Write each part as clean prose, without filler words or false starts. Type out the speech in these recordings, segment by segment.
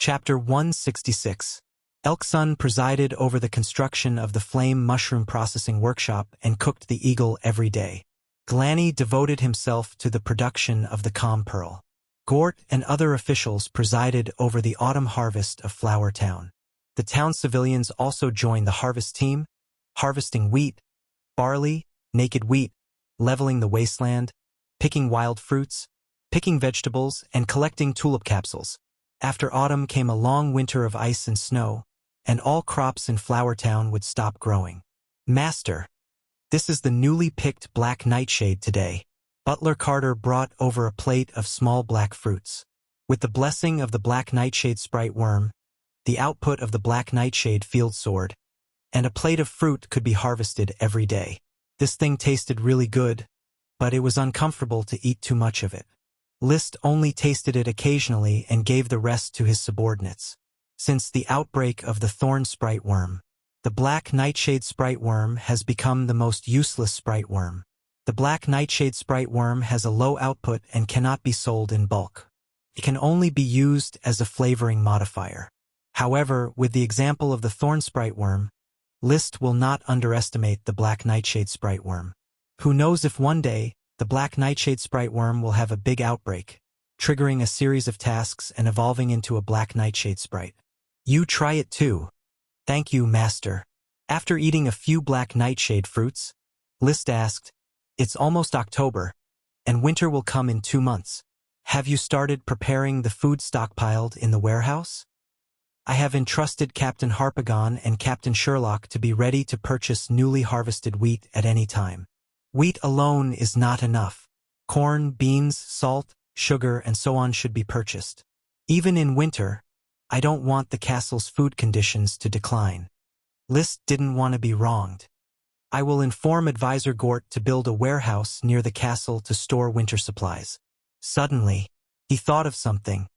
Chapter 166. Elksun presided over the construction of the flame mushroom processing workshop and cooked the eagle every day. Glanny devoted himself to the production of the calm pearl. Gort and other officials presided over the autumn harvest of Flower Town. The town civilians also joined the harvest team, harvesting wheat, barley, naked wheat, leveling the wasteland, picking wild fruits, picking vegetables, and collecting tulip capsules. After autumn came a long winter of ice and snow, and all crops in Flower Town would stop growing. Master, this is the newly picked black nightshade today. Butler Carter brought over a plate of small black fruits. With the blessing of the black nightshade sprite worm, the output of the black nightshade field soared, and a plate of fruit could be harvested every day. This thing tasted really good, but it was uncomfortable to eat too much of it. List only tasted it occasionally and gave the rest to his subordinates. Since the outbreak of the thorn sprite worm, the black nightshade sprite worm has become the most useless sprite worm. The black nightshade sprite worm has a low output and cannot be sold in bulk. It can only be used as a flavoring modifier. However, with the example of the thorn sprite worm, List will not underestimate the black nightshade sprite worm. Who knows if one day, the black nightshade sprite worm will have a big outbreak, triggering a series of tasks and evolving into a black nightshade sprite. You try it too. Thank you, Master. After eating a few black nightshade fruits, List asked, "It's almost October, and winter will come in 2 months. Have you started preparing the food stockpiled in the warehouse?" "I have entrusted Captain Harpagon and Captain Sherlock to be ready to purchase newly harvested wheat at any time. Wheat alone is not enough. Corn, beans, salt, sugar, and so on should be purchased. Even in winter, I don't want the castle's food conditions to decline." List didn't want to be wronged. "I will inform Advisor Gort to build a warehouse near the castle to store winter supplies." Suddenly, he thought of something.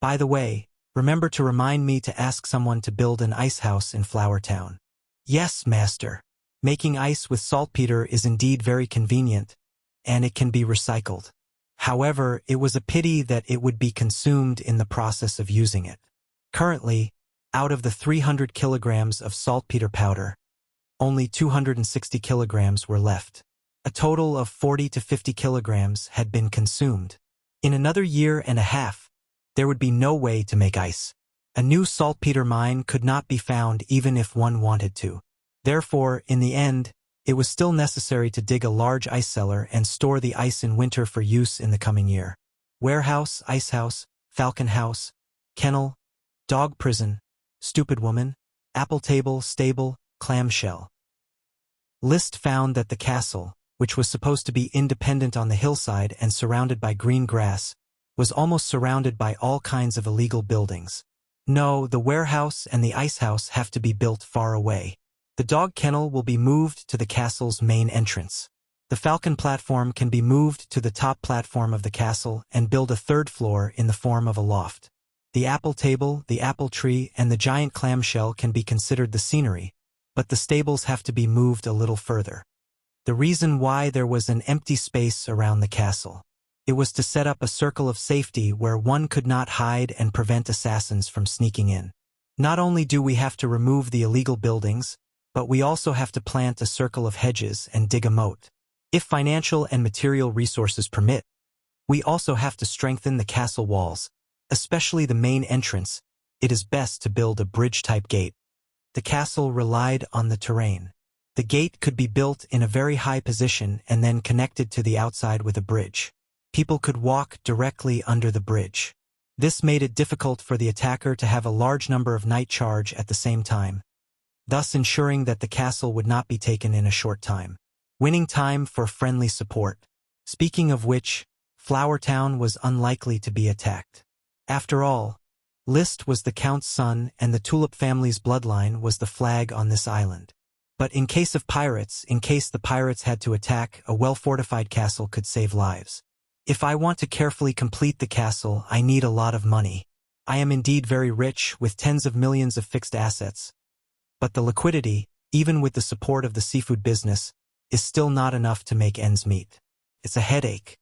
"By the way, remember to remind me to ask someone to build an ice house in Flower Town." "Yes, Master. Making ice with saltpeter is indeed very convenient, and it can be recycled. However, it was a pity that it would be consumed in the process of using it. Currently, out of the 300 kilograms of saltpeter powder, only 260 kilograms were left. A total of 40 to 50 kilograms had been consumed. In another year and a half, there would be no way to make ice. A new saltpeter mine could not be found even if one wanted to. Therefore, in the end, it was still necessary to dig a large ice cellar and store the ice in winter for use in the coming year. Warehouse, ice house, falcon house, kennel, dog prison, stupid woman, apple table, stable, clamshell. List found that the castle, which was supposed to be independent on the hillside and surrounded by green grass, was almost surrounded by all kinds of illegal buildings. No, the warehouse and the ice house have to be built far away. The dog kennel will be moved to the castle's main entrance. The falcon platform can be moved to the top platform of the castle and build a third floor in the form of a loft. The apple table, the apple tree, and the giant clamshell can be considered the scenery, but the stables have to be moved a little further. The reason why there was an empty space around the castle. It was to set up a circle of safety where one could not hide and prevent assassins from sneaking in. Not only do we have to remove the illegal buildings, but we also have to plant a circle of hedges and dig a moat. If financial and material resources permit, we also have to strengthen the castle walls, especially the main entrance. It is best to build a bridge-type gate. The castle relied on the terrain. The gate could be built in a very high position and then connected to the outside with a bridge. People could walk directly under the bridge. This made it difficult for the attacker to have a large number of night charge at the same time, thus ensuring that the castle would not be taken in a short time. Winning time for friendly support. Speaking of which, Flower Town was unlikely to be attacked. After all, List was the Count's son and the Tulip family's bloodline was the flag on this island. But in case of pirates, in case the pirates had to attack, a well-fortified castle could save lives. If I want to carefully complete the castle, I need a lot of money. I am indeed very rich, with tens of millions of fixed assets. But the liquidity, even with the support of the seafood business, is still not enough to make ends meet. It's a headache.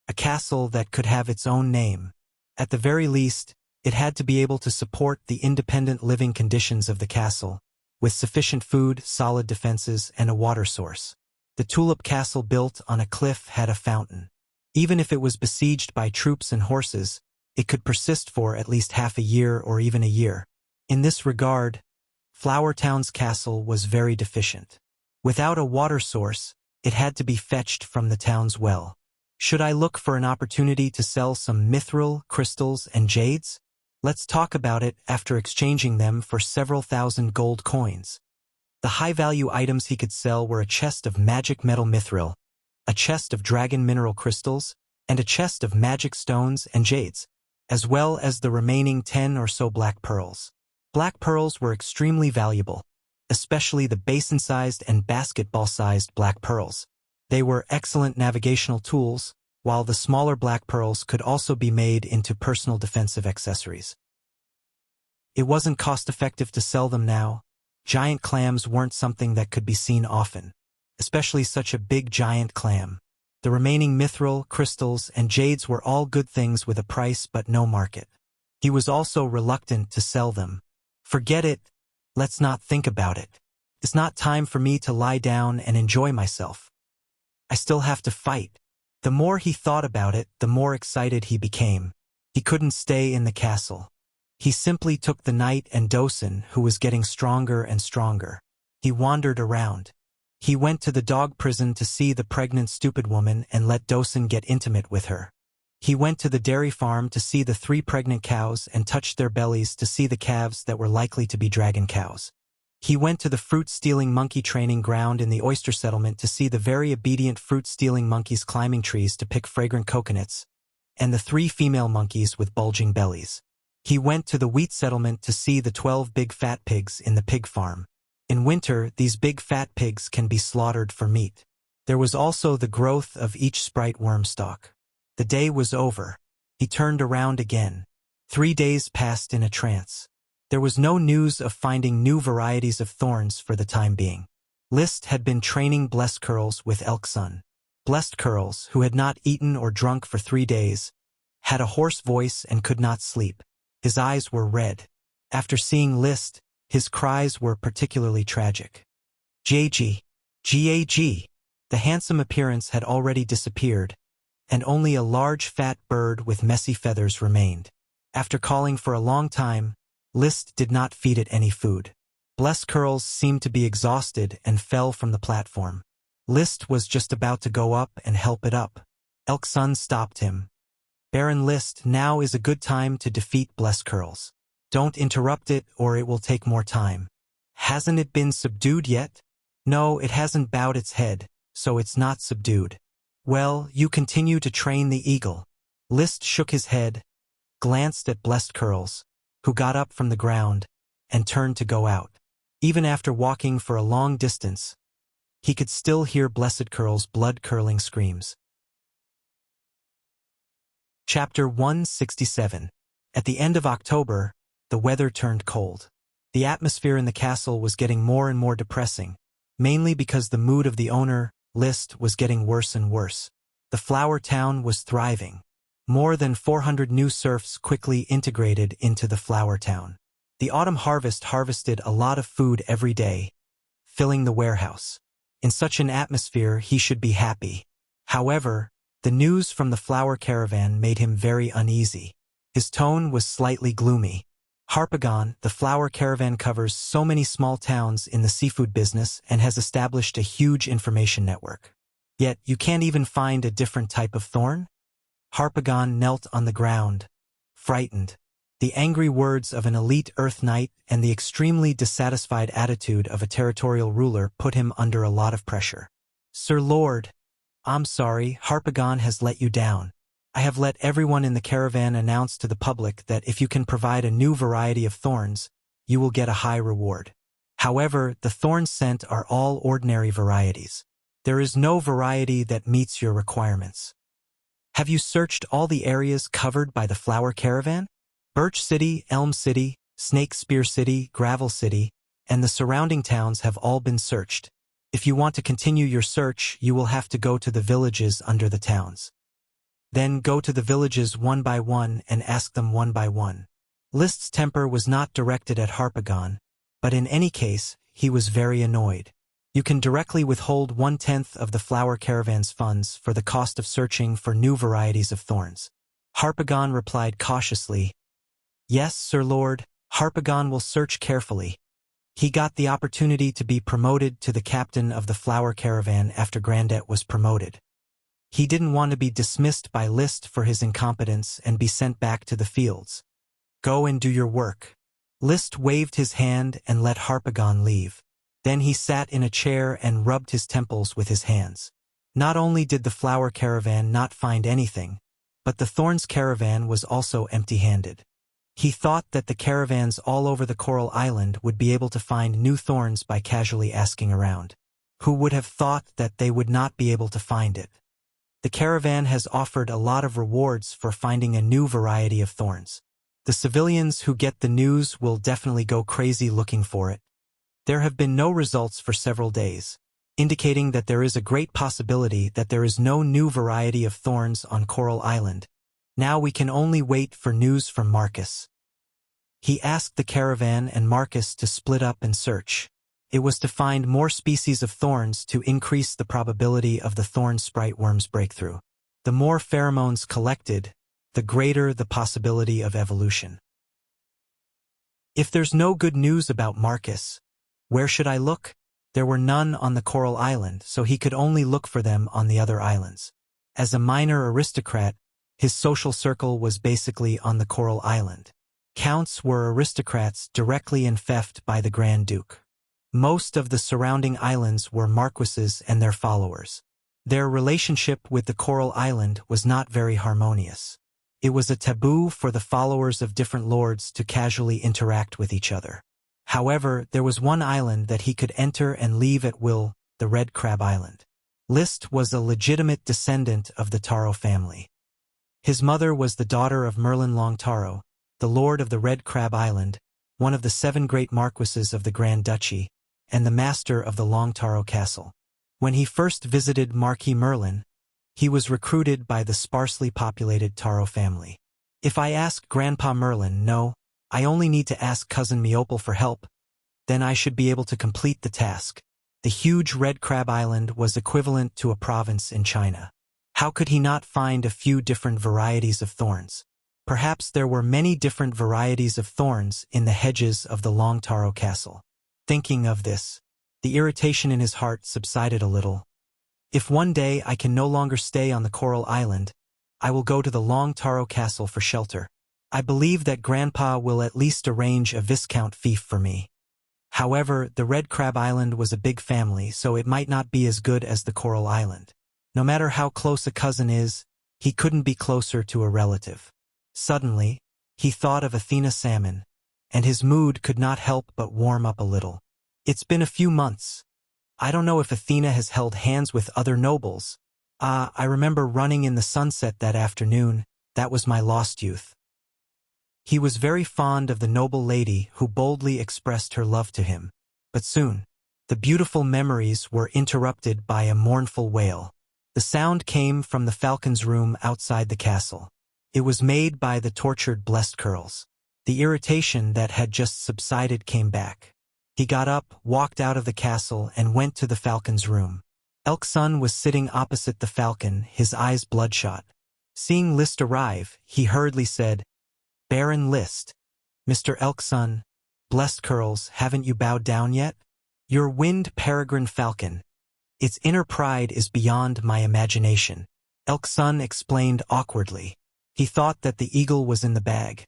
A castle that could have its own name. At the very least, It had to be able to support the independent living conditions of the castle, with sufficient food, solid defenses, and a water source. The tulip castle built on a cliff had a fountain. Even if it was besieged by troops and horses, it could persist for at least half a year or even a year. In this regard, Flower Town's castle was very deficient. Without a water source, it had to be fetched from the town's well. Should I look for an opportunity to sell some mithril, crystals, and jades? Let's talk about it after exchanging them for several thousand gold coins. The high-value items he could sell were a chest of magic metal mithril, a chest of dragon mineral crystals, and a chest of magic stones and jades, as well as the remaining 10 or so black pearls. Black pearls were extremely valuable, especially the basin-sized and basketball-sized black pearls. They were excellent navigational tools, while the smaller black pearls could also be made into personal defensive accessories. It wasn't cost-effective to sell them now. Giant clams weren't something that could be seen often, especially such a big giant clam. The remaining mithril, crystals, and jades were all good things with a price but no market. He was also reluctant to sell them. Forget it. Let's not think about it. It's not time for me to lie down and enjoy myself. I still have to fight. The more he thought about it, the more excited he became. He couldn't stay in the castle. He simply took the knight and Dosen, who was getting stronger and stronger. He wandered around. He went to the dog prison to see the pregnant stupid woman and let Dosen get intimate with her. He went to the dairy farm to see the 3 pregnant cows and touched their bellies to see the calves that were likely to be dragon cows. He went to the fruit-stealing monkey training ground in the oyster settlement to see the very obedient fruit-stealing monkeys climbing trees to pick fragrant coconuts, and the 3 female monkeys with bulging bellies. He went to the wheat settlement to see the 12 big fat pigs in the pig farm. In winter, these big fat pigs can be slaughtered for meat. There was also the growth of each sprite worm stalk. The day was over. He turned around again. 3 days passed in a trance. There was no news of finding new varieties of thorns for the time being. List had been training Blessed Curls with Elksun. Blessed Curls, who had not eaten or drunk for 3 days, had a hoarse voice and could not sleep. His eyes were red. After seeing List, his cries were particularly tragic. JG. GAG. The handsome appearance had already disappeared, and only a large fat bird with messy feathers remained. After calling for a long time, List did not feed it any food. Blessed Curls seemed to be exhausted and fell from the platform. List was just about to go up and help it up. Elksun stopped him. Baron List, now is a good time to defeat Blessed Curls. Don't interrupt it or it will take more time. Hasn't it been subdued yet? No, it hasn't bowed its head, so it's not subdued. Well, you continue to train the eagle. List shook his head, glanced at Blessed Curls, who got up from the ground, and turned to go out. Even after walking for a long distance, he could still hear Blessed Curls' blood-curdling screams. Chapter 167. At the end of October, the weather turned cold. The atmosphere in the castle was getting more and more depressing, mainly because the mood of the owner, List, was getting worse and worse. The flower town was thriving. More than 400 new serfs quickly integrated into the flower town. The autumn harvest harvested a lot of food every day, filling the warehouse. In such an atmosphere, he should be happy. However, the news from the flower caravan made him very uneasy. His tone was slightly gloomy. Harpagon, the flower caravan, covers so many small towns in the seafood business and has established a huge information network. Yet, you can't even find a different type of thorn? Harpagon knelt on the ground, frightened. The angry words of an elite Earth Knight and the extremely dissatisfied attitude of a territorial ruler put him under a lot of pressure. Sir Lord, I'm sorry, Harpagon has let you down. I have let everyone in the caravan announce to the public that if you can provide a new variety of thorns, you will get a high reward. However, the thorns sent are all ordinary varieties. There is no variety that meets your requirements. Have you searched all the areas covered by the flower caravan? Birch City, Elm City, Snake Spear City, Gravel City, and the surrounding towns have all been searched. If you want to continue your search, you will have to go to the villages under the towns. Then go to the villages one by one and ask them one by one. List's temper was not directed at Harpagon, but in any case, he was very annoyed. You can directly withhold 1/10 of the flower caravan's funds for the cost of searching for new varieties of thorns. Harpagon replied cautiously, "Yes, Sir Lord, Harpagon will search carefully." He got the opportunity to be promoted to the captain of the flower caravan after Grandet was promoted. He didn't want to be dismissed by List for his incompetence and be sent back to the fields. "Go and do your work." List waved his hand and let Harpagon leave. Then he sat in a chair and rubbed his temples with his hands. Not only did the flower caravan not find anything, but the thorns caravan was also empty-handed. He thought that the caravans all over the Coral Island would be able to find new thorns by casually asking around. Who would have thought that they would not be able to find it? The caravan has offered a lot of rewards for finding a new variety of thorns. The civilians who get the news will definitely go crazy looking for it. There have been no results for several days, indicating that there is a great possibility that there is no new variety of thorns on Coral Island. Now we can only wait for news from Marcus. He asked the caravan and Marcus to split up and search. It was to find more species of thorns to increase the probability of the thorn sprite worm's breakthrough. The more pheromones collected, the greater the possibility of evolution. If there's no good news about Marcus, where should I look? There were none on the Coral Island, so he could only look for them on the other islands. As a minor aristocrat, his social circle was basically on the Coral Island. Counts were aristocrats directly enfeoffed by the Grand Duke. Most of the surrounding islands were marquises and their followers. Their relationship with the Coral Island was not very harmonious. It was a taboo for the followers of different lords to casually interact with each other. However, there was one island that he could enter and leave at will, the Red Crab Island. List was a legitimate descendant of the Taro family. His mother was the daughter of Merlin Longtaro, the lord of the Red Crab Island, one of the 7 great marquises of the Grand Duchy, and the master of the Longtaro Castle. When he first visited Marquis Merlin, he was recruited by the sparsely populated Taro family. If I ask Grandpa Merlin, no, I only need to ask Cousin Meopal for help, then I should be able to complete the task. The huge Red Crab Island was equivalent to a province in China. How could he not find a few different varieties of thorns? Perhaps there were many different varieties of thorns in the hedges of the Longtaro Castle. Thinking of this, the irritation in his heart subsided a little. If one day I can no longer stay on the Coral Island, I will go to the Longtaro Castle for shelter. I believe that Grandpa will at least arrange a viscount fief for me. However, the Red Crab Island was a big family, so it might not be as good as the Coral Island. No matter how close a cousin is, he couldn't be closer to a relative. Suddenly, he thought of Athena Salmon, and his mood could not help but warm up a little. It's been a few months. I don't know if Athena has held hands with other nobles. I remember running in the sunset that afternoon. That was my lost youth. He was very fond of the noble lady who boldly expressed her love to him. But soon, the beautiful memories were interrupted by a mournful wail. The sound came from the falcon's room outside the castle. It was made by the tortured Blessed Curls. The irritation that had just subsided came back. He got up, walked out of the castle, and went to the falcon's room. Elksun was sitting opposite the falcon, his eyes bloodshot. Seeing List arrive, he hurriedly said, "Baron List, Mr. Elksun, Blessed Curls, haven't you bowed down yet? Your winged peregrine falcon. Its inner pride is beyond my imagination," Elksun explained awkwardly. He thought that the eagle was in the bag,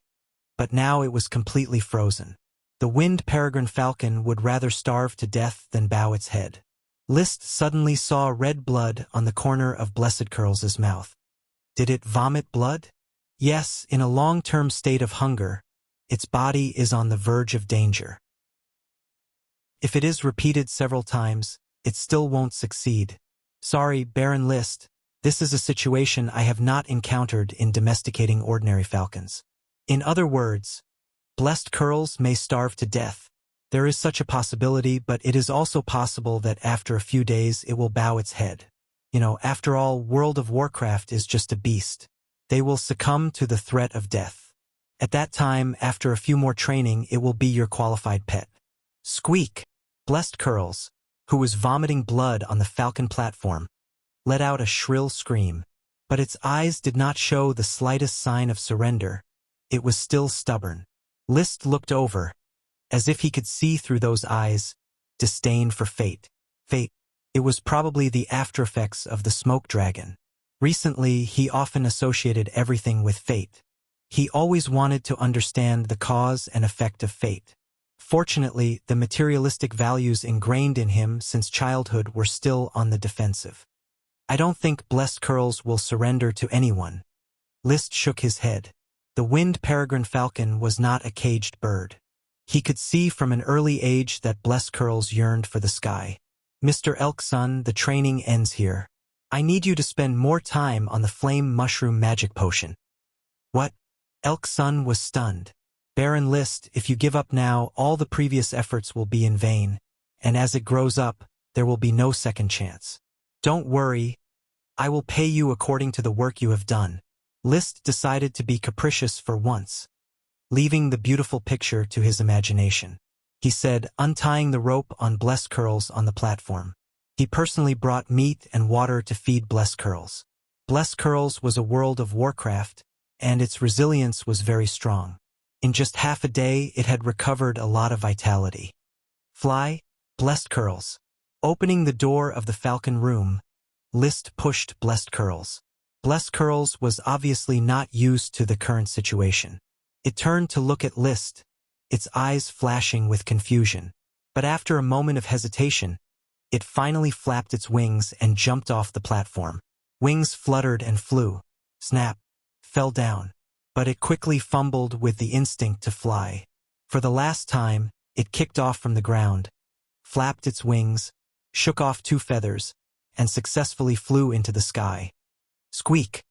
but now it was completely frozen. The winged peregrine falcon would rather starve to death than bow its head. List suddenly saw red blood on the corner of Blessed Curls' mouth. Did it vomit blood? Yes, in a long-term state of hunger, its body is on the verge of danger. If it is repeated several times, it still won't succeed. Sorry, Baron List, this is a situation I have not encountered in domesticating ordinary falcons. In other words, Blessed Curls may starve to death. There is such a possibility, but it is also possible that after a few days it will bow its head. After all, World of Warcraft is just a beast. They will succumb to the threat of death. At that time, after a few more training, it will be your qualified pet. Squeak! Blessed Curls, who was vomiting blood on the falcon platform, let out a shrill scream. But its eyes did not show the slightest sign of surrender. It was still stubborn. List looked over, as if he could see through those eyes, disdain for fate. Fate. It was probably the aftereffects of the smoke dragon. Recently, he often associated everything with fate. He always wanted to understand the cause and effect of fate. Fortunately, the materialistic values ingrained in him since childhood were still on the defensive. I don't think Blessed Curls will surrender to anyone. List shook his head. The winged peregrine falcon was not a caged bird. He could see from an early age that Blessed Curls yearned for the sky. Mr. Elk-son, the training ends here. I need you to spend more time on the flame mushroom magic potion. What? Elk-son was stunned. Baron List, if you give up now, all the previous efforts will be in vain, and as it grows up, there will be no second chance. Don't worry, I will pay you according to the work you have done. List decided to be capricious for once, leaving the beautiful picture to his imagination. He said, untying the rope on Blessed Curls on the platform. He personally brought meat and water to feed Blessed Curls. Blessed Curls was a world of Warcraft, and its resilience was very strong. In just half a day, it had recovered a lot of vitality. Fly, Blessed Curls. Opening the door of the falcon room, List pushed Blessed Curls. Blessed Curls was obviously not used to the current situation. It turned to look at List, its eyes flashing with confusion. But after a moment of hesitation, it finally flapped its wings and jumped off the platform. Wings fluttered and flew. Snap! Fell down. But it quickly fumbled with the instinct to fly. For the last time, it kicked off from the ground, flapped its wings, shook off 2 feathers, and successfully flew into the sky. Squeak!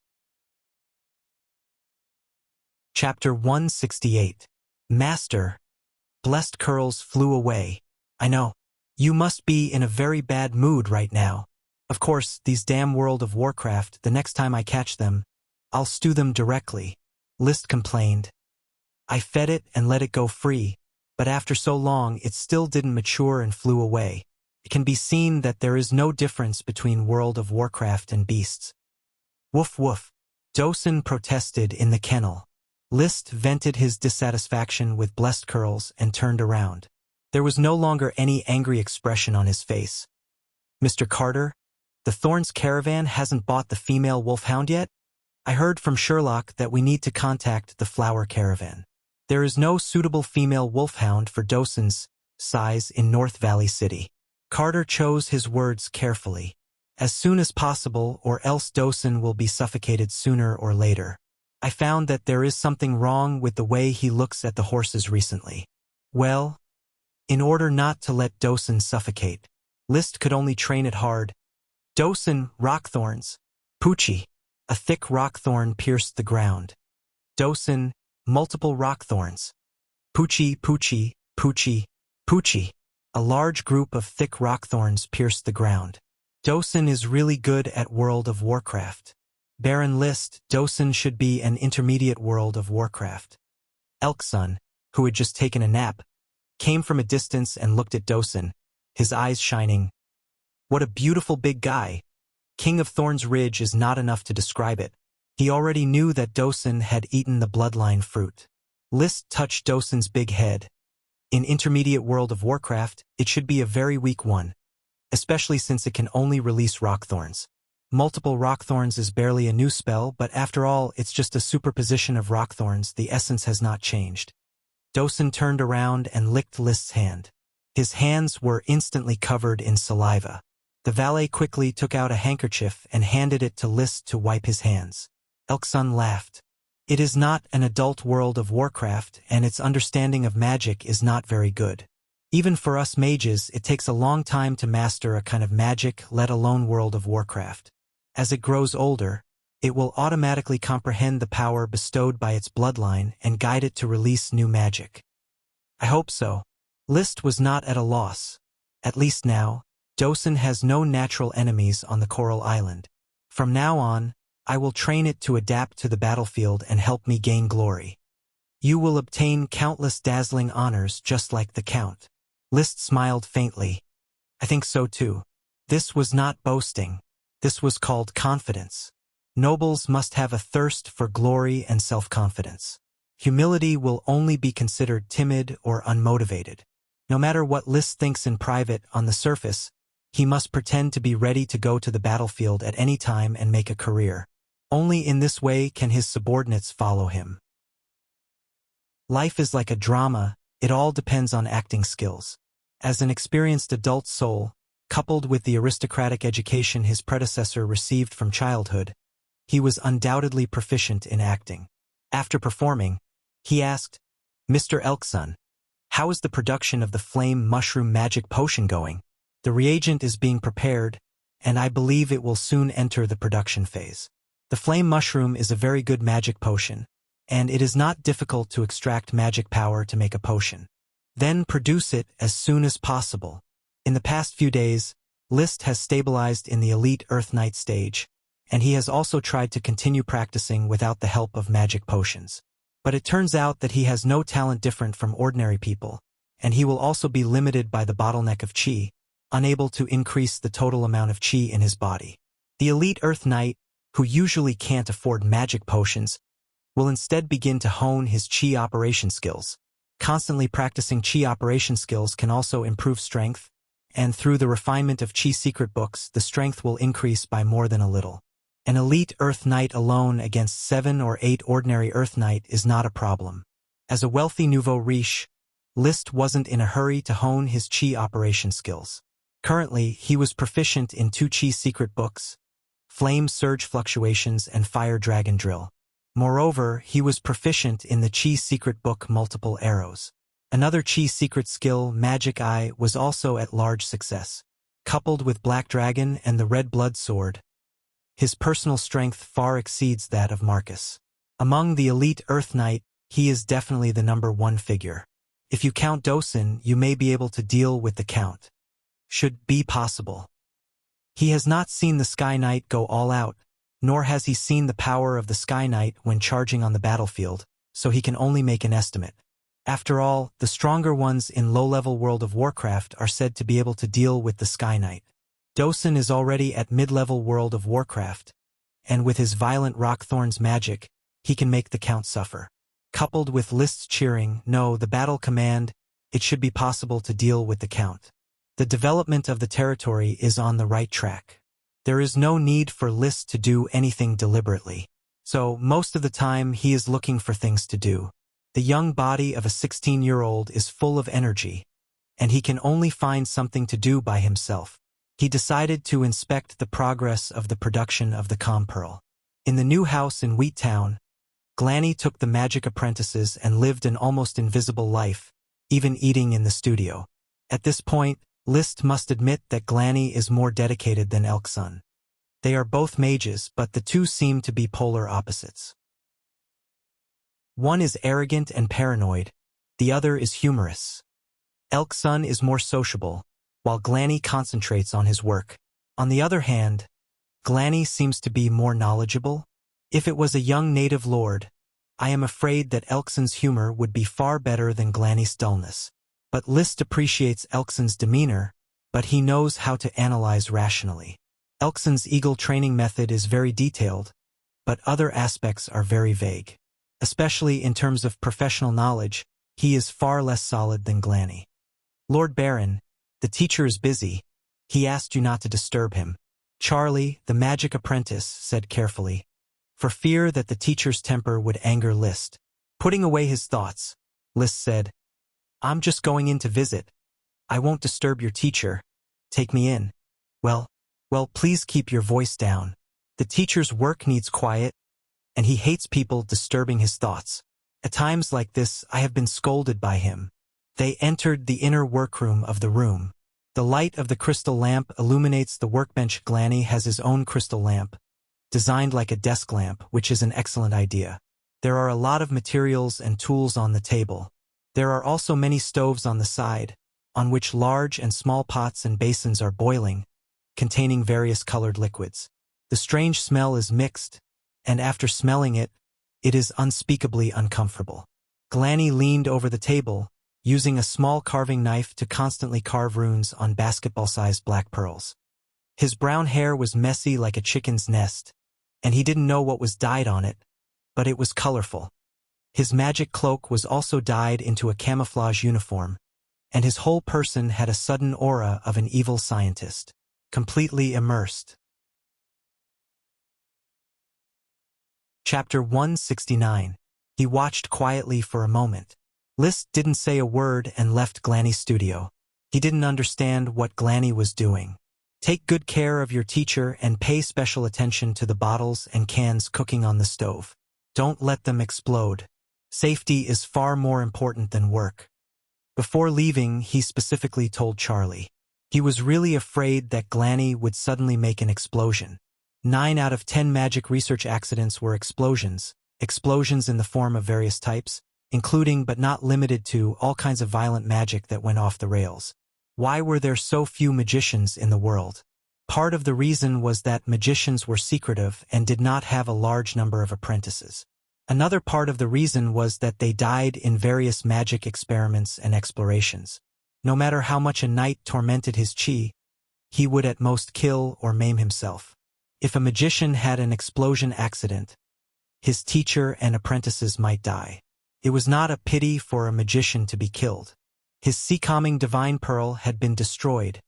Chapter 168. Master. Blessed Curls flew away. I know. You must be in a very bad mood right now. Of course, these damn World of Warcraft, the next time I catch them, I'll stew them directly. List complained. I fed it and let it go free, but after so long it still didn't mature and flew away. It can be seen that there is no difference between World of Warcraft and beasts. Woof woof. Dosen protested in the kennel. List vented his dissatisfaction with Blessed Curls and turned around. There was no longer any angry expression on his face. Mr. Carter, the Thorns caravan hasn't bought the female wolfhound yet? I heard from Sherlock that we need to contact the flower caravan. There is no suitable female wolfhound for Dosen's size in North Valley City. Carter chose his words carefully. As soon as possible, or else Dosen will be suffocated sooner or later. I found that there is something wrong with the way he looks at the horses recently. Well, in order not to let Dosen suffocate, List could only train it hard. Dosen, rockthorns. Poochie. A thick rockthorn pierced the ground. Dosen, multiple rockthorns. Poochie, Poochie, Poochie, Poochie. A large group of thick rockthorns pierced the ground. Dosen is really good at World of Warcraft. Baron List, Dosen should be an intermediate World of Warcraft. Elk-son, who had just taken a nap, came from a distance and looked at Dosen, his eyes shining. What a beautiful big guy. King of Thorns Ridge is not enough to describe it. He already knew that Dosen had eaten the bloodline fruit. List touched Dosen's big head. In intermediate World of Warcraft, it should be a very weak one, especially since it can only release rockthorns. Multiple rockthorns is barely a new spell, but after all, it's just a superposition of rockthorns. The essence has not changed. Dosen turned around and licked List's hand. His hands were instantly covered in saliva. The valet quickly took out a handkerchief and handed it to List to wipe his hands. Elk-son laughed. It is not an adult World of Warcraft, and its understanding of magic is not very good. Even for us mages, it takes a long time to master a kind of magic, let alone World of Warcraft. As it grows older, it will automatically comprehend the power bestowed by its bloodline and guide it to release new magic. I hope so. List was not at a loss. At least now, Dosen has no natural enemies on the Coral Island. From now on, I will train it to adapt to the battlefield and help me gain glory. You will obtain countless dazzling honors just like the Count. List smiled faintly. I think so too. This was not boasting. This was called confidence. Nobles must have a thirst for glory and self-confidence. Humility will only be considered timid or unmotivated. No matter what List thinks in private on the surface, he must pretend to be ready to go to the battlefield at any time and make a career. Only in this way can his subordinates follow him. Life is like a drama, it all depends on acting skills. As an experienced adult soul, coupled with the aristocratic education his predecessor received from childhood, he was undoubtedly proficient in acting. After performing, he asked, "Mr. Elkson, how is the production of the flame mushroom magic potion going? The reagent is being prepared, and I believe it will soon enter the production phase. The flame mushroom is a very good magic potion, and it is not difficult to extract magic power to make a potion. Then produce it as soon as possible." In the past few days, List has stabilized in the elite Earth Knight stage, and he has also tried to continue practicing without the help of magic potions. But it turns out that he has no talent different from ordinary people, and he will also be limited by the bottleneck of chi, unable to increase the total amount of chi in his body. The elite Earth Knight, who usually can't afford magic potions, will instead begin to hone his chi operation skills. Constantly practicing chi operation skills can also improve strength, and through the refinement of chi secret books, the strength will increase by more than a little. An elite Earth Knight alone against 7 or 8 ordinary Earth Knight is not a problem. As a wealthy nouveau riche, List wasn't in a hurry to hone his chi operation skills. Currently, he was proficient in 2 chi secret books, Flame Surge Fluctuations and Fire Dragon Drill. Moreover, he was proficient in the chi secret book Multiple Arrows. Another chi secret skill, Magic Eye, was also at large success. Coupled with Black Dragon and the Red Blood Sword, his personal strength far exceeds that of Marcus. Among the elite Earth Knight, he is definitely the #1 figure. If you count Dosen, you may be able to deal with the Count. Should be possible. He has not seen the Sky Knight go all out, nor has he seen the power of the Sky Knight when charging on the battlefield, so he can only make an estimate. After all, the stronger ones in low-level World of Warcraft are said to be able to deal with the Sky Knight. Dosen is already at mid-level World of Warcraft, and with his violent Rockthorn's magic, he can make the Count suffer. Coupled with List's cheering, "No, the battle command, it should be possible to deal with the Count." The development of the territory is on the right track. There is no need for List to do anything deliberately. So, most of the time, he is looking for things to do. The young body of a 16-year-old is full of energy, and he can only find something to do by himself. He decided to inspect the progress of the production of the Com Pearl. In the new house in Wheat Town, Glanny took the magic apprentices and lived an almost invisible life, even eating in the studio. At this point, List must admit that Glanny is more dedicated than Elkson. They are both mages, but the two seem to be polar opposites. One is arrogant and paranoid, the other is humorous. Elkson is more sociable, while Glanny concentrates on his work. On the other hand, Glanny seems to be more knowledgeable. If it was a young native lord, I am afraid that Elkson's humor would be far better than Glanny's dullness. But List appreciates Elkson's demeanor, but he knows how to analyze rationally. Elkson's eagle training method is very detailed, but other aspects are very vague. Especially in terms of professional knowledge, he is far less solid than Glanny. "Lord Baron, the teacher is busy. He asked you not to disturb him." Charlie, the magic apprentice, said carefully, for fear that the teacher's temper would anger List. Putting away his thoughts, List said, "I'm just going in to visit. I won't disturb your teacher. Take me in." Well, please keep your voice down. The teacher's work needs quiet, and he hates people disturbing his thoughts. At times like this, I have been scolded by him. They entered the inner workroom of the room. The light of the crystal lamp illuminates the workbench. Glanny has his own crystal lamp, designed like a desk lamp, which is an excellent idea. There are a lot of materials and tools on the table. There are also many stoves on the side, on which large and small pots and basins are boiling, containing various colored liquids. The strange smell is mixed, and after smelling it, it is unspeakably uncomfortable. Glanny leaned over the table, using a small carving knife to constantly carve runes on basketball-sized black pearls. His brown hair was messy like a chicken's nest, and he didn't know what was dyed on it, but it was colorful. His magic cloak was also dyed into a camouflage uniform, and his whole person had a sudden aura of an evil scientist, completely immersed. Chapter 169. He watched quietly for a moment. List didn't say a word and left Glanny's studio. He didn't understand what Glanny was doing. Take good care of your teacher and pay special attention to the bottles and cans cooking on the stove. Don't let them explode. Safety is far more important than work. Before leaving, he specifically told Charlie. He was really afraid that Glanny would suddenly make an explosion. 9 out of 10 magic research accidents were explosions in the form of various types, including but not limited to all kinds of violent magic that went off the rails. Why were there so few magicians in the world? Part of the reason was that magicians were secretive and did not have a large number of apprentices. Another part of the reason was that they died in various magic experiments and explorations. No matter how much a knight tormented his chi, he would at most kill or maim himself. If a magician had an explosion accident, his teacher and apprentices might die. It was not a pity for a magician to be killed. His sea-calming divine pearl had been destroyed,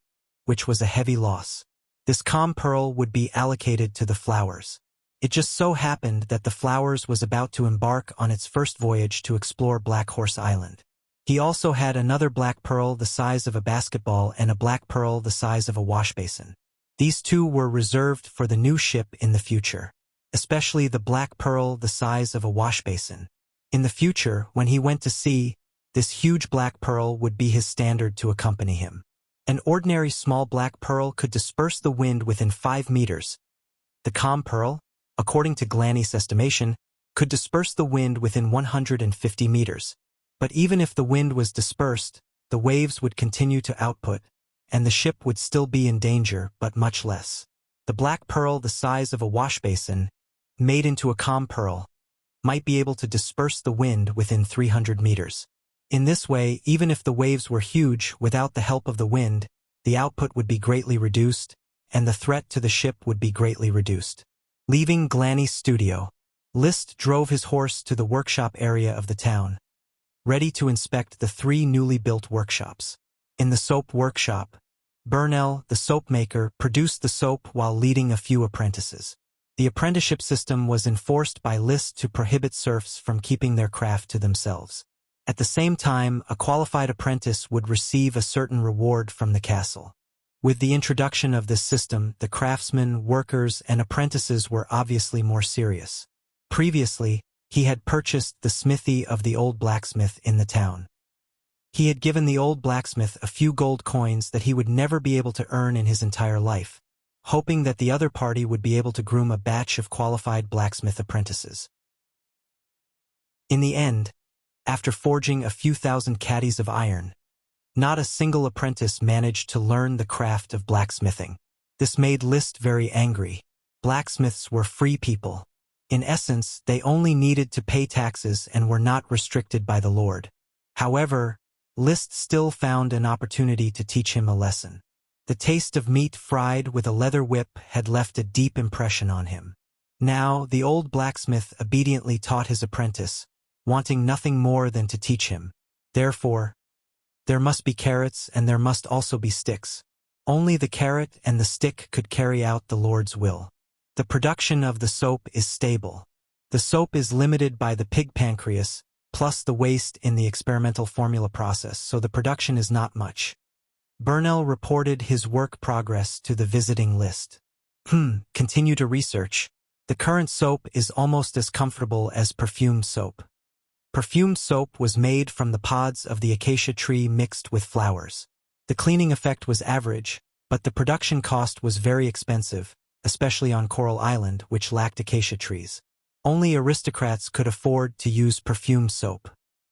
which was a heavy loss. This calm pearl would be allocated to the flowers. It just so happened that the flowers was about to embark on its first voyage to explore Black Horse Island. He also had another black pearl the size of a basketball and a black pearl the size of a washbasin. These two were reserved for the new ship in the future, especially the black pearl the size of a washbasin. In the future, when he went to sea, this huge black pearl would be his standard to accompany him. An ordinary small black pearl could disperse the wind within 5 meters. The calm pearl, according to Glanny's estimation, could disperse the wind within 150 meters. But even if the wind was dispersed, the waves would continue to output, and the ship would still be in danger, but much less. The black pearl the size of a washbasin, made into a calm pearl, might be able to disperse the wind within 300 meters. In this way, even if the waves were huge, without the help of the wind, the output would be greatly reduced, and the threat to the ship would be greatly reduced. Leaving Glanny's studio, List drove his horse to the workshop area of the town, ready to inspect the 3 newly built workshops. In the soap workshop, Burnell, the soap maker, produced the soap while leading a few apprentices. The apprenticeship system was enforced by List to prohibit serfs from keeping their craft to themselves. At the same time, a qualified apprentice would receive a certain reward from the castle. With the introduction of this system, the craftsmen, workers, and apprentices were obviously more serious. Previously, he had purchased the smithy of the old blacksmith in the town. He had given the old blacksmith a few gold coins that he would never be able to earn in his entire life, hoping that the other party would be able to groom a batch of qualified blacksmith apprentices. In the end, after forging a few thousand caddies of iron, not a single apprentice managed to learn the craft of blacksmithing. This made List very angry. Blacksmiths were free people. In essence, they only needed to pay taxes and were not restricted by the Lord. However, List still found an opportunity to teach him a lesson. The taste of meat fried with a leather whip had left a deep impression on him. Now, the old blacksmith obediently taught his apprentice, wanting nothing more than to teach him. Therefore, there must be carrots and there must also be sticks. Only the carrot and the stick could carry out the Lord's will. The production of the soap is stable. The soap is limited by the pig pancreas, plus the waste in the experimental formula process, so the production is not much. Burnell reported his work progress to the visiting List. Continue to research. The current soap is almost as comfortable as perfumed soap. Perfumed soap was made from the pods of the acacia tree mixed with flowers. The cleaning effect was average, but the production cost was very expensive, especially on Coral Island, which lacked acacia trees. Only aristocrats could afford to use perfumed soap.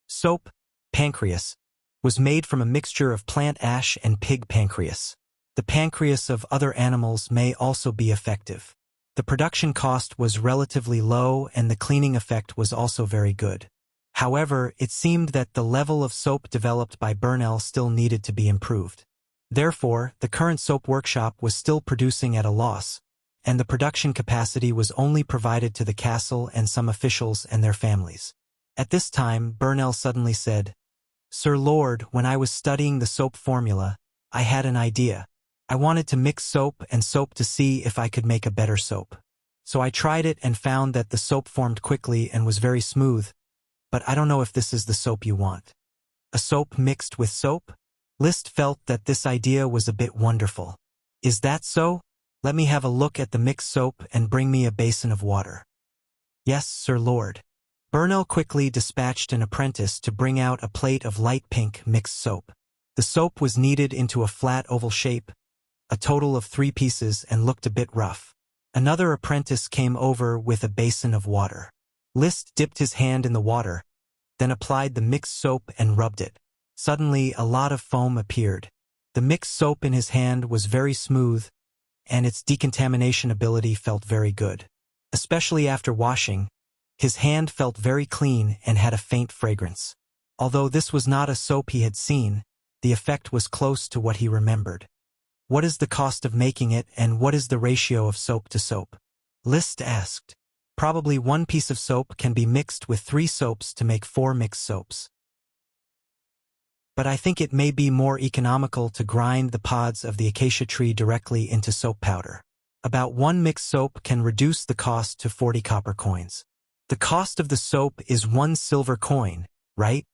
Soap, pancreas, was made from a mixture of plant ash and pig pancreas. The pancreas of other animals may also be effective. The production cost was relatively low and the cleaning effect was also very good. However, it seemed that the level of soap developed by Burnell still needed to be improved. Therefore, the current soap workshop was still producing at a loss, and the production capacity was only provided to the castle and some officials and their families. At this time, Burnell suddenly said, "Sir Lord, when I was studying the soap formula, I had an idea. I wanted to mix soap and soap to see if I could make a better soap. So I tried it and found that the soap formed quickly and was very smooth, but I don't know if this is the soap you want." A soap mixed with soap? Liszt felt that this idea was a bit wonderful. "Is that so? Let me have a look at the mixed soap and bring me a basin of water." "Yes, Sir Lord." Burnell quickly dispatched an apprentice to bring out a plate of light pink mixed soap. The soap was kneaded into a flat oval shape, a total of 3 pieces, and looked a bit rough. Another apprentice came over with a basin of water. Liszt dipped his hand in the water, then applied the mixed soap and rubbed it. Suddenly, a lot of foam appeared. The mixed soap in his hand was very smooth, and its decontamination ability felt very good. Especially after washing, his hand felt very clean and had a faint fragrance. Although this was not a soap he had seen, the effect was close to what he remembered. "What is the cost of making it, and what is the ratio of soap to soap?" Liszt asked. "Probably 1 piece of soap can be mixed with 3 soaps to make 4 mixed soaps. But I think it may be more economical to grind the pods of the acacia tree directly into soap powder. About 1 mixed soap can reduce the cost to 40 copper coins. The cost of the soap is 1 silver coin, right?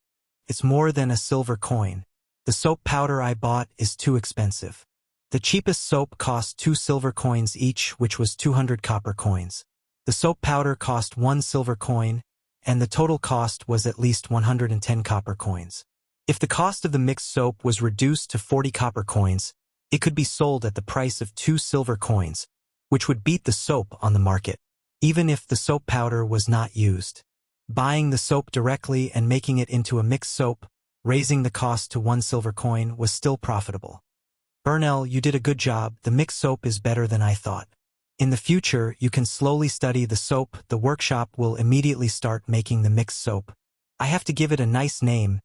It's more than a silver coin. The soap powder I bought is too expensive. The cheapest soap cost 2 silver coins each, which was 200 copper coins. The soap powder cost 1 silver coin, and the total cost was at least 110 copper coins. If the cost of the mixed soap was reduced to 40 copper coins, it could be sold at the price of 2 silver coins, which would beat the soap on the market, even if the soap powder was not used. Buying the soap directly and making it into a mixed soap, raising the cost to 1 silver coin, was still profitable. Burnell, you did a good job. The mixed soap is better than I thought. In the future, you can slowly study the soap. The workshop will immediately start making the mixed soap. I have to give it a nice name.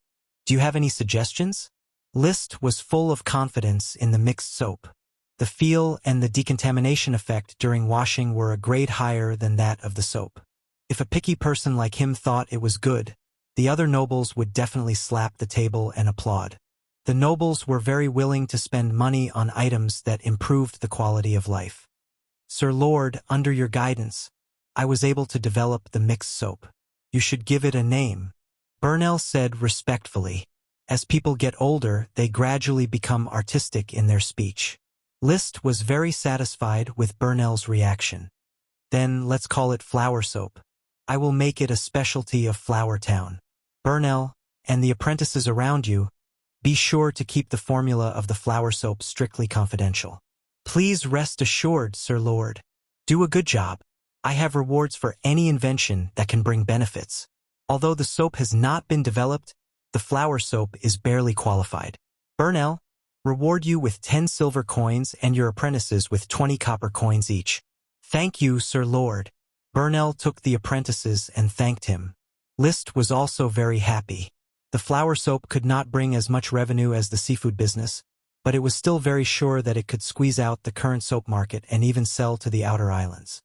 Do you have any suggestions? Liszt was full of confidence in the mixed soap. The feel and the decontamination effect during washing were a grade higher than that of the soap. If a picky person like him thought it was good, the other nobles would definitely slap the table and applaud. The nobles were very willing to spend money on items that improved the quality of life. "Sir Lord, under your guidance, I was able to develop the mixed soap. You should give it a name," Burnell said respectfully. As people get older, they gradually become artistic in their speech. Liszt was very satisfied with Burnell's reaction. "Then let's call it flower soap. I will make it a specialty of Flower Town. Burnell, and the apprentices around you, be sure to keep the formula of the flower soap strictly confidential." "Please rest assured, Sir Lord. Do a good job. I have rewards for any invention that can bring benefits. Although the soap has not been developed, the flower soap is barely qualified. Burnell, reward you with 10 silver coins and your apprentices with 20 copper coins each." "Thank you, Sir Lord." Burnell took the apprentices and thanked him. Liszt was also very happy. The flower soap could not bring as much revenue as the seafood business, but it was still very sure that it could squeeze out the current soap market and even sell to the outer islands.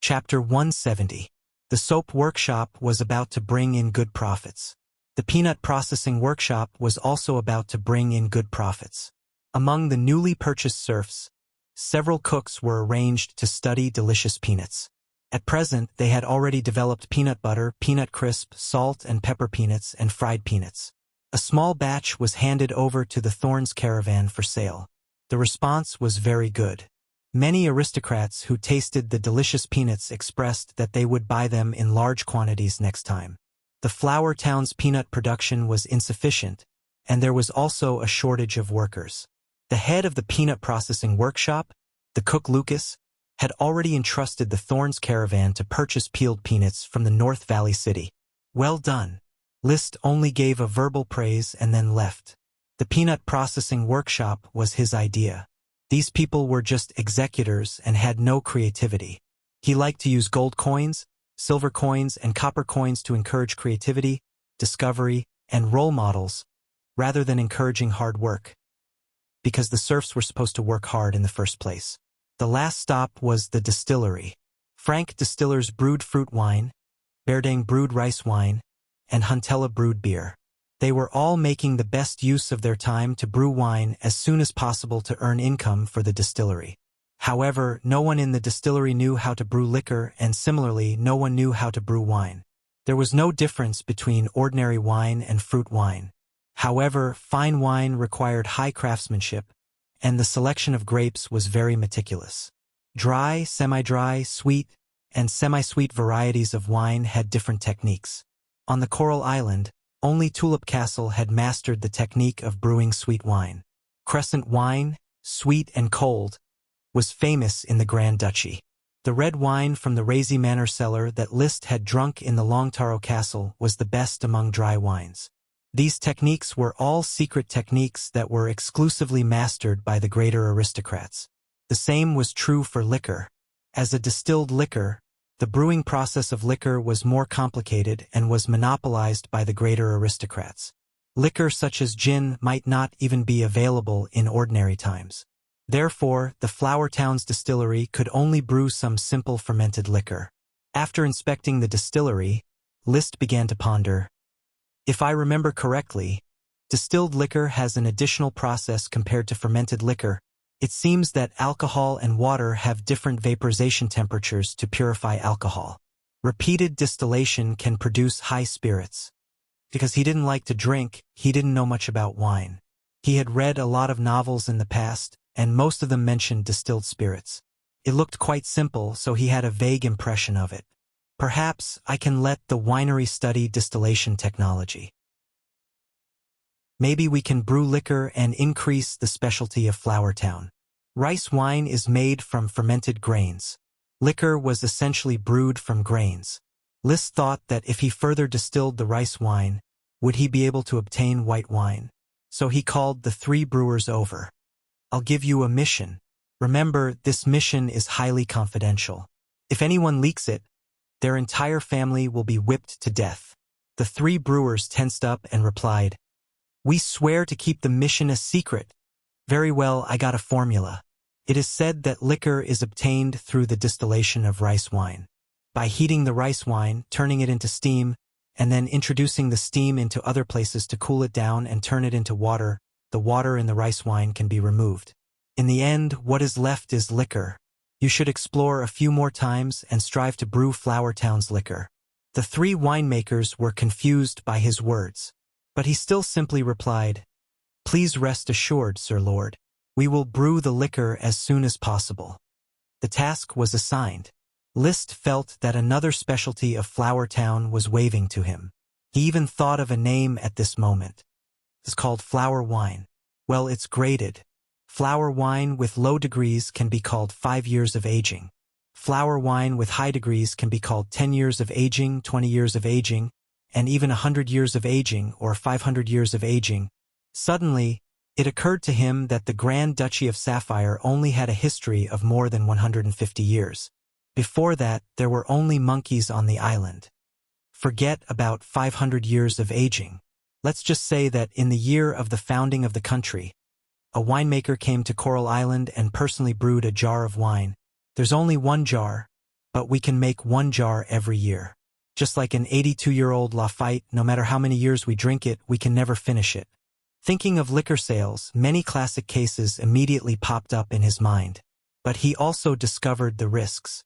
Chapter 170. The soap workshop was about to bring in good profits. The peanut processing workshop was also about to bring in good profits. Among the newly purchased serfs, several cooks were arranged to study delicious peanuts. At present, they had already developed peanut butter, peanut crisp, salt and pepper peanuts, and fried peanuts. A small batch was handed over to the Thorns caravan for sale. The response was very good. Many aristocrats who tasted the delicious peanuts expressed that they would buy them in large quantities next time. The Flower Town's peanut production was insufficient, and there was also a shortage of workers. The head of the peanut processing workshop, the cook Lucas, had already entrusted the Thorns caravan to purchase peeled peanuts from the North Valley City. "Well done." Liszt only gave a verbal praise and then left. The peanut processing workshop was his idea. These people were just executors and had no creativity. He liked to use gold coins, silver coins and copper coins to encourage creativity, discovery, and role models, rather than encouraging hard work, because the serfs were supposed to work hard in the first place. The last stop was the distillery. Frank distillers brewed fruit wine, Berdang brewed rice wine, and Huntella brewed beer. They were all making the best use of their time to brew wine as soon as possible to earn income for the distillery. However, no one in the distillery knew how to brew liquor, and similarly, no one knew how to brew wine. There was no difference between ordinary wine and fruit wine. However, fine wine required high craftsmanship, and the selection of grapes was very meticulous. Dry, semi-dry, sweet, and semi-sweet varieties of wine had different techniques. On the Coral Island, only Tulip Castle had mastered the technique of brewing sweet wine. Crescent wine, sweet and cold, was famous in the Grand Duchy. The red wine from the Razy Manor cellar that Liszt had drunk in the Longtaro Castle was the best among dry wines. These techniques were all secret techniques that were exclusively mastered by the greater aristocrats. The same was true for liquor. As a distilled liquor, the brewing process of liquor was more complicated and was monopolized by the greater aristocrats. Liquor such as gin might not even be available in ordinary times. Therefore, the Flower Town's distillery could only brew some simple fermented liquor. After inspecting the distillery, Liszt began to ponder. If I remember correctly, distilled liquor has an additional process compared to fermented liquor. It seems that alcohol and water have different vaporization temperatures to purify alcohol. Repeated distillation can produce high spirits. Because he didn't like to drink, he didn't know much about wine. He had read a lot of novels in the past, and most of them mentioned distilled spirits. It looked quite simple, so he had a vague impression of it. Perhaps I can let the winery study distillation technology. Maybe we can brew liquor and increase the specialty of Flower Town. Rice wine is made from fermented grains. Liquor was essentially brewed from grains. Liszt thought that if he further distilled the rice wine, would he be able to obtain white wine? So he called the 3 brewers over. I'll give you a mission. Remember, this mission is highly confidential. If anyone leaks it, their entire family will be whipped to death. The 3 brewers tensed up and replied, "We swear to keep the mission a secret." Very well, I got a formula. It is said that liquor is obtained through the distillation of rice wine. By heating the rice wine, turning it into steam, and then introducing the steam into other places to cool it down and turn it into water, the water in the rice wine can be removed. In the end, what is left is liquor. You should explore a few more times and strive to brew Flower Town's liquor. The 3 winemakers were confused by his words. But he still simply replied, "Please rest assured, Sir Lord. We will brew the liquor as soon as possible." The task was assigned. Liszt felt that another specialty of Flower Town was waving to him. He even thought of a name at this moment. It's called flower wine. Well, it's graded. Flower wine with low degrees can be called 5 years of aging. Flower wine with high degrees can be called 10 years of aging, 20 years of aging, and even 100 years of aging or 500 years of aging. Suddenly, it occurred to him that the Grand Duchy of Sapphire only had a history of more than 150 years. Before that, there were only monkeys on the island. Forget about 500 years of aging. Let's just say that in the year of the founding of the country, a winemaker came to Coral Island and personally brewed a jar of wine. There's only 1 jar, but we can make 1 jar every year. Just like an 82-year-old Lafite, no matter how many years we drink it, we can never finish it. Thinking of liquor sales, many classic cases immediately popped up in his mind. But he also discovered the risks.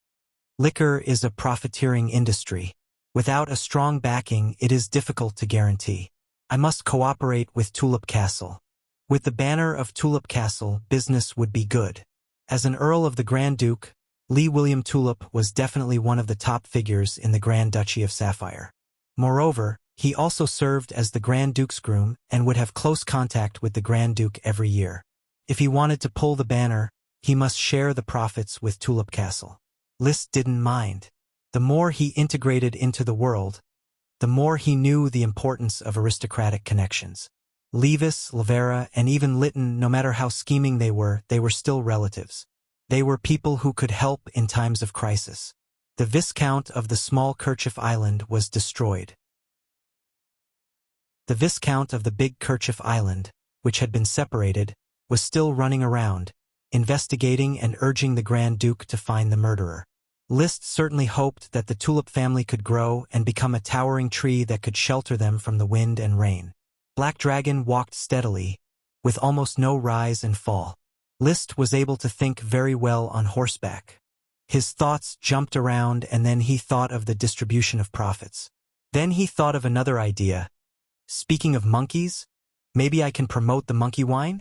Liquor is a profiteering industry. Without a strong backing, it is difficult to guarantee. I must cooperate with Tulip Castle. With the banner of Tulip Castle, business would be good. As an Earl of the Grand Duke, Lee William Tulip was definitely one of the top figures in the Grand Duchy of Sapphire. Moreover, he also served as the Grand Duke's groom and would have close contact with the Grand Duke every year. If he wanted to pull the banner, he must share the profits with Tulip Castle. Liszt didn't mind. The more he integrated into the world, the more he knew the importance of aristocratic connections. Levis, Lavera, and even Lytton, no matter how scheming they were still relatives. They were people who could help in times of crisis. The Viscount of the small Kerchief Island was destroyed. The Viscount of the big Kerchief Island, which had been separated, was still running around, investigating and urging the Grand Duke to find the murderer. Liszt certainly hoped that the tulip family could grow and become a towering tree that could shelter them from the wind and rain. Black Dragon walked steadily, with almost no rise and fall. Liszt was able to think very well on horseback. His thoughts jumped around, and then he thought of the distribution of profits. Then he thought of another idea. Speaking of monkeys, maybe I can promote the monkey wine?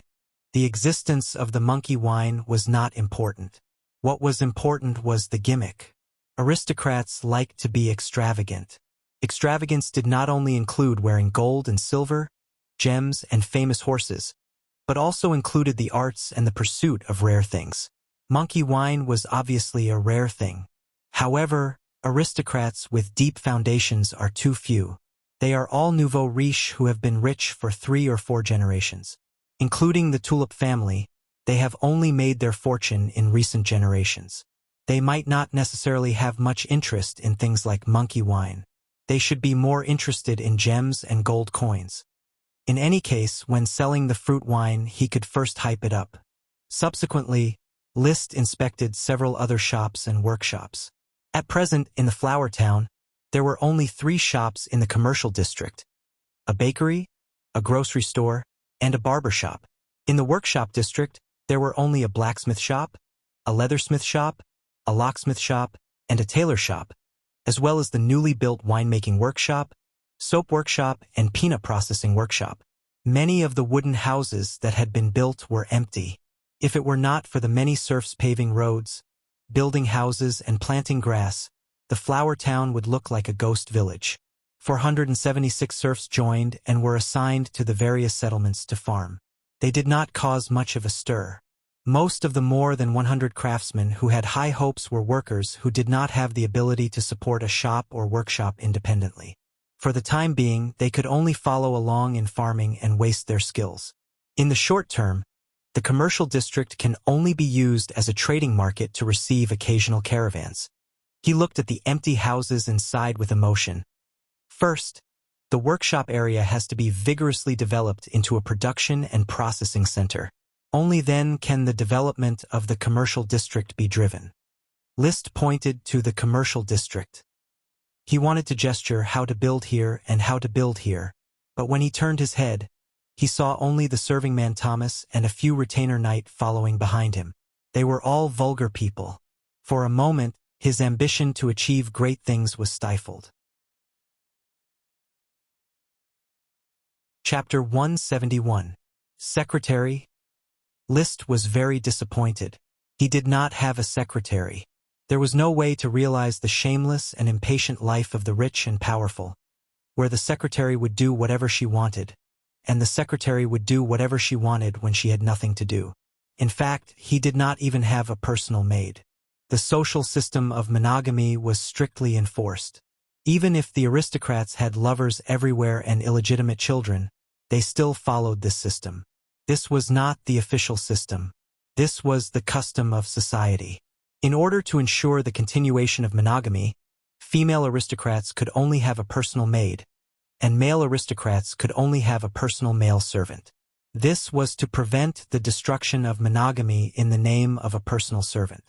The existence of the monkey wine was not important. What was important was the gimmick. Aristocrats liked to be extravagant. Extravagance did not only include wearing gold and silver, gems and famous horses, but also included the arts and the pursuit of rare things. Monkey wine was obviously a rare thing. However, aristocrats with deep foundations are too few. They are all nouveau riche who have been rich for 3 or 4 generations. Including the tulip family, they have only made their fortune in recent generations. They might not necessarily have much interest in things like monkey wine. They should be more interested in gems and gold coins. In any case, when selling the fruit wine, he could first hype it up. Subsequently, Liszt inspected several other shops and workshops. At present, in the flower town, there were only 3 shops in the commercial district: a bakery, a grocery store, and a barber shop. In the workshop district, there were only a blacksmith shop, a leathersmith shop, a locksmith shop, and a tailor shop, as well as the newly built winemaking workshop, soap workshop, and peanut processing workshop. Many of the wooden houses that had been built were empty. If it were not for the many serfs paving roads, building houses, and planting grass, the flower town would look like a ghost village. 476 serfs joined and were assigned to the various settlements to farm. They did not cause much of a stir. Most of the more than 100 craftsmen who had high hopes were workers who did not have the ability to support a shop or workshop independently. For the time being, they could only follow along in farming and waste their skills. In the short term, the commercial district can only be used as a trading market to receive occasional caravans. He looked at the empty houses and sighed with emotion. First, the workshop area has to be vigorously developed into a production and processing center. Only then can the development of the commercial district be driven. Liszt pointed to the commercial district. He wanted to gesture how to build here and how to build here, but when he turned his head, he saw only the serving man Thomas and a few retainer knight following behind him. They were all vulgar people. For a moment, his ambition to achieve great things was stifled. Chapter 171. Secretary. Liszt was very disappointed. He did not have a secretary. There was no way to realize the shameless and impatient life of the rich and powerful, where the secretary would do whatever she wanted, and the secretary would do whatever she wanted when she had nothing to do. In fact, he did not even have a personal maid. The social system of monogamy was strictly enforced. Even if the aristocrats had lovers everywhere and illegitimate children, they still followed this system. This was not the official system. This was the custom of society. In order to ensure the continuation of monogamy, female aristocrats could only have a personal maid, and male aristocrats could only have a personal male servant. This was to prevent the destruction of monogamy in the name of a personal servant.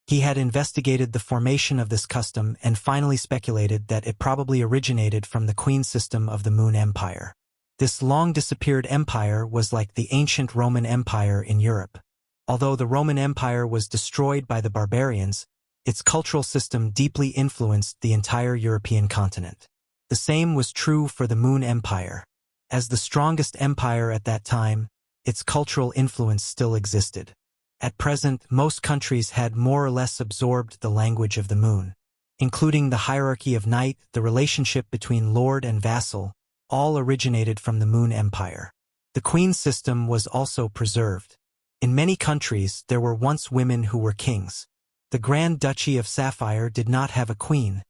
He had investigated the formation of this custom and finally speculated that it probably originated from the queen system of the Moon Empire. This long-disappeared empire was like the ancient Roman Empire in Europe. Although the Roman Empire was destroyed by the barbarians, its cultural system deeply influenced the entire European continent. The same was true for the Moon Empire. As the strongest empire at that time, its cultural influence still existed. At present, most countries had more or less absorbed the language of the moon, including the hierarchy of knight, the relationship between lord and vassal, all originated from the Moon Empire. The queen system was also preserved. In many countries, there were once women who were kings. The Grand Duchy of Sapphire did not have a queen,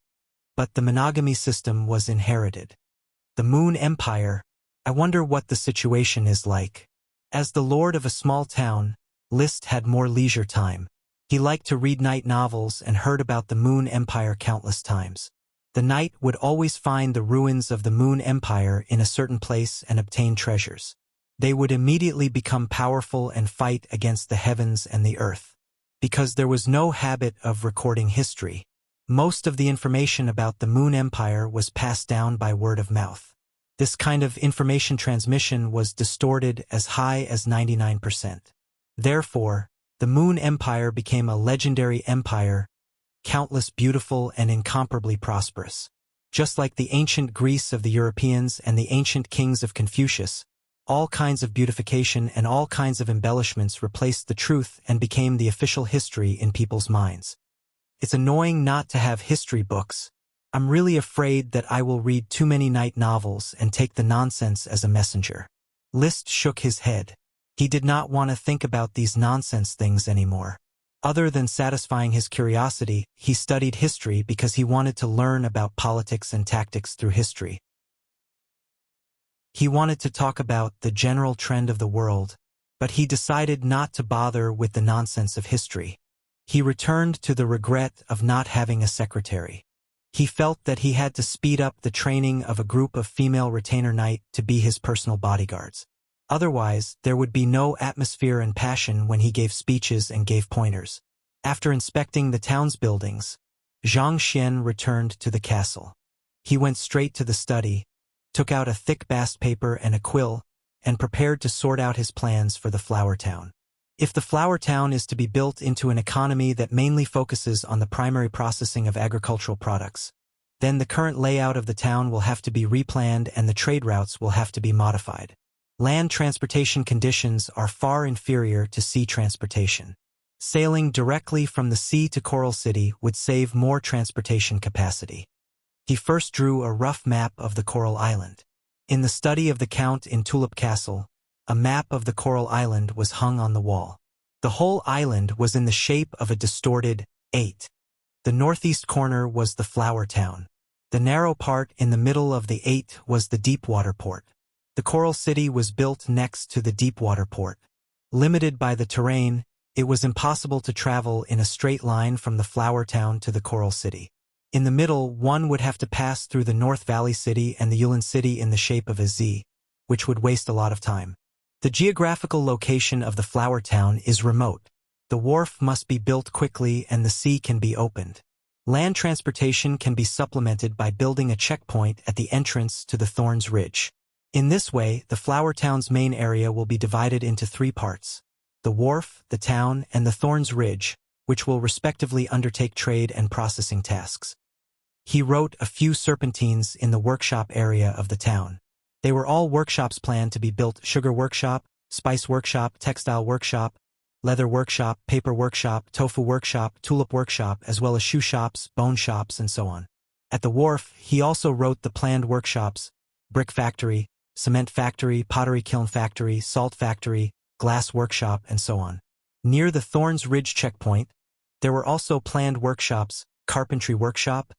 but the monogamy system was inherited. The Moon Empire, I wonder what the situation is like. As the lord of a small town, Liszt had more leisure time. He liked to read knight novels and heard about the Moon Empire countless times. The knight would always find the ruins of the Moon Empire in a certain place and obtain treasures. They would immediately become powerful and fight against the heavens and the earth. Because there was no habit of recording history, most of the information about the Moon Empire was passed down by word of mouth. This kind of information transmission was distorted as high as 99%. Therefore, the Moon Empire became a legendary empire, countless beautiful and incomparably prosperous. Just like the ancient Greece of the Europeans and the ancient kings of Confucius, all kinds of beautification and all kinds of embellishments replaced the truth and became the official history in people's minds. It's annoying not to have history books. I'm really afraid that I will read too many knight novels and take the nonsense as a messenger. Liszt shook his head. He did not want to think about these nonsense things anymore. Other than satisfying his curiosity, he studied history because he wanted to learn about politics and tactics through history. He wanted to talk about the general trend of the world, but he decided not to bother with the nonsense of history. He returned to the regret of not having a secretary. He felt that he had to speed up the training of a group of female retainer knights to be his personal bodyguards. Otherwise, there would be no atmosphere and passion when he gave speeches and gave pointers. After inspecting the town's buildings, Zhang Xian returned to the castle. He went straight to the study, took out a thick bast paper and a quill, and prepared to sort out his plans for the flower town. If the flower town is to be built into an economy that mainly focuses on the primary processing of agricultural products, then the current layout of the town will have to be replanned and the trade routes will have to be modified. Land transportation conditions are far inferior to sea transportation. Sailing directly from the sea to Coral City would save more transportation capacity. He first drew a rough map of the Coral Island. In the study of the Count in Tulip Castle, a map of the Coral Island was hung on the wall. The whole island was in the shape of a distorted 8. The northeast corner was the flower town. The narrow part in the middle of the 8 was the deep-water port. The Coral City was built next to the deep-water port. Limited by the terrain, it was impossible to travel in a straight line from the flower town to the Coral City. In the middle, one would have to pass through the North Valley City and the Yulin City in the shape of a Z, which would waste a lot of time. The geographical location of the flower town is remote. The wharf must be built quickly and the sea can be opened. Land transportation can be supplemented by building a checkpoint at the entrance to the Thorns Ridge. In this way, the flower town's main area will be divided into 3 parts: the wharf, the town, and the Thorns Ridge, which will respectively undertake trade and processing tasks. He wrote a few serpentines in the workshop area of the town. They were all workshops planned to be built: sugar workshop, spice workshop, textile workshop, leather workshop, paper workshop, tofu workshop, tulip workshop, as well as shoe shops, bone shops, and so on. At the wharf, he also wrote the planned workshops: brick factory, cement factory, pottery kiln factory, salt factory, glass workshop, and so on. Near the Thorns Ridge checkpoint, there were also planned workshops: carpentry workshop,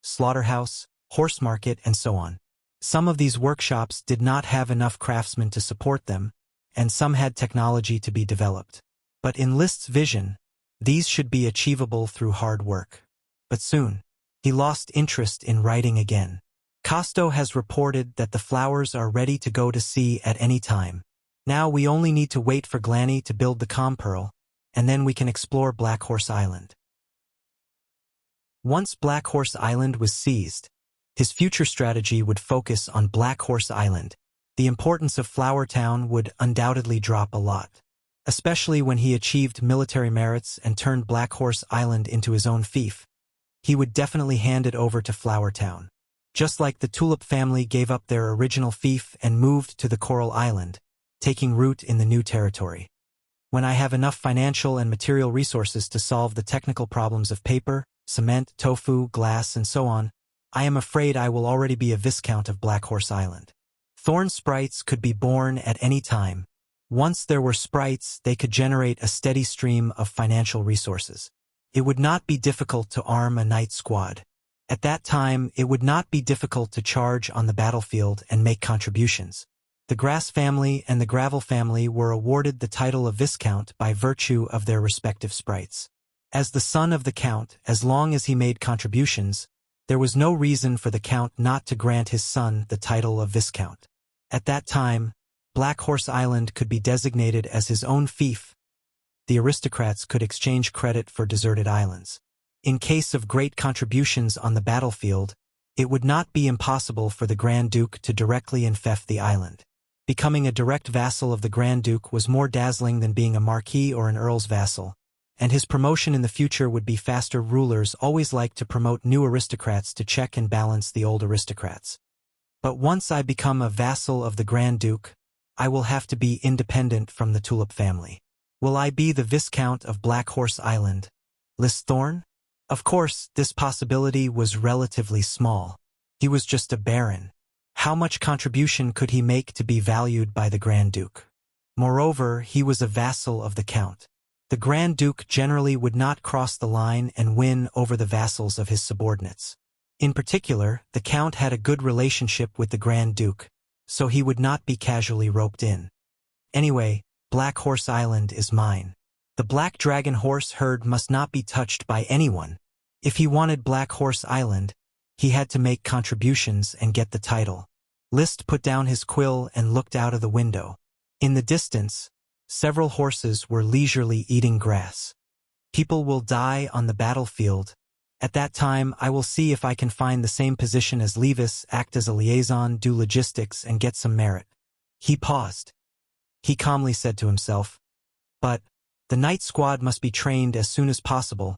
slaughterhouse, horse market, and so on. Some of these workshops did not have enough craftsmen to support them, and some had technology to be developed. But in Liszt's vision, these should be achievable through hard work. But soon, he lost interest in writing again. Costo has reported that the flowers are ready to go to sea at any time. Now we only need to wait for Glanny to build the calm pearl, and then we can explore Black Horse Island. Once Black Horse Island was seized, his future strategy would focus on Black Horse Island. The importance of Flower Town would undoubtedly drop a lot, especially when he achieved military merits and turned Black Horse Island into his own fief. He would definitely hand it over to Flower Town. Just like the Tulip family gave up their original fief and moved to the Coral Island, taking root in the new territory. When I have enough financial and material resources to solve the technical problems of paper, cement, tofu, glass, and so on, I am afraid I will already be a Viscount of Black Horse Island. Thorn sprites could be born at any time. Once there were sprites, they could generate a steady stream of financial resources. It would not be difficult to arm a knight squad. At that time, it would not be difficult to charge on the battlefield and make contributions. The Grass family and the Gravel family were awarded the title of Viscount by virtue of their respective sprites. As the son of the count, as long as he made contributions, there was no reason for the count not to grant his son the title of viscount. At that time, Black Horse Island could be designated as his own fief. The aristocrats could exchange credit for deserted islands. In case of great contributions on the battlefield, it would not be impossible for the Grand Duke to directly enfeoff the island. Becoming a direct vassal of the Grand Duke was more dazzling than being a marquis or an earl's vassal, and his promotion in the future would be faster. Rulers always like to promote new aristocrats to check and balance the old aristocrats. But once I become a vassal of the Grand Duke, I will have to be independent from the Tulip family. Will I be the Viscount of Black Horse Island? Listhorn? Of course, this possibility was relatively small. He was just a baron. How much contribution could he make to be valued by the Grand Duke? Moreover, he was a vassal of the Count. The Grand Duke generally would not cross the line and win over the vassals of his subordinates. In particular, the Count had a good relationship with the Grand Duke, so he would not be casually roped in. Anyway, Black Horse Island is mine. The Black Dragon horse herd must not be touched by anyone. If he wanted Black Horse Island, he had to make contributions and get the title. List put down his quill and looked out of the window. In the distance, several horses were leisurely eating grass. People will die on the battlefield. At that time, I will see if I can find the same position as Levis, act as a liaison, do logistics, and get some merit. He paused. He calmly said to himself, "But the night squad must be trained as soon as possible.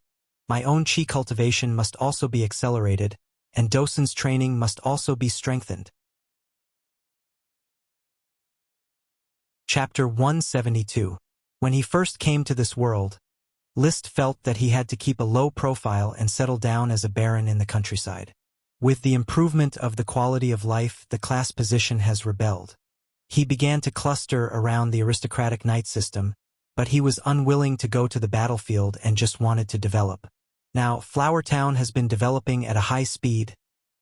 My own chi cultivation must also be accelerated, and Dosun's training must also be strengthened." Chapter 172. When he first came to this world, List felt that he had to keep a low profile and settle down as a baron in the countryside. With the improvement of the quality of life, the class position has rebelled. He began to cluster around the aristocratic knight system, but he was unwilling to go to the battlefield and just wanted to develop. Now, Flower Town has been developing at a high speed,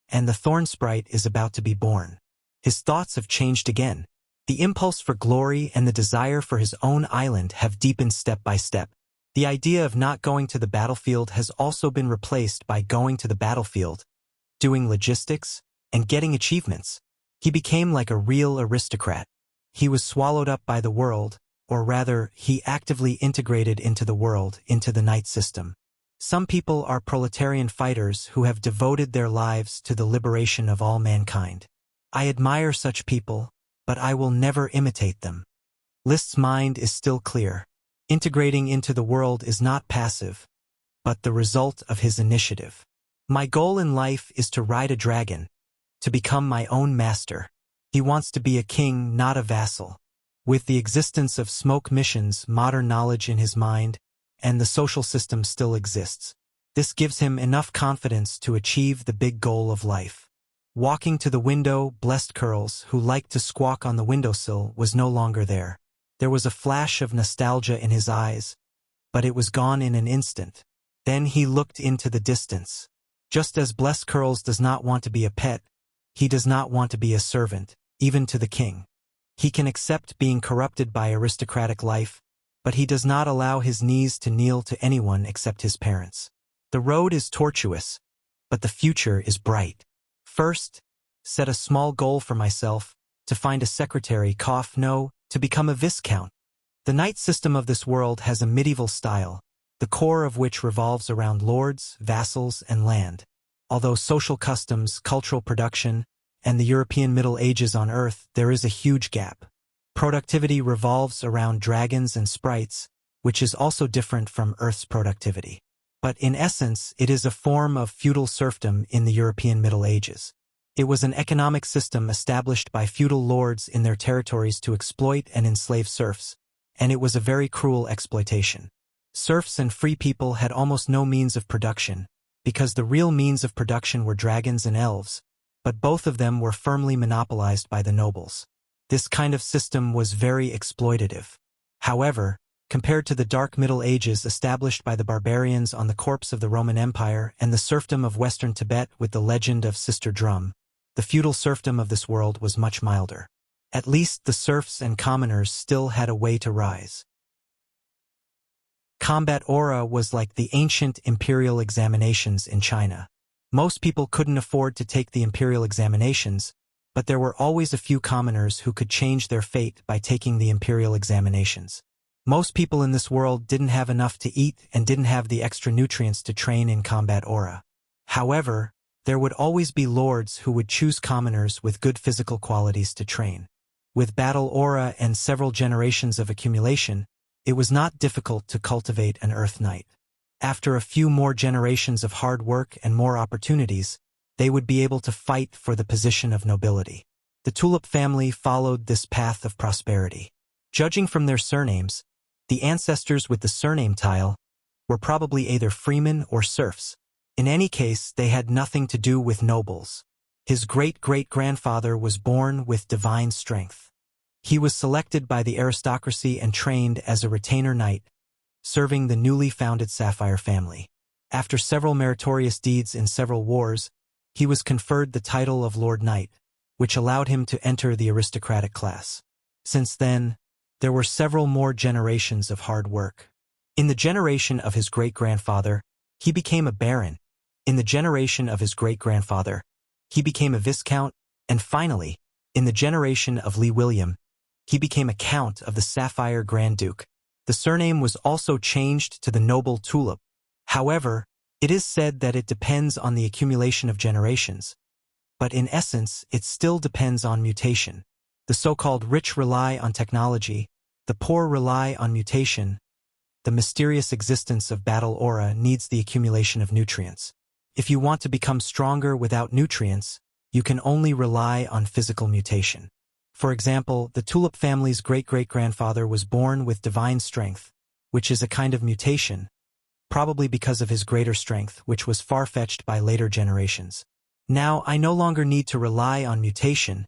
and the Thorn Sprite is about to be born. His thoughts have changed again. The impulse for glory and the desire for his own island have deepened step by step. The idea of not going to the battlefield has also been replaced by going to the battlefield, doing logistics, and getting achievements. He became like a real aristocrat. He was swallowed up by the world, or rather, he actively integrated into the world, into the knight system. Some people are proletarian fighters who have devoted their lives to the liberation of all mankind. I admire such people, but I will never imitate them. List's mind is still clear. Integrating into the world is not passive, but the result of his initiative. My goal in life is to ride a dragon, to become my own master. He wants to be a king, not a vassal. With the existence of smoke missions, modern knowledge in his mind, and the social system still exists. This gives him enough confidence to achieve the big goal of life. Walking to the window, Blessed Curls, who liked to squawk on the windowsill, was no longer there. There was a flash of nostalgia in his eyes, but it was gone in an instant. Then he looked into the distance. Just as Blessed Curls does not want to be a pet, he does not want to be a servant, even to the king. He can accept being corrupted by aristocratic life, but he does not allow his knees to kneel to anyone except his parents. The road is tortuous, but the future is bright. First, set a small goal for myself, to find a secretary, to become a viscount. The knight system of this world has a medieval style, the core of which revolves around lords, vassals, and land. Although social customs, cultural production, and the European Middle Ages on Earth, there is a huge gap. Productivity revolves around dragons and sprites, which is also different from Earth's productivity. But in essence, it is a form of feudal serfdom in the European Middle Ages. It was an economic system established by feudal lords in their territories to exploit and enslave serfs, and it was a very cruel exploitation. Serfs and free people had almost no means of production, because the real means of production were dragons and elves, but both of them were firmly monopolized by the nobles. This kind of system was very exploitative. However, compared to the Dark Middle Ages established by the barbarians on the corpse of the Roman Empire and the serfdom of Western Tibet with the legend of Sister Drum, the feudal serfdom of this world was much milder. At least the serfs and commoners still had a way to rise. Combat aura was like the ancient imperial examinations in China. Most people couldn't afford to take the imperial examinations, but there were always a few commoners who could change their fate by taking the imperial examinations. Most people in this world didn't have enough to eat and didn't have the extra nutrients to train in combat aura. However, there would always be lords who would choose commoners with good physical qualities to train. With battle aura and several generations of accumulation, it was not difficult to cultivate an Earth Knight. After a few more generations of hard work and more opportunities, they would be able to fight for the position of nobility. The Tulip family followed this path of prosperity. Judging from their surnames, the ancestors with the surname tile were probably either freemen or serfs. In any case, they had nothing to do with nobles. His great-great-grandfather was born with divine strength. He was selected by the aristocracy and trained as a retainer knight, serving the newly founded Sapphire family. After several meritorious deeds in several wars, he was conferred the title of Lord Knight, which allowed him to enter the aristocratic class. Since then, there were several more generations of hard work. In the generation of his great-grandfather, he became a baron. In the generation of his great-grandfather, he became a viscount, and finally, in the generation of Lee William, he became a count of the Sapphire Grand Duke. The surname was also changed to the noble Tulip. However, it is said that it depends on the accumulation of generations, but in essence, it still depends on mutation. The so-called rich rely on technology, the poor rely on mutation. The mysterious existence of battle aura needs the accumulation of nutrients. If you want to become stronger without nutrients, you can only rely on physical mutation. For example, the Tulip family's great-great-grandfather was born with divine strength, which is a kind of mutation, probably because of his greater strength, which was far-fetched by later generations. Now, I no longer need to rely on mutation.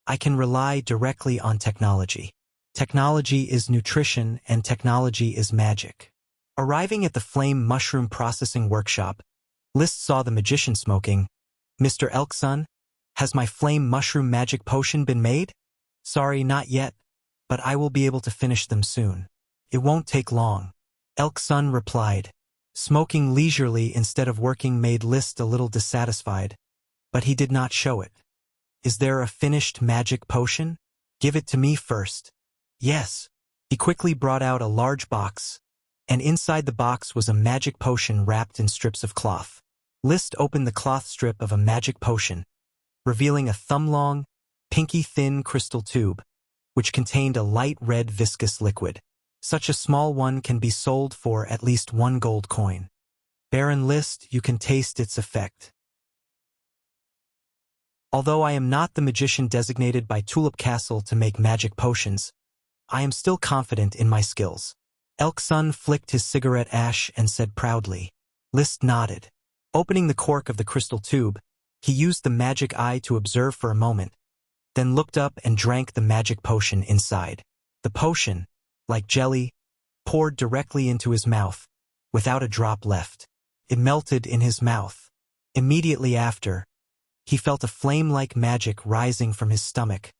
I can rely directly on technology. Technology is nutrition and technology is magic. Arriving at the flame mushroom processing workshop, List saw the magician smoking. "Mr. Elkson, has my flame mushroom magic potion been made?" "Sorry, not yet, but I will be able to finish them soon. It won't take long," Elkson replied. Smoking leisurely instead of working made List a little dissatisfied, but he did not show it. "Is there a finished magic potion? Give it to me first." "Yes." He quickly brought out a large box, and inside the box was a magic potion wrapped in strips of cloth. List opened the cloth strip of a magic potion, revealing a thumb-long, pinky-thin crystal tube, which contained a light red viscous liquid. Such a small one can be sold for at least 1 gold coin. Baron List, you can taste its effect. Although I am not the magician designated by Tulip Castle to make magic potions, I am still confident in my skills. Elkson flicked his cigarette ash and said proudly. List nodded. Opening the cork of the crystal tube, he used the magic eye to observe for a moment, then looked up and drank the magic potion inside. The potion, like jelly, poured directly into his mouth, without a drop left. It melted in his mouth. Immediately after, he felt a flame-like magic rising from his stomach,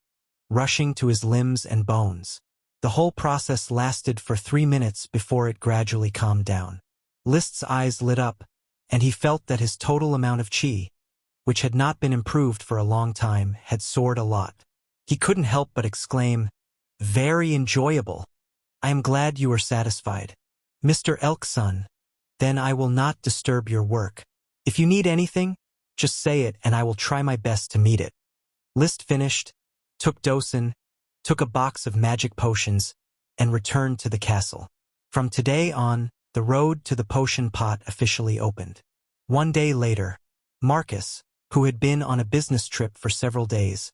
rushing to his limbs and bones. The whole process lasted for 3 minutes before it gradually calmed down. List's eyes lit up, and he felt that his total amount of chi, which had not been improved for a long time, had soared a lot. He couldn't help but exclaim, "Very enjoyable. I am glad you are satisfied. Mr. Elkson, then I will not disturb your work. If you need anything, just say it and I will try my best to meet it." List finished, took Dosen, took a box of magic potions, and returned to the castle. From today on, the road to the potion pot officially opened. 1 day later, Marcus, who had been on a business trip for several days,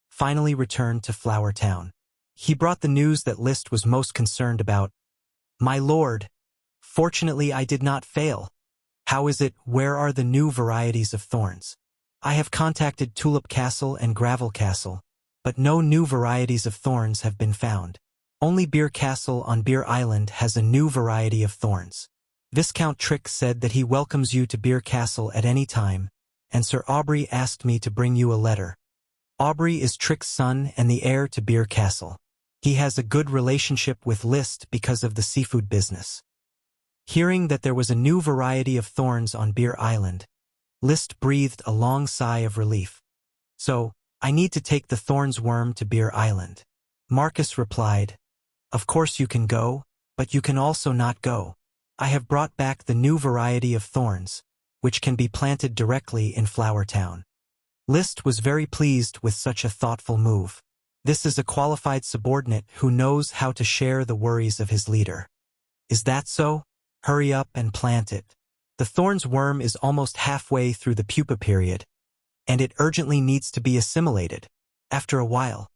finally returned to Flower Town. He brought the news that List was most concerned about. "My lord, fortunately I did not fail. How is it, where are the new varieties of thorns? I have contacted Tulip Castle and Gravel Castle, but no new varieties of thorns have been found. Only Beer Castle on Beer Island has a new variety of thorns. Viscount Trick said that he welcomes you to Beer Castle at any time, and Sir Aubrey asked me to bring you a letter. Aubrey is Trick's son and the heir to Beer Castle. He has a good relationship with List because of the seafood business. Hearing that there was a new variety of thorns on Beer Island, List breathed a long sigh of relief. So, I need to take the thorns worm to Beer Island. Marcus replied, Of course you can go, but you can also not go. I have brought back the new variety of thorns, which can be planted directly in Flower Town. List was very pleased with such a thoughtful move. This is a qualified subordinate who knows how to share the worries of his leader. Is that so? Hurry up and plant it. The thorns worm is almost halfway through the pupa period, and it urgently needs to be assimilated. After a while.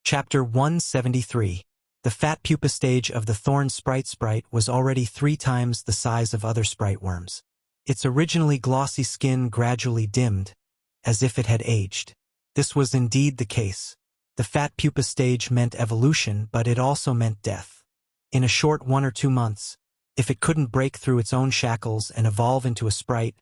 Chapter 173. The fat pupa stage of the thorn sprite was already 3 times the size of other sprite worms. Its originally glossy skin gradually dimmed, as if it had aged. This was indeed the case. The fat pupa stage meant evolution, but it also meant death. In a short 1 or 2 months, if it couldn't break through its own shackles and evolve into a sprite,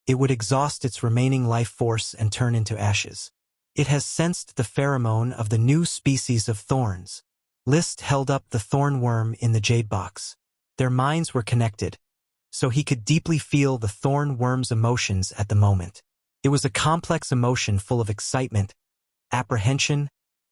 it would exhaust its remaining life force and turn into ashes. It has sensed the pheromone of the new species of thorns. List held up the thorn worm in the jade box. Their minds were connected, so he could deeply feel the thorn worm's emotions at the moment. It was a complex emotion full of excitement, apprehension,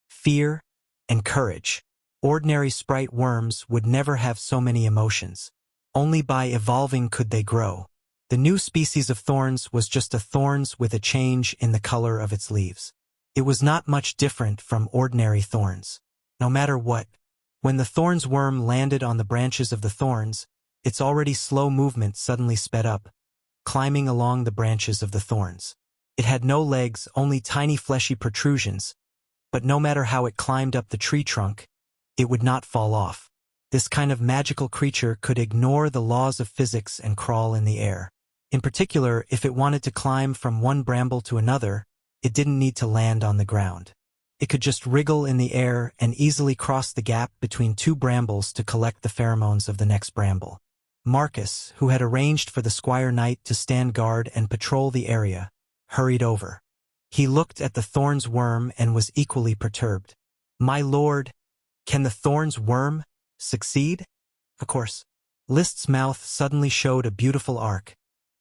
fear, and courage. Ordinary sprite worms would never have so many emotions. Only by evolving could they grow. The new species of thorns was just a thorns with a change in the color of its leaves. It was not much different from ordinary thorns. No matter what, when the thorns worm landed on the branches of the thorns, its already slow movement suddenly sped up, climbing along the branches of the thorns. It had no legs, only tiny fleshy protrusions, but no matter how it climbed up the tree trunk, it would not fall off. This kind of magical creature could ignore the laws of physics and crawl in the air. In particular, if it wanted to climb from one bramble to another, it didn't need to land on the ground. It could just wriggle in the air and easily cross the gap between 2 brambles to collect the pheromones of the next bramble. Marcus, who had arranged for the Squire Knight to stand guard and patrol the area, hurried over. He looked at the thorns worm and was equally perturbed. My lord, can the thorns worm succeed? Of course. List's mouth suddenly showed a beautiful arc,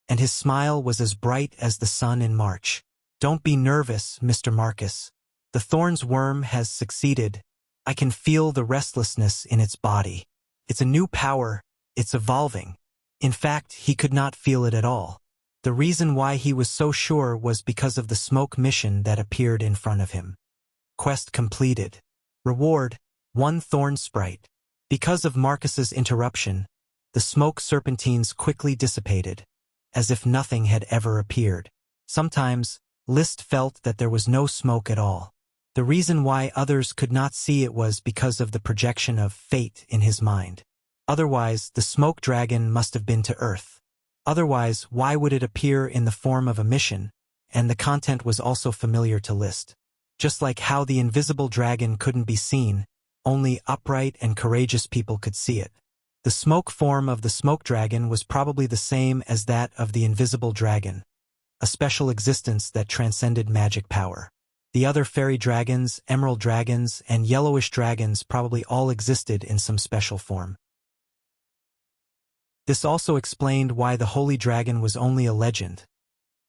and his smile was as bright as the sun in March. Don't be nervous, Mr. Marcus. The thorns worm has succeeded. I can feel the restlessness in its body. It's a new power. It's evolving. In fact, he could not feel it at all. The reason why he was so sure was because of the smoke mission that appeared in front of him. Quest completed. Reward, 1 thorn sprite. Because of Marcus's interruption, the smoke serpentines quickly dissipated, as if nothing had ever appeared. Sometimes, List felt that there was no smoke at all. The reason why others could not see it was because of the projection of fate in his mind. Otherwise, the smoke dragon must have been to Earth. Otherwise, why would it appear in the form of a mission? And the content was also familiar to List. Just like how the invisible dragon couldn't be seen, only upright and courageous people could see it. The smoke form of the smoke dragon was probably the same as that of the invisible dragon, a special existence that transcended magic power. The other fairy dragons, emerald dragons, and yellowish dragons probably all existed in some special form. This also explained why the holy dragon was only a legend.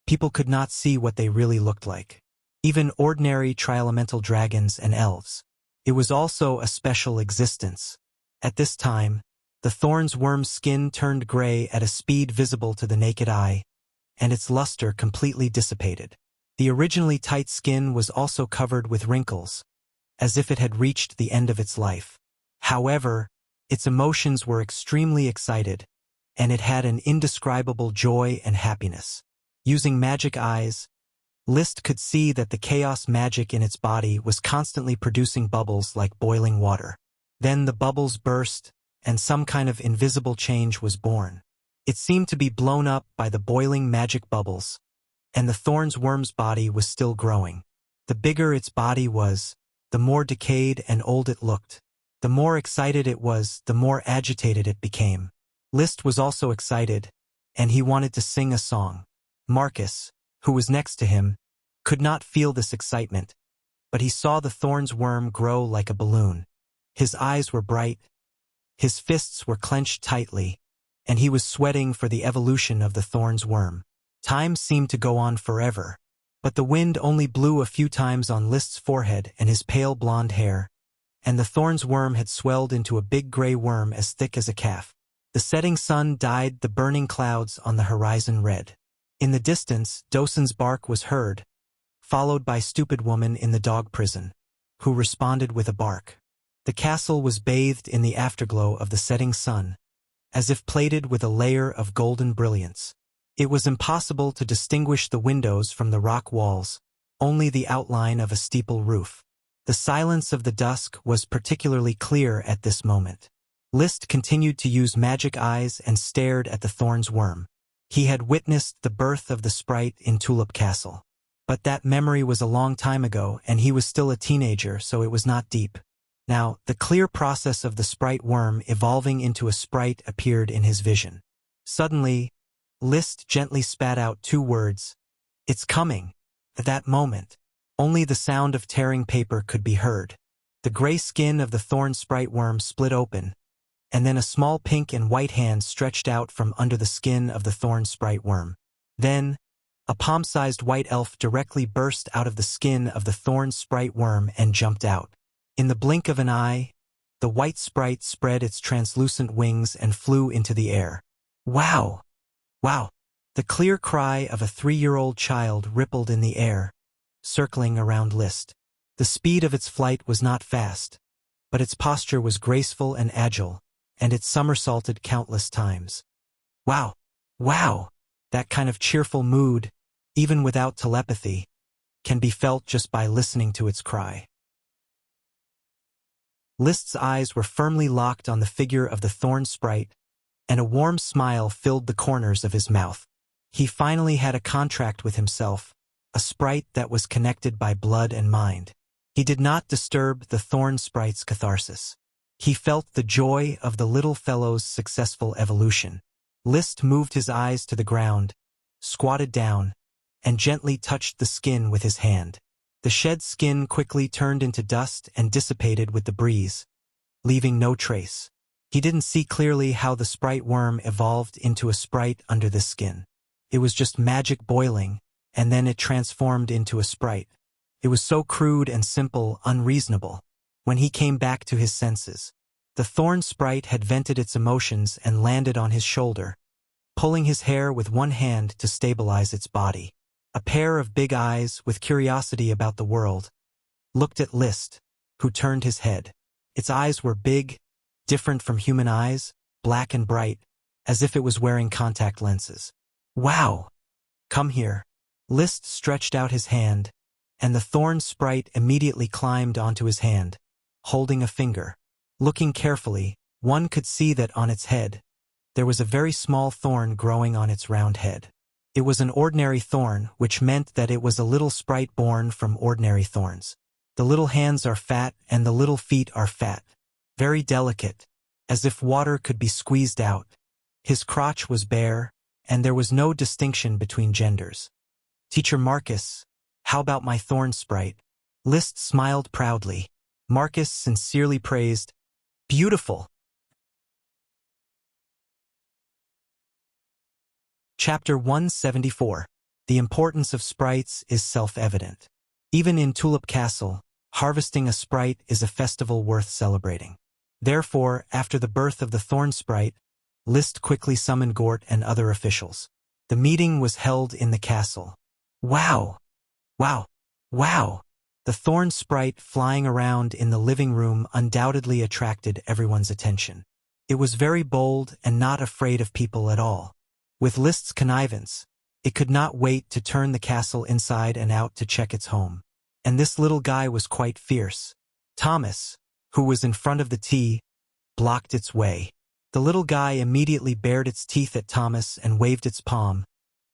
People could not see what they really looked like. Even ordinary tri-elemental dragons and elves. It was also a special existence. At this time, the thorns worm's skin turned gray at a speed visible to the naked eye, and its luster completely dissipated. The originally tight skin was also covered with wrinkles, as if it had reached the end of its life. However, its emotions were extremely excited, and it had an indescribable joy and happiness. Using magic eyes, List could see that the chaos magic in its body was constantly producing bubbles like boiling water. Then the bubbles burst, and some kind of invisible change was born. It seemed to be blown up by the boiling magic bubbles, and the thorns worm's body was still growing. The bigger its body was, the more decayed and old it looked. The more excited it was, the more agitated it became. List was also excited, and he wanted to sing a song. Marcus, who was next to him, could not feel this excitement, but he saw the thorns worm grow like a balloon. His eyes were bright, his fists were clenched tightly, and he was sweating for the evolution of the thorn's worm. Time seemed to go on forever, but the wind only blew a few times on List's forehead and his pale blonde hair, and the thorn's worm had swelled into a big gray worm as thick as a calf. The setting sun dyed the burning clouds on the horizon red. In the distance, Dosen's bark was heard, followed by Stupid Woman in the dog prison, who responded with a bark. The castle was bathed in the afterglow of the setting sun, as if plated with a layer of golden brilliance. It was impossible to distinguish the windows from the rock walls, only the outline of a steeple roof. The silence of the dusk was particularly clear at this moment. List continued to use magic eyes and stared at the thorn's worm. He had witnessed the birth of the sprite in Tulip Castle. But that memory was a long time ago, and he was still a teenager, so it was not deep. Now, the clear process of the sprite worm evolving into a sprite appeared in his vision. Suddenly, List gently spat out 2 words. "It's coming." At that moment, only the sound of tearing paper could be heard. The gray skin of the thorn sprite worm split open, and then a small pink and white hand stretched out from under the skin of the thorn sprite worm. Then, a palm-sized white elf directly burst out of the skin of the thorn sprite worm and jumped out. In the blink of an eye, the white sprite spread its translucent wings and flew into the air. "Wow! Wow!" The clear cry of a 3-year-old child rippled in the air, circling around List. The speed of its flight was not fast, but its posture was graceful and agile, and it somersaulted countless times. Wow! Wow! That kind of cheerful mood, even without telepathy, can be felt just by listening to its cry. List's eyes were firmly locked on the figure of the thorn sprite, and a warm smile filled the corners of his mouth. He finally had a contract with himself, a sprite that was connected by blood and mind. He did not disturb the thorn sprite's catharsis. He felt the joy of the little fellow's successful evolution. List moved his eyes to the ground, squatted down, and gently touched the skin with his hand. The shed skin quickly turned into dust and dissipated with the breeze, leaving no trace. He didn't see clearly how the sprite worm evolved into a sprite under the skin. It was just magic boiling, and then it transformed into a sprite. It was so crude and simple, unreasonable. When he came back to his senses, the thorn sprite had vented its emotions and landed on his shoulder, pulling his hair with one hand to stabilize its body. A pair of big eyes, with curiosity about the world, looked at List, who turned his head. Its eyes were big, different from human eyes, black and bright, as if it was wearing contact lenses. "Wow! Come here." List stretched out his hand, and the thorn sprite immediately climbed onto his hand, holding a finger. Looking carefully, one could see that on its head, there was a very small thorn growing on its round head. It was an ordinary thorn, which meant that it was a little sprite born from ordinary thorns. The little hands are fat and the little feet are fat, very delicate, as if water could be squeezed out. His crotch was bare, and there was no distinction between genders. "Teacher Marcus, how about my thorn sprite?" List smiled proudly. Marcus sincerely praised, "Beautiful." Chapter 174. The importance of sprites is self-evident. Even in Tulip Castle, harvesting a sprite is a festival worth celebrating. Therefore, after the birth of the thorn sprite, List quickly summoned Gort and other officials. The meeting was held in the castle. Wow! Wow! Wow! The thorn sprite flying around in the living room undoubtedly attracted everyone's attention. It was very bold and not afraid of people at all. With List's connivance, it could not wait to turn the castle inside and out to check its home. And this little guy was quite fierce. Thomas, who was in front of the tea, blocked its way. The little guy immediately bared its teeth at Thomas and waved its palm,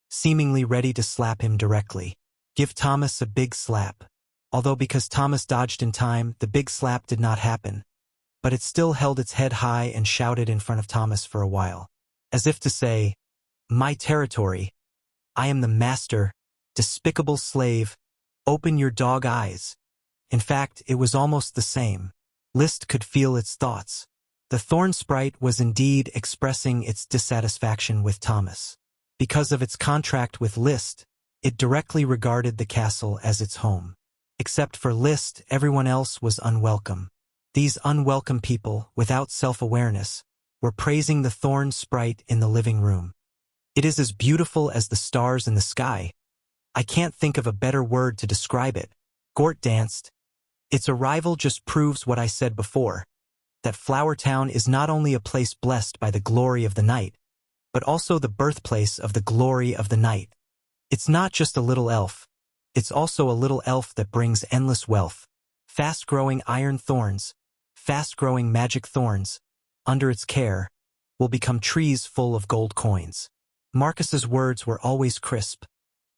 seemingly ready to slap him directly. Give Thomas a big slap. Although because Thomas dodged in time, the big slap did not happen, but it still held its head high and shouted in front of Thomas for a while, as if to say, "My territory. I am the master. Despicable slave. Open your dog eyes." In fact, it was almost the same. List could feel its thoughts. The thorn sprite was indeed expressing its dissatisfaction with Thomas. Because of its contract with List, it directly regarded the castle as its home. Except for List, everyone else was unwelcome. These unwelcome people, without self-awareness, were praising the thorn sprite in the living room. It is as beautiful as the stars in the sky. I can't think of a better word to describe it. Gort danced. Its arrival just proves what I said before, that Flower Town is not only a place blessed by the glory of the night, but also the birthplace of the glory of the night. It's not just a little elf. It's also a little elf that brings endless wealth. Fast-growing iron thorns, fast-growing magic thorns, under its care, will become trees full of gold coins. Marcus's words were always crisp.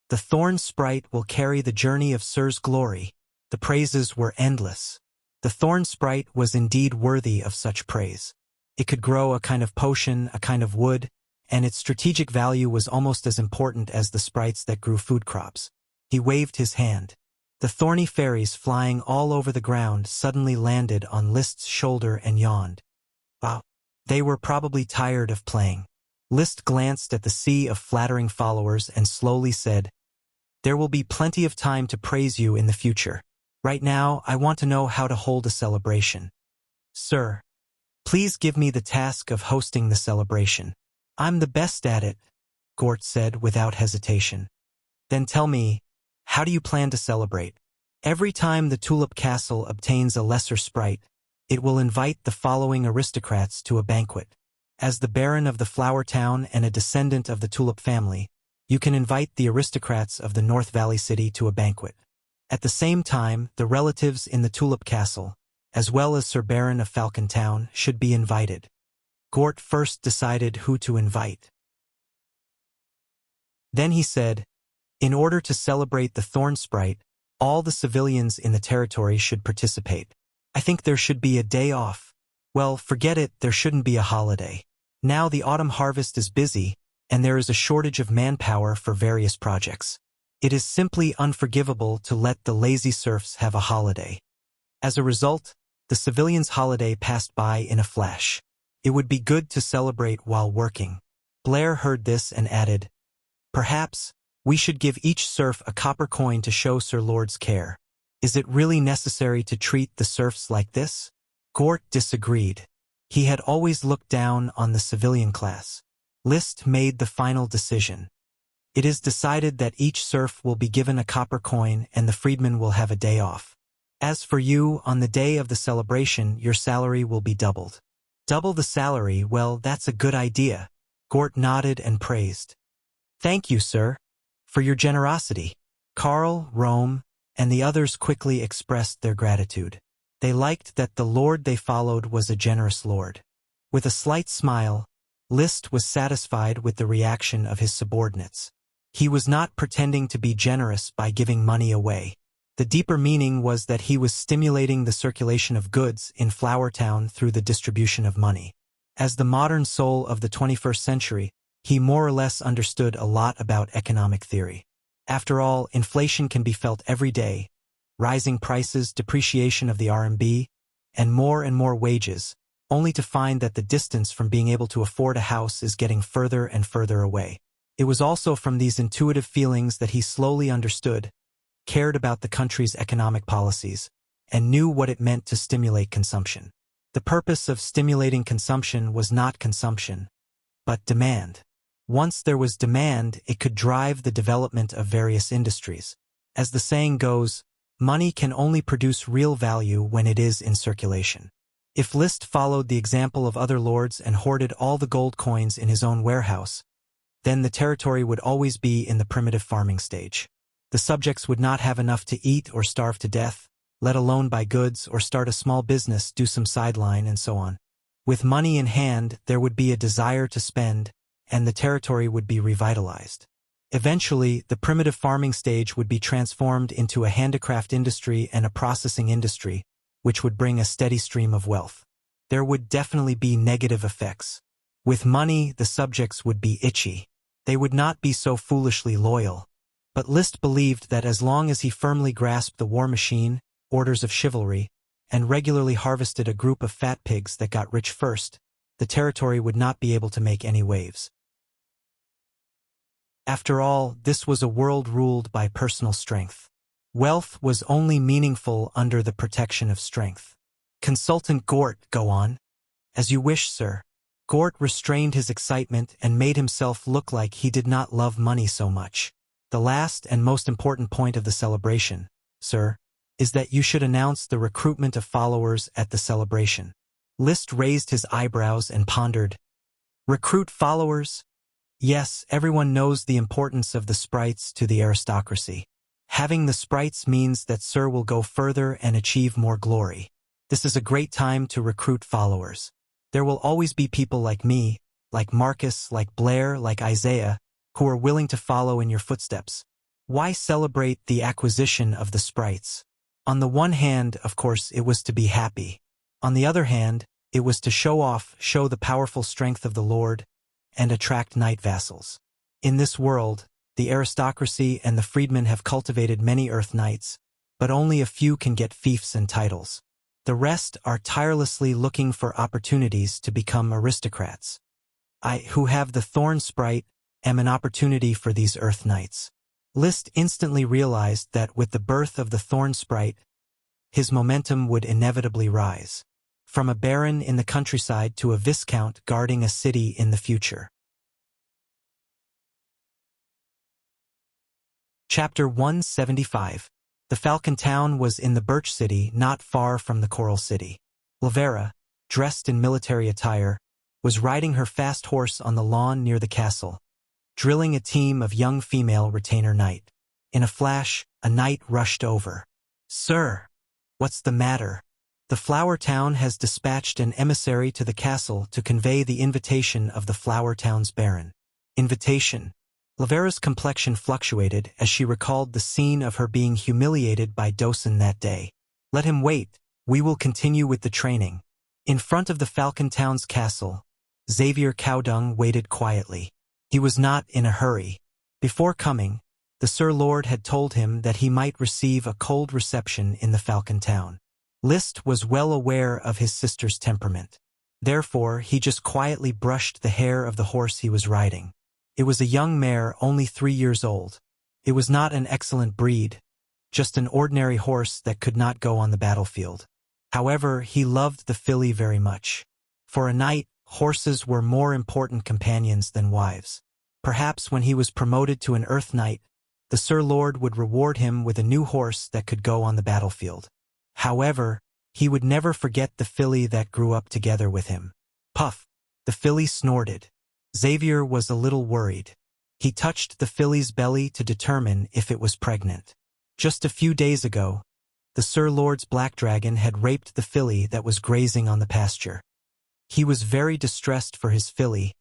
The thorn sprite will carry the journey of Sir's glory. The praises were endless. The thorn sprite was indeed worthy of such praise. It could grow a kind of potion, a kind of wood, and its strategic value was almost as important as the sprites that grew food crops. He waved his hand. The thorny fairies flying all over the ground suddenly landed on List's shoulder and yawned. Wow. They were probably tired of playing. List glanced at the sea of flattering followers and slowly said, "There will be plenty of time to praise you in the future. Right now, I want to know how to hold a celebration. Sir, please give me the task of hosting the celebration." "I'm the best at it," Gort said without hesitation. "Then tell me, how do you plan to celebrate?" "Every time the Tulip Castle obtains a lesser sprite, it will invite the following aristocrats to a banquet. As the Baron of the Flower Town and a descendant of the Tulip family, you can invite the aristocrats of the North Valley City to a banquet. At the same time, the relatives in the Tulip Castle, as well as Sir Baron of Falcon Town, should be invited." Gort first decided who to invite. Then he said, "In order to celebrate the Thorn Sprite, all the civilians in the territory should participate. I think there should be a day off. Well, forget it, there shouldn't be a holiday. Now the autumn harvest is busy, and there is a shortage of manpower for various projects. It is simply unforgivable to let the lazy serfs have a holiday." As a result, the civilians' holiday passed by in a flash. It would be good to celebrate while working. Blair heard this and added, "Perhaps we should give each serf a copper coin to show Sir Lord's care. Is it really necessary to treat the serfs like this?" Gort disagreed. He had always looked down on the civilian class. List made the final decision. "It is decided that each serf will be given a copper coin and the freedmen will have a day off. As for you, on the day of the celebration, your salary will be doubled." "Double the salary, well, that's a good idea." Gort nodded and praised. "Thank you, sir, for your generosity." Carl, Rome, and the others quickly expressed their gratitude. They liked that the lord they followed was a generous lord. With a slight smile, List was satisfied with the reaction of his subordinates. He was not pretending to be generous by giving money away. The deeper meaning was that he was stimulating the circulation of goods in Flower Town through the distribution of money. As the modern soul of the 21st century, he more or less understood a lot about economic theory. After all, inflation can be felt every day. Rising prices, depreciation of the RMB, and more wages, only to find that the distance from being able to afford a house is getting further and further away. It was also from these intuitive feelings that he slowly understood, cared about the country's economic policies, and knew what it meant to stimulate consumption. The purpose of stimulating consumption was not consumption, but demand. Once there was demand, it could drive the development of various industries. As the saying goes, money can only produce real value when it is in circulation. If List followed the example of other lords and hoarded all the gold coins in his own warehouse, then the territory would always be in the primitive farming stage. The subjects would not have enough to eat or starve to death, let alone buy goods or start a small business, do some sideline, and so on. With money in hand, there would be a desire to spend, and the territory would be revitalized. Eventually, the primitive farming stage would be transformed into a handicraft industry and a processing industry, which would bring a steady stream of wealth. There would definitely be negative effects. With money, the subjects would be itchy. They would not be so foolishly loyal. But List believed that as long as he firmly grasped the war machine, orders of chivalry, and regularly harvested a group of fat pigs that got rich first, the territory would not be able to make any waves. After all, this was a world ruled by personal strength. Wealth was only meaningful under the protection of strength. Consultant Gort, go on. As you wish, sir. Gort restrained his excitement and made himself look like he did not love money so much. The last and most important point of the celebration, sir, is that you should announce the recruitment of followers at the celebration. List raised his eyebrows and pondered. Recruit followers? Yes, everyone knows the importance of the sprites to the aristocracy. Having the sprites means that Sir will go further and achieve more glory. This is a great time to recruit followers. There will always be people like me, like Marcus, like Blair, like Isaiah, who are willing to follow in your footsteps. Why celebrate the acquisition of the sprites? On the one hand, of course, it was to be happy. On the other hand, it was to show the powerful strength of the Lord, and attract knight vassals. In this world, the aristocracy and the freedmen have cultivated many earth knights, but only a few can get fiefs and titles. The rest are tirelessly looking for opportunities to become aristocrats. I, who have the thorn sprite, am an opportunity for these earth knights. List instantly realized that with the birth of the thorn sprite, his momentum would inevitably rise. From a baron in the countryside to a viscount guarding a city in the future. Chapter 175. The Falcon Town was in the Birch City, not far from the Coral City. Lavera, dressed in military attire, was riding her fast horse on the lawn near the castle, drilling a team of young female retainer knight. In a flash, a knight rushed over. Sir, what's the matter? The Flower Town has dispatched an emissary to the castle to convey the invitation of the Flower Town's baron. Invitation. Lavera's complexion fluctuated as she recalled the scene of her being humiliated by Dosen that day. Let him wait, we will continue with the training. In front of the Falcon Town's castle, Xavier Cowdung waited quietly. He was not in a hurry. Before coming, the Sir Lord had told him that he might receive a cold reception in the Falcon Town. List was well aware of his sister's temperament. Therefore, he just quietly brushed the hair of the horse he was riding. It was a young mare only 3 years old. It was not an excellent breed, just an ordinary horse that could not go on the battlefield. However, he loved the filly very much. For a knight, horses were more important companions than wives. Perhaps when he was promoted to an earth knight, the Sir Lord would reward him with a new horse that could go on the battlefield. However, he would never forget the filly that grew up together with him. Puff! The filly snorted. Xavier was a little worried. He touched the filly's belly to determine if it was pregnant. Just a few days ago, the Sir Lord's black dragon had raped the filly that was grazing on the pasture. He was very distressed for his filly.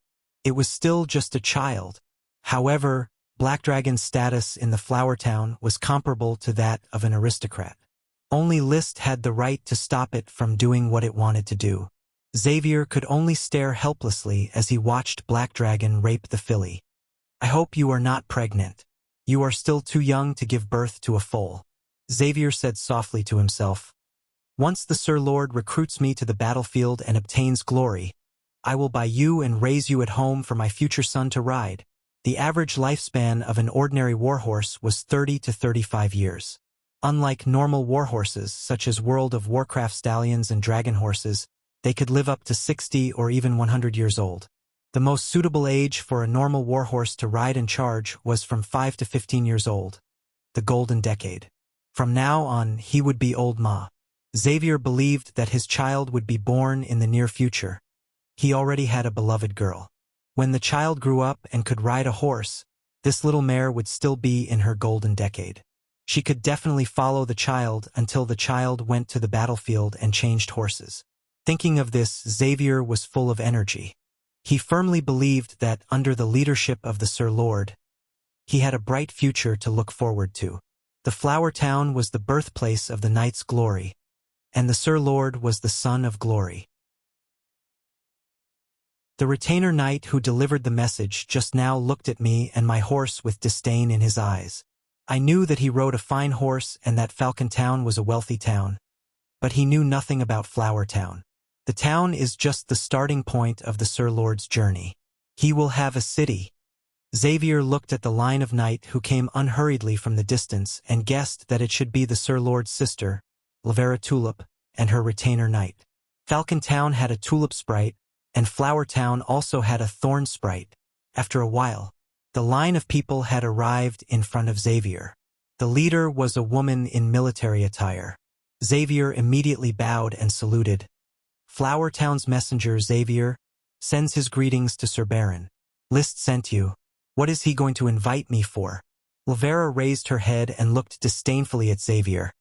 It was still just a child. However, Black Dragon's status in the Flower Town was comparable to that of an aristocrat. Only List had the right to stop it from doing what it wanted to do. Xavier could only stare helplessly as he watched Black Dragon rape the filly. I hope you are not pregnant. You are still too young to give birth to a foal. Xavier said softly to himself. Once the Sir Lord recruits me to the battlefield and obtains glory, I will buy you and raise you at home for my future son to ride. The average lifespan of an ordinary warhorse was 30 to 35 years. Unlike normal warhorses, such as World of Warcraft stallions and dragon horses, they could live up to 60 or even 100 years old. The most suitable age for a normal warhorse to ride and charge was from 5 to 15 years old, the golden decade. From now on, he would be Old Ma. Xavier believed that his child would be born in the near future. He already had a beloved girl. When the child grew up and could ride a horse, this little mare would still be in her golden decade. She could definitely follow the child until the child went to the battlefield and changed horses. Thinking of this, Xavier was full of energy. He firmly believed that under the leadership of the Sir Lord, he had a bright future to look forward to. The Flower Town was the birthplace of the knight's glory, and the Sir Lord was the son of glory. The retainer knight who delivered the message just now looked at me and my horse with disdain in his eyes. I knew that he rode a fine horse and that Falcon Town was a wealthy town, but he knew nothing about Flower Town. The town is just the starting point of the Sir Lord's journey. He will have a city. Xavier looked at the line of knight who came unhurriedly from the distance and guessed that it should be the Sir Lord's sister, Lavera Tulip, and her retainer knight. Falcon Town had a tulip sprite, and Flower Town also had a thorn sprite. After a while, the line of people had arrived in front of Xavier. The leader was a woman in military attire. Xavier immediately bowed and saluted. Flower Town's messenger, Xavier, sends his greetings to Sir Baron. List sent you. What is he going to invite me for? Lavera raised her head and looked disdainfully at Xavier.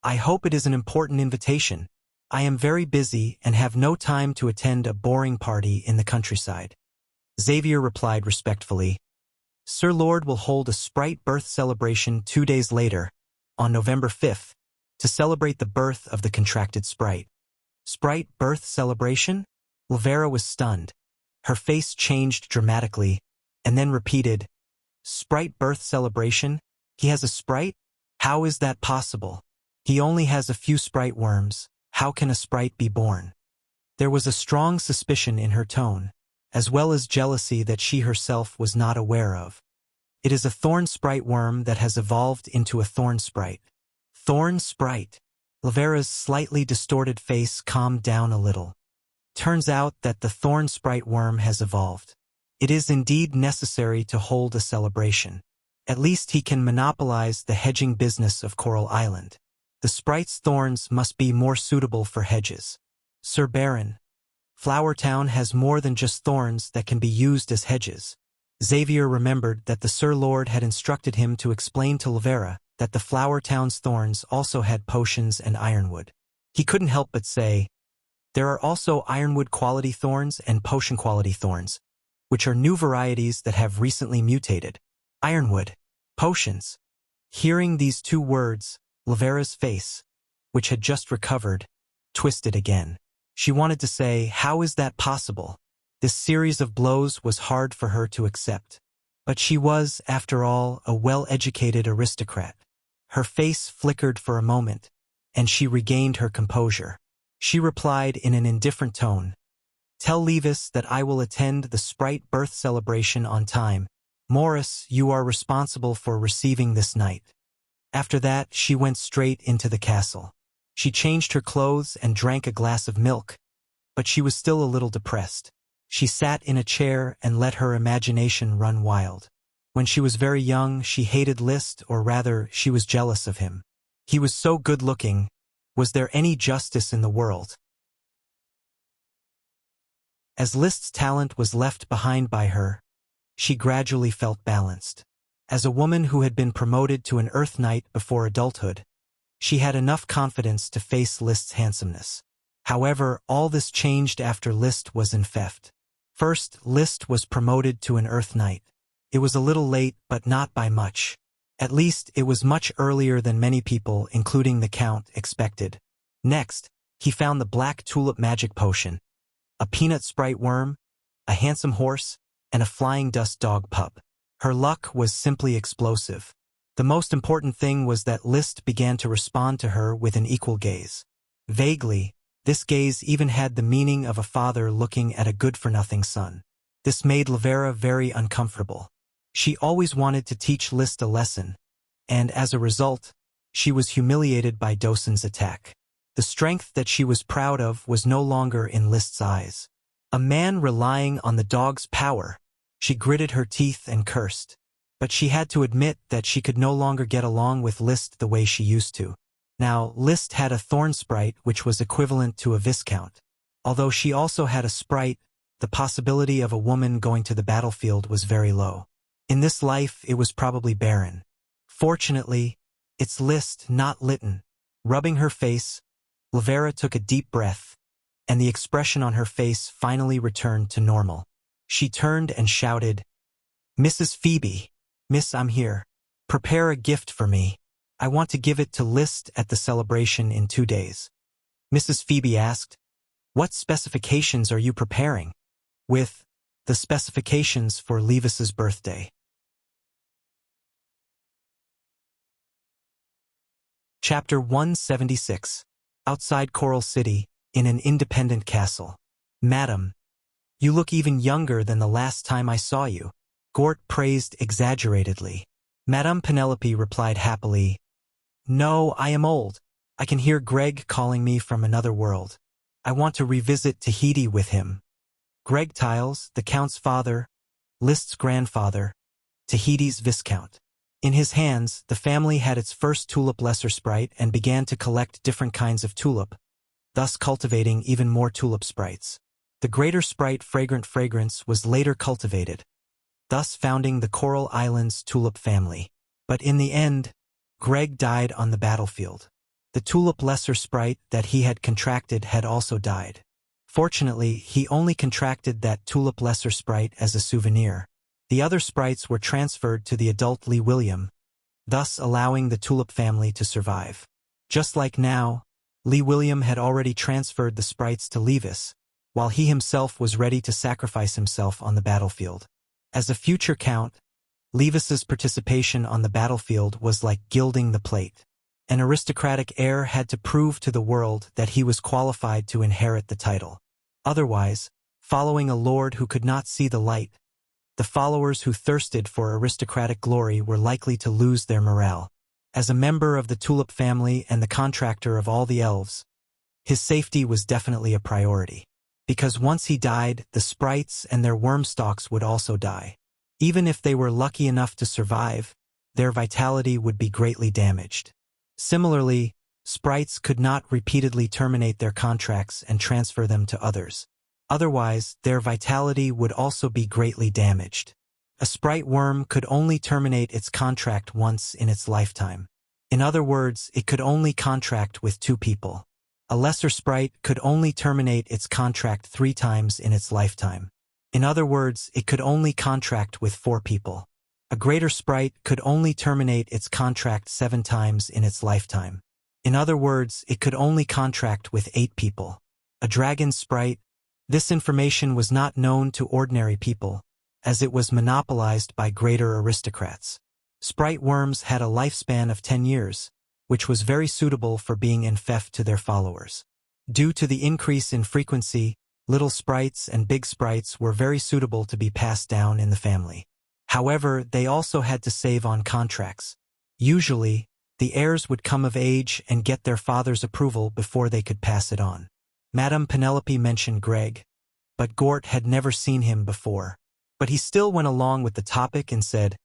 I hope it is an important invitation. I am very busy and have no time to attend a boring party in the countryside. Xavier replied respectfully. Sir Lord will hold a sprite birth celebration 2 days later, on November 5th, to celebrate the birth of the contracted sprite. Sprite birth celebration? Lavera was stunned. Her face changed dramatically, and then repeated, Sprite birth celebration? He has a sprite? How is that possible? He only has a few sprite worms. How can a sprite be born? There was a strong suspicion in her tone, as well as jealousy that she herself was not aware of. It is a thorn sprite worm that has evolved into a thorn sprite. Thorn sprite. Lavera's slightly distorted face calmed down a little. Turns out that the thorn sprite worm has evolved. It is indeed necessary to hold a celebration. At least he can monopolize the hedging business of Coral Island. The sprite's thorns must be more suitable for hedges. Sir Baron, Flower Town has more than just thorns that can be used as hedges. Xavier remembered that the Sir Lord had instructed him to explain to Lavera that the Flower Town's thorns also had potions and ironwood. He couldn't help but say, there are also ironwood quality thorns and potion quality thorns, which are new varieties that have recently mutated. Ironwood. Potions. Hearing these 2 words, Lavera's face, which had just recovered, twisted again. She wanted to say, how is that possible? This series of blows was hard for her to accept. But she was, after all, a well-educated aristocrat. Her face flickered for a moment, and she regained her composure. She replied in an indifferent tone, Tell Levis that I will attend the sprite birth celebration on time. Morris, you are responsible for receiving this knight. After that, she went straight into the castle. She changed her clothes and drank a glass of milk, but she was still a little depressed. She sat in a chair and let her imagination run wild. When she was very young, she hated Liszt, or rather, she was jealous of him. He was so good-looking. Was there any justice in the world? As Liszt's talent was left behind by her, she gradually felt balanced. As a woman who had been promoted to an Earth Knight before adulthood, she had enough confidence to face Liszt's handsomeness. However, all this changed after Liszt was in theft. First, Liszt was promoted to an Earth Knight. It was a little late, but not by much. At least, it was much earlier than many people, including the Count, expected. Next, he found the Black Tulip Magic Potion, a peanut sprite worm, a handsome horse, and a flying dust dog pup. Her luck was simply explosive. The most important thing was that Liszt began to respond to her with an equal gaze. Vaguely, this gaze even had the meaning of a father looking at a good-for-nothing son. This made Lavera very uncomfortable. She always wanted to teach Liszt a lesson, and as a result, she was humiliated by Dosen's attack. The strength that she was proud of was no longer in Liszt's eyes. A man relying on the dog's power. She gritted her teeth and cursed. But she had to admit that she could no longer get along with Liszt the way she used to. Now, Liszt had a thorn sprite which was equivalent to a viscount. Although she also had a sprite, the possibility of a woman going to the battlefield was very low. In this life, it was probably barren. Fortunately, it's Liszt, not Lytton. Rubbing her face, Lavera took a deep breath, and the expression on her face finally returned to normal. She turned and shouted, Mrs. Phoebe, Miss, I'm here. Prepare a gift for me. I want to give it to Liszt at the celebration in 2 days. Mrs. Phoebe asked, What specifications are you preparing? With the specifications for Levis's birthday. Chapter 176. outside Coral City, in an independent castle. Madam, you look even younger than the last time I saw you, Gort praised exaggeratedly. Madame Penelope replied happily, No, I am old. I can hear Greg calling me from another world. I want to revisit Tahiti with him. Greg Tiles, the Count's father, List's grandfather, Tahiti's Viscount. In his hands, the family had its first tulip lesser sprite and began to collect different kinds of tulip, thus cultivating even more tulip sprites. The greater sprite Fragrant Fragrance was later cultivated, thus founding the Coral Islands tulip family. But in the end, Greg died on the battlefield. The tulip lesser sprite that he had contracted had also died. Fortunately, he only contracted that tulip lesser sprite as a souvenir. The other sprites were transferred to the adult Lee William, thus allowing the tulip family to survive. Just like now, Lee William had already transferred the sprites to Levis, while he himself was ready to sacrifice himself on the battlefield. As a future count, Levis's participation on the battlefield was like gilding the plate. An aristocratic heir had to prove to the world that he was qualified to inherit the title. Otherwise, following a lord who could not see the light, the followers who thirsted for aristocratic glory were likely to lose their morale. As a member of the tulip family and the contractor of all the elves, his safety was definitely a priority. Because once he died, the sprites and their worm stalks would also die. Even if they were lucky enough to survive, their vitality would be greatly damaged. Similarly, sprites could not repeatedly terminate their contracts and transfer them to others. Otherwise, their vitality would also be greatly damaged. A sprite worm could only terminate its contract once in its lifetime. In other words, it could only contract with 2 people. A lesser sprite could only terminate its contract 3 times in its lifetime. In other words, it could only contract with 4 people. A greater sprite could only terminate its contract 7 times in its lifetime. In other words, it could only contract with 8 people. A dragon sprite. This information was not known to ordinary people, as it was monopolized by greater aristocrats. Sprite worms had a lifespan of 10 years, which was very suitable for being in theft to their followers. Due to the increase in frequency, little sprites and big sprites were very suitable to be passed down in the family. However, they also had to save on contracts. Usually, the heirs would come of age and get their father's approval before they could pass it on. Madame Penelope mentioned Greg, but Gort had never seen him before. But he still went along with the topic and said,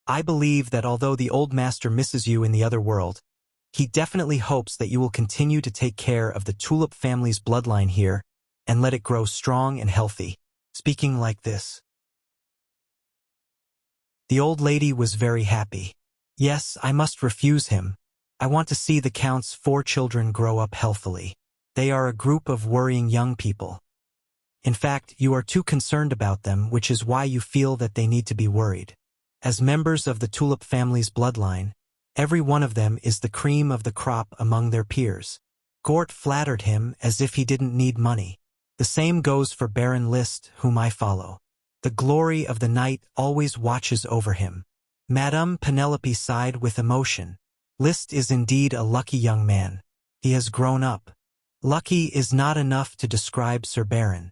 I believe that although the old master misses you in the other world, he definitely hopes that you will continue to take care of the tulip family's bloodline here and let it grow strong and healthy. Speaking like this, the old lady was very happy. Yes, I must refuse him. I want to see the Count's 4 children grow up healthily. They are a group of worrying young people. In fact, you are too concerned about them, which is why you feel that they need to be worried. As members of the tulip family's bloodline, every one of them is the cream of the crop among their peers. Gort flattered him as if he didn't need money. The same goes for Baron List, whom I follow. The glory of the night always watches over him. Madame Penelope sighed with emotion. List is indeed a lucky young man. He has grown up. Lucky is not enough to describe Sir Baron.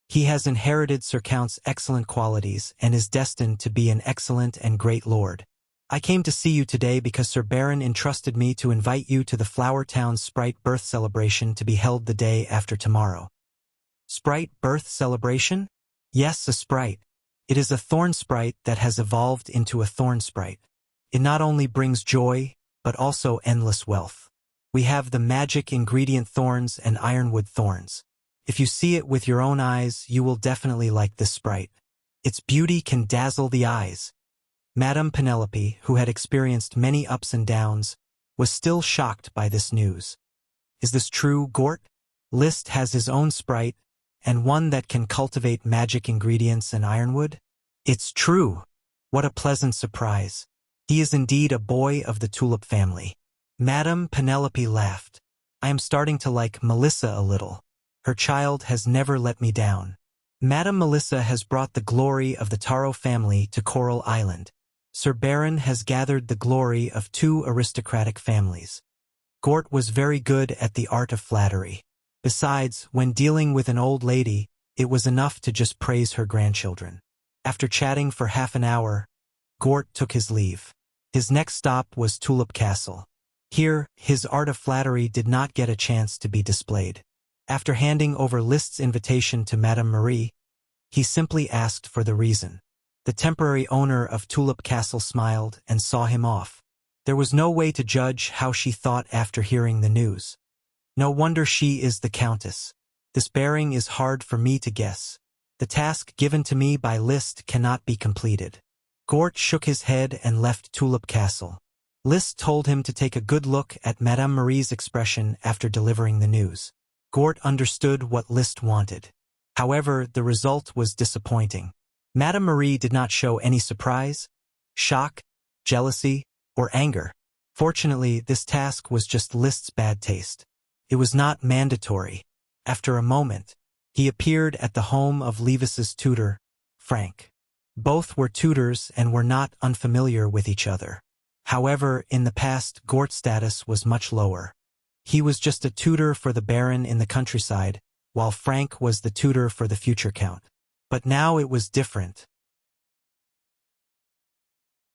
He has inherited Sir Count's excellent qualities and is destined to be an excellent and great lord. I came to see you today because Sir Baron entrusted me to invite you to the Flower Town Sprite birth celebration to be held the day after tomorrow. Sprite birth celebration? Yes, a sprite. It is a thorn sprite that has evolved into a thorn sprite. It not only brings joy, but also endless wealth. We have the magic ingredient thorns and ironwood thorns. If you see it with your own eyes, you will definitely like this sprite. Its beauty can dazzle the eyes. Madame Penelope, who had experienced many ups and downs, was still shocked by this news. Is this true, Gort? List has his own sprite, and one that can cultivate magic ingredients and ironwood? It's true. What a pleasant surprise. He is indeed a boy of the tulip family. Madame Penelope laughed. I am starting to like Melissa a little. Her child has never let me down. Madame Melissa has brought the glory of the Taro family to Coral Island. Sir Baron has gathered the glory of 2 aristocratic families. Gort was very good at the art of flattery. Besides, when dealing with an old lady, it was enough to just praise her grandchildren. After chatting for half an hour, Gort took his leave. His next stop was Tulip Castle. Here, his art of flattery did not get a chance to be displayed. After handing over List's invitation to Madame Marie, he simply asked for the reason. The temporary owner of Tulip Castle smiled and saw him off. There was no way to judge how she thought after hearing the news. No wonder she is the Countess. This bearing is hard for me to guess. The task given to me by List cannot be completed. Gort shook his head and left Tulip Castle. List told him to take a good look at Madame Marie's expression after delivering the news. Gort understood what List wanted. However, the result was disappointing. Madame Marie did not show any surprise, shock, jealousy, or anger. Fortunately, this task was just List's bad taste. It was not mandatory. After a moment, he appeared at the home of Levis's tutor, Frank. Both were tutors and were not unfamiliar with each other. However, in the past, Gort's status was much lower. He was just a tutor for the Baron in the countryside, while Frank was the tutor for the future Count. But now it was different.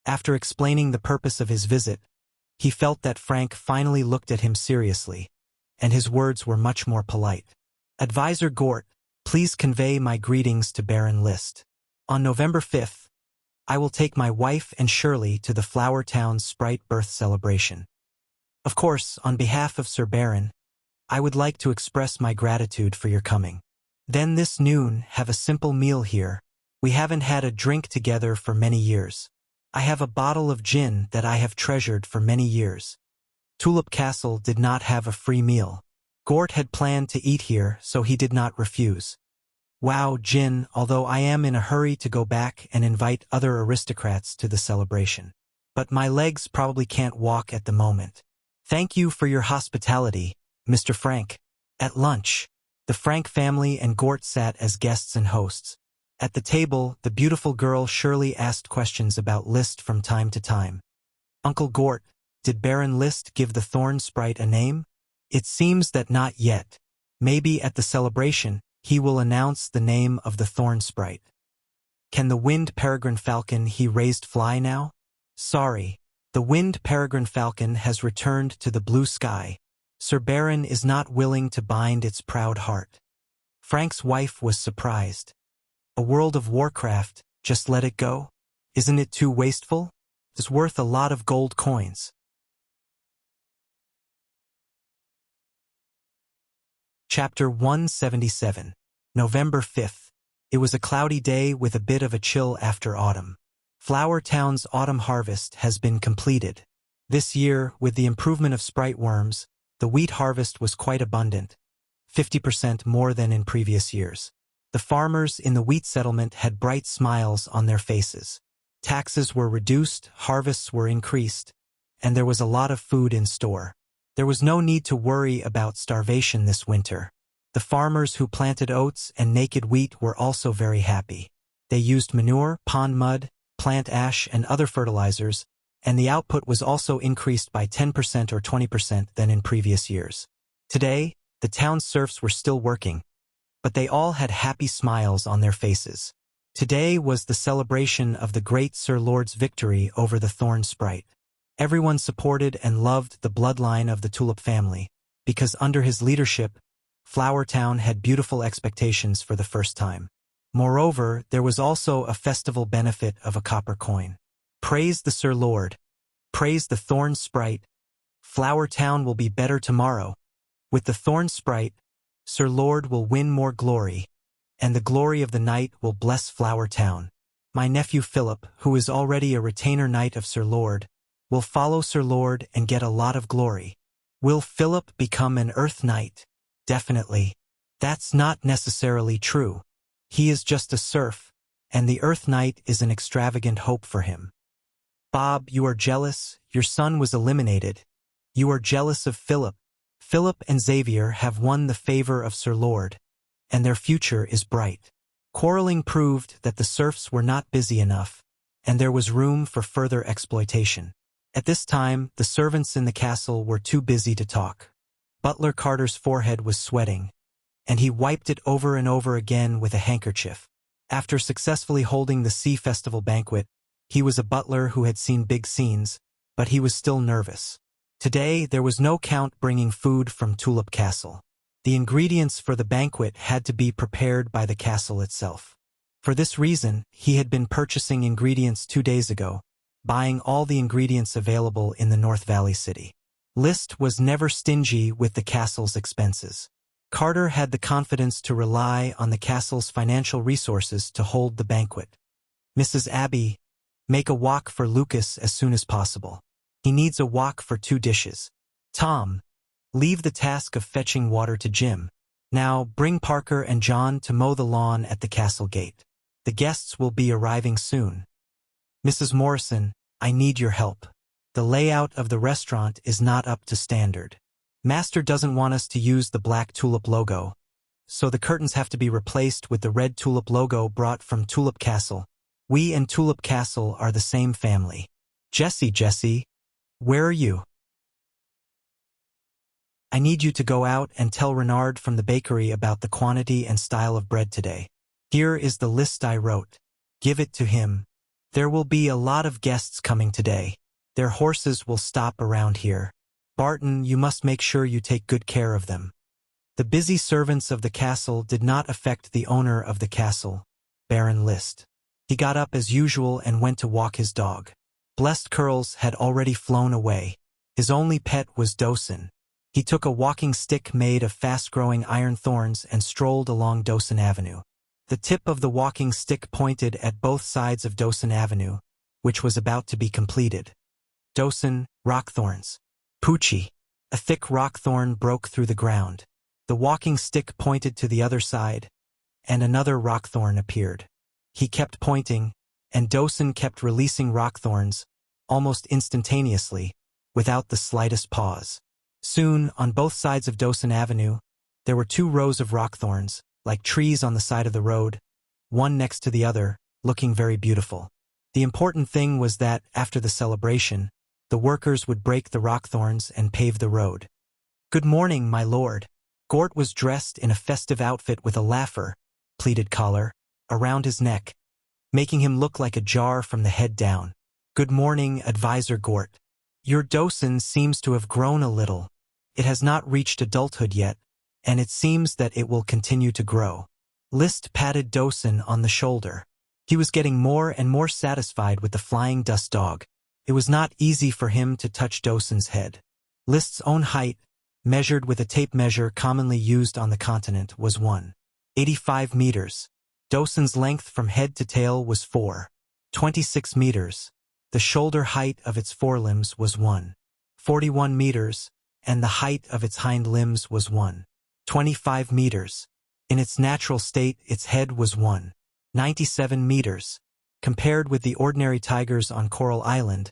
After explaining the purpose of his visit, he felt that Frank finally looked at him seriously, and his words were much more polite. Advisor Gort, please convey my greetings to Baron List. On November 5th, I will take my wife and Shirley to the Flower Town's Sprite birth celebration. Of course, on behalf of Sir Baron, I would like to express my gratitude for your coming. Then this noon, have a simple meal here. We haven't had a drink together for many years. I have a bottle of gin that I have treasured for many years. Tulip Castle did not have a free meal. Gort had planned to eat here, so he did not refuse. Wow, gin, although I am in a hurry to go back and invite other aristocrats to the celebration. But my legs probably can't walk at the moment. Thank you for your hospitality, Mr. Frank. At lunch, the Frank family and Gort sat as guests and hosts. At the table, the beautiful girl Shirley asked questions about List from time to time. Uncle Gort, did Baron List give the thorn sprite a name? It seems that not yet. Maybe at the celebration, he will announce the name of the thorn sprite. Can the winged peregrine falcon he raised fly now? Sorry, the winged peregrine falcon has returned to the blue sky. Sir Baron is not willing to bind its proud heart. Frank's wife was surprised. A world of Warcraft, just let it go? Isn't it too wasteful? It's worth a lot of gold coins. Chapter 177. November 5th. It was a cloudy day with a bit of a chill after autumn. Flower Town's autumn harvest has been completed. This year, with the improvement of sprite worms, the wheat harvest was quite abundant, 50% more than in previous years. The farmers in the wheat settlement had bright smiles on their faces. Taxes were reduced, harvests were increased, and there was a lot of food in store. There was no need to worry about starvation this winter. The farmers who planted oats and naked wheat were also very happy. They used manure, pond mud, plant ash, and other fertilizers, and the output was also increased by 10% or 20% than in previous years. Today, the town serfs were still working, but they all had happy smiles on their faces. Today was the celebration of the great Sir Lord's victory over the Thorn Sprite. Everyone supported and loved the bloodline of the Tulip family, because under his leadership, Flower Town had beautiful expectations for the first time. Moreover, there was also a festival benefit of a copper coin. Praise the Sir Lord. Praise the Thorn Sprite. Flower Town will be better tomorrow. With the Thorn Sprite, Sir Lord will win more glory, and the glory of the knight will bless Flower Town. My nephew Philip, who is already a retainer knight of Sir Lord, will follow Sir Lord and get a lot of glory. Will Philip become an Earth Knight? Definitely. That's not necessarily true. He is just a serf, and the Earth Knight is an extravagant hope for him. Bob, you are jealous. Your son was eliminated. You are jealous of Philip. Philip and Xavier have won the favor of Sir Lord, and their future is bright. Quarreling proved that the serfs were not busy enough, and there was room for further exploitation. At this time, the servants in the castle were too busy to talk. Butler Carter's forehead was sweating, and he wiped it over and over again with a handkerchief. After successfully holding the Sea Festival banquet, he was a butler who had seen big scenes, but he was still nervous. Today, there was no count bringing food from Tulip Castle. The ingredients for the banquet had to be prepared by the castle itself. For this reason, he had been purchasing ingredients 2 days ago, buying all the ingredients available in the North Valley City. List was never stingy with the castle's expenses. Carter had the confidence to rely on the castle's financial resources to hold the banquet. Mrs. Abby, make a wok for Lucas as soon as possible. He needs a wok for 2 dishes. Tom, leave the task of fetching water to Jim. Now bring Parker and John to mow the lawn at the castle gate. The guests will be arriving soon. Mrs. Morrison, I need your help. The layout of the restaurant is not up to standard. Master doesn't want us to use the black tulip logo, so the curtains have to be replaced with the red tulip logo brought from Tulip Castle. We and Tulip Castle are the same family. Jesse, where are you? I need you to go out and tell Renard from the bakery about the quantity and style of bread today. Here is the list I wrote. Give it to him. There will be a lot of guests coming today. Their horses will stop around here. Barton, you must make sure you take good care of them. The busy servants of the castle did not affect the owner of the castle, Baron List. He got up as usual and went to walk his dog. Blessed Curls had already flown away. His only pet was Dawson. He took a walking stick made of fast-growing iron thorns and strolled along Dawson Avenue. The tip of the walking stick pointed at both sides of Dawson Avenue, which was about to be completed. Dawson, rockthorns. Poochie. A thick rockthorn broke through the ground. The walking stick pointed to the other side, and another rockthorn appeared. He kept pointing, and Dawson kept releasing rockthorns, almost instantaneously, without the slightest pause. Soon, on both sides of Dawson Avenue, there were 2 rows of rockthorns, like trees on the side of the road, one next to the other, looking very beautiful. The important thing was that, after the celebration, the workers would break the rockthorns and pave the road. Good morning, my lord. Gort was dressed in a festive outfit with a laugher, pleated collar, around his neck, making him look like a jar from the head down. Good morning, Advisor Gort. Your Dawson seems to have grown a little. It has not reached adulthood yet, and it seems that it will continue to grow. List patted Dawson on the shoulder. He was getting more and more satisfied with the flying dust dog. It was not easy for him to touch Dawson's head. List's own height, measured with a tape measure commonly used on the continent, was 1.85 meters. Dawson's length from head to tail was 4.26 meters. The shoulder height of its forelimbs was 1.41 meters, and the height of its hind limbs was 1.25 meters. In its natural state, its head was 1.97 meters. Compared with the ordinary tigers on Coral Island,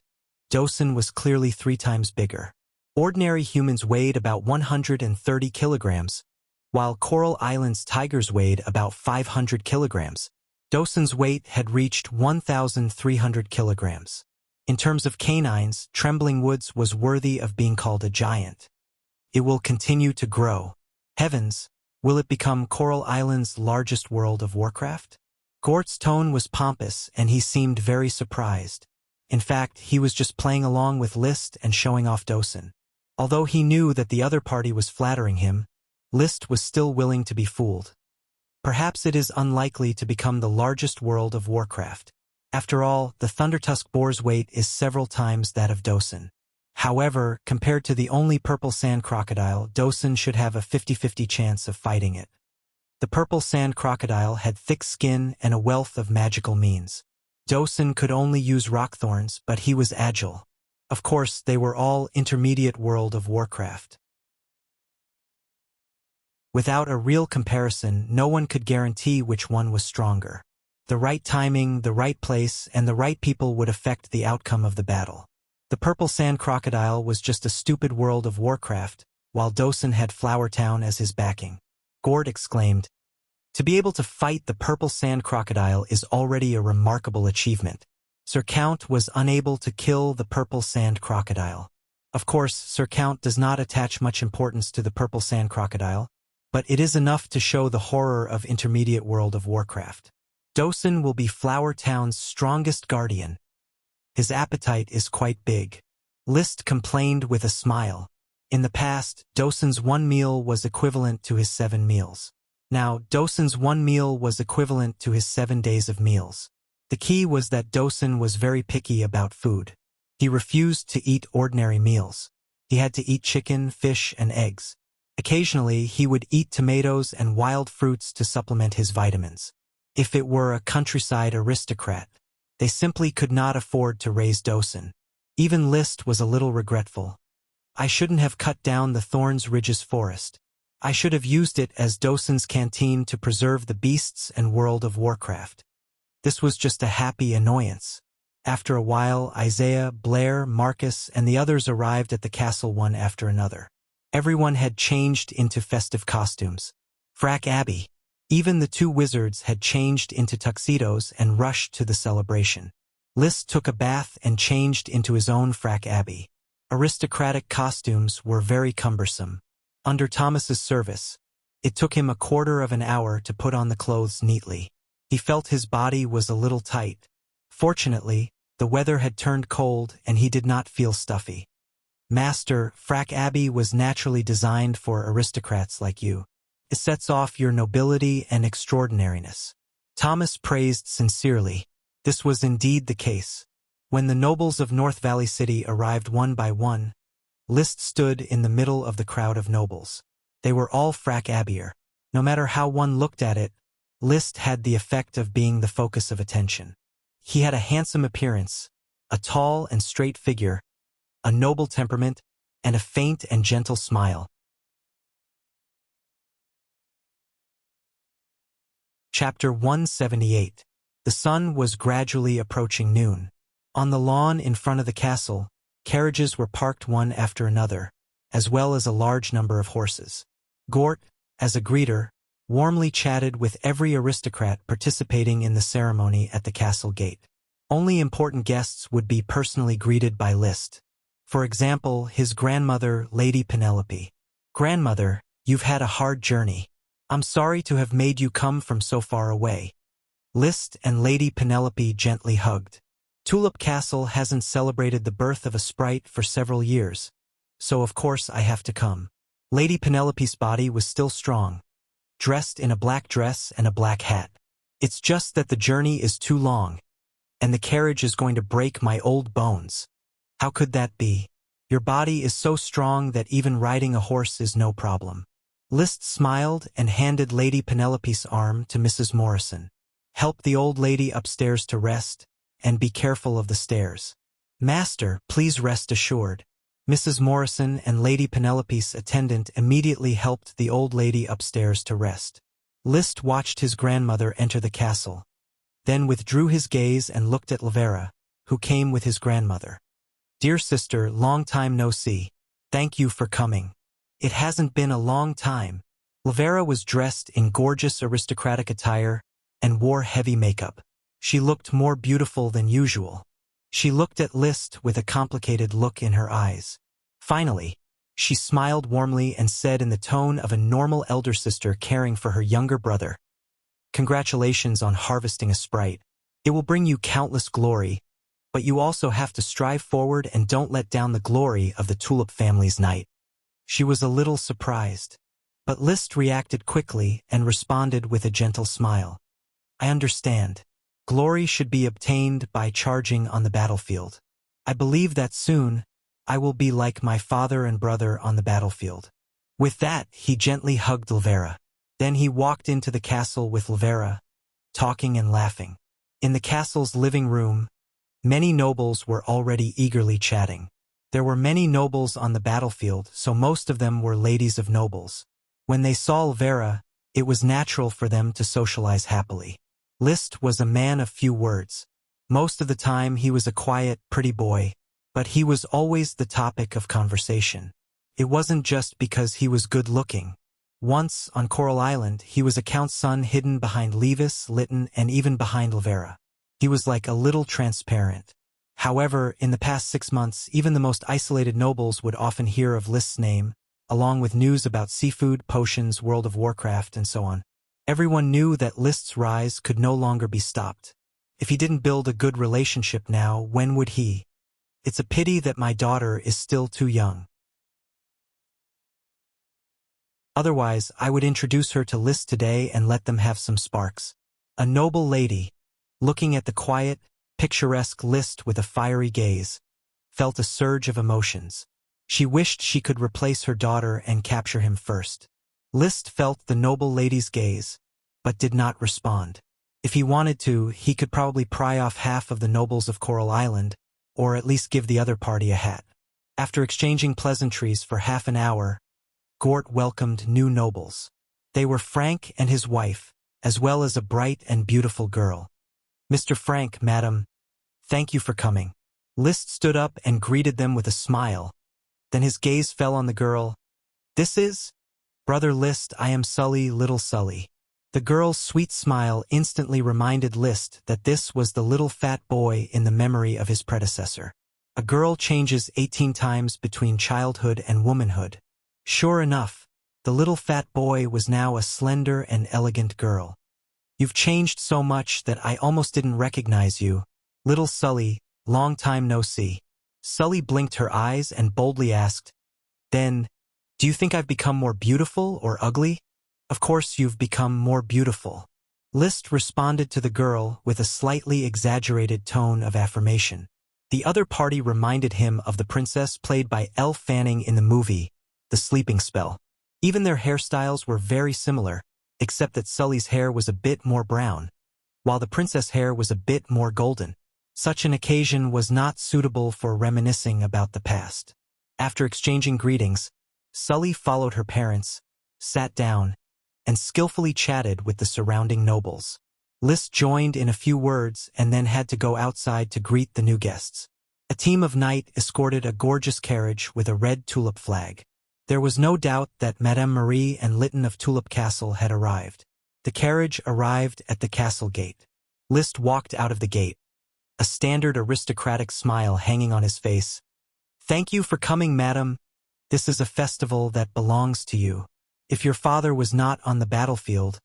Dawson was clearly 3 times bigger. Ordinary humans weighed about 130 kilograms, while Coral Island's tigers weighed about 500 kilograms. Dawson's weight had reached 1,300 kilograms. In terms of canines, Trembling Woods was worthy of being called a giant. It will continue to grow. Heavens, will it become Coral Island's largest world of Warcraft? Gort's tone was pompous, and he seemed very surprised. In fact, he was just playing along with List and showing off Dawson. Although he knew that the other party was flattering him, List was still willing to be fooled. Perhaps it is unlikely to become the largest world of Warcraft. After all, the Thundertusk boar's weight is several times that of Dawson. However, compared to the only purple sand crocodile, Dawson should have a 50-50 chance of fighting it. The purple sand crocodile had thick skin and a wealth of magical means. Dawson could only use rockthorns, but he was agile. Of course, they were all intermediate World of Warcraft. Without a real comparison, no one could guarantee which one was stronger. The right timing, the right place, and the right people would affect the outcome of the battle. The purple sand crocodile was just a stupid World of Warcraft, while Dawson had Flower Town as his backing. Gort exclaimed, "To be able to fight the purple sand crocodile is already a remarkable achievement. Sir Count was unable to kill the purple sand crocodile. Of course, Sir Count does not attach much importance to the purple sand crocodile, but it is enough to show the horror of intermediate World of Warcraft. Dosen will be Flower Town's strongest guardian. His appetite is quite big. List complained with a smile. In the past, Dosen's one meal was equivalent to his 7 meals. Now, Dosen's one meal was equivalent to his 7 days of meals. The key was that Dosen was very picky about food. He refused to eat ordinary meals. He had to eat chicken, fish, and eggs. Occasionally, he would eat tomatoes and wild fruits to supplement his vitamins. If it were a countryside aristocrat, they simply could not afford to raise Dosen. Even List was a little regretful. I shouldn't have cut down the Thorns Ridges forest. I should have used it as Dosen's canteen to preserve the beasts and World of Warcraft. This was just a happy annoyance. After a while, Isaiah, Blair, Marcus, and the others arrived at the castle one after another. Everyone had changed into festive costumes. Frack Abbey. Even the 2 wizards had changed into tuxedos and rushed to the celebration. List took a bath and changed into his own Frack Abbey. Aristocratic costumes were very cumbersome. Under Thomas's service, it took him a quarter of an hour to put on the clothes neatly. He felt his body was a little tight. Fortunately, the weather had turned cold and he did not feel stuffy. Master, Frack Abbey was naturally designed for aristocrats like you. It sets off your nobility and extraordinariness. Thomas praised sincerely. This was indeed the case. When the nobles of North Valley City arrived one by one, List stood in the middle of the crowd of nobles. They were all Frack Abbey-er. No matter how one looked at it, List had the effect of being the focus of attention. He had a handsome appearance, a tall and straight figure, a noble temperament, and a faint and gentle smile. Chapter 178. The sun was gradually approaching noon. On the lawn in front of the castle, carriages were parked one after another, as well as a large number of horses. Gort, as a greeter, warmly chatted with every aristocrat participating in the ceremony at the castle gate. Only important guests would be personally greeted by List. For example, his grandmother, Lady Penelope. "Grandmother, you've had a hard journey. I'm sorry to have made you come from so far away." List and Lady Penelope gently hugged. Tulip Castle hasn't celebrated the birth of a sprite for several years, so of course I have to come. Lady Penelope's body was still strong, dressed in a black dress and a black hat. "It's just that the journey is too long, and the carriage is going to break my old bones." "How could that be? Your body is so strong that even riding a horse is no problem." List smiled and handed Lady Penelope's arm to Mrs. Morrison. "Help the old lady upstairs to rest, and be careful of the stairs." "Master, please rest assured." Mrs. Morrison and Lady Penelope's attendant immediately helped the old lady upstairs to rest. List watched his grandmother enter the castle, then withdrew his gaze and looked at Lavera, who came with his grandmother. "Dear sister, long time no see. Thank you for coming." "It hasn't been a long time." Lavera was dressed in gorgeous aristocratic attire and wore heavy makeup. She looked more beautiful than usual. She looked at List with a complicated look in her eyes. Finally, she smiled warmly and said in the tone of a normal elder sister caring for her younger brother, "Congratulations on harvesting a sprite. It will bring you countless glory, but you also have to strive forward and don't let down the glory of the Tulip family's night." She was a little surprised, but List reacted quickly and responded with a gentle smile. "I understand. Glory should be obtained by charging on the battlefield. I believe that soon I will be like my father and brother on the battlefield." With that, he gently hugged Lavera. Then he walked into the castle with Lavera, talking and laughing. In the castle's living room, many nobles were already eagerly chatting. There were many nobles on the battlefield, so most of them were ladies of nobles. When they saw Lavera, it was natural for them to socialize happily. List was a man of few words. Most of the time he was a quiet, pretty boy, but he was always the topic of conversation. It wasn't just because he was good-looking. Once, on Coral Island, he was a count's son hidden behind Levis, Lytton, and even behind Lavera. He was like a little transparent. However, in the past 6 months, even the most isolated nobles would often hear of List's name, along with news about seafood, potions, World of Warcraft, and so on. Everyone knew that List's rise could no longer be stopped. If he didn't build a good relationship now, when would he? It's a pity that my daughter is still too young. Otherwise, I would introduce her to List today and let them have some sparks. A noble lady, looking at the quiet, picturesque List with a fiery gaze, felt a surge of emotions. She wished she could replace her daughter and capture him first. List felt the noble lady's gaze, but did not respond. If he wanted to, he could probably pry off half of the nobles of Coral Island, or at least give the other party a hat. After exchanging pleasantries for half an hour, Gort welcomed new nobles. They were Frank and his wife, as well as a bright and beautiful girl. Mr. Frank, madam, thank you for coming. List stood up and greeted them with a smile. Then his gaze fell on the girl. This is? Brother List, I am Sully, little Sully. The girl's sweet smile instantly reminded List that this was the little fat boy in the memory of his predecessor. A girl changes 18 times between childhood and womanhood. Sure enough, the little fat boy was now a slender and elegant girl. You've changed so much that I almost didn't recognize you. Little Sully, long time no see. Sully blinked her eyes and boldly asked, Then, do you think I've become more beautiful or ugly? Of course you've become more beautiful. List responded to the girl with a slightly exaggerated tone of affirmation. The other party reminded him of the princess played by Elle Fanning in the movie, The Sleeping Spell. Even their hairstyles were very similar, except that Sully's hair was a bit more brown, while the princess' hair was a bit more golden. Such an occasion was not suitable for reminiscing about the past. After exchanging greetings, Sully followed her parents, sat down, and skillfully chatted with the surrounding nobles. List joined in a few words and then had to go outside to greet the new guests. A team of knights escorted a gorgeous carriage with a red tulip flag. There was no doubt that Madame Marie and Lytton of Tulip Castle had arrived. The carriage arrived at the castle gate. List walked out of the gate, a standard aristocratic smile hanging on his face. Thank you for coming, madam. This is a festival that belongs to you. If your father was not on the battlefield,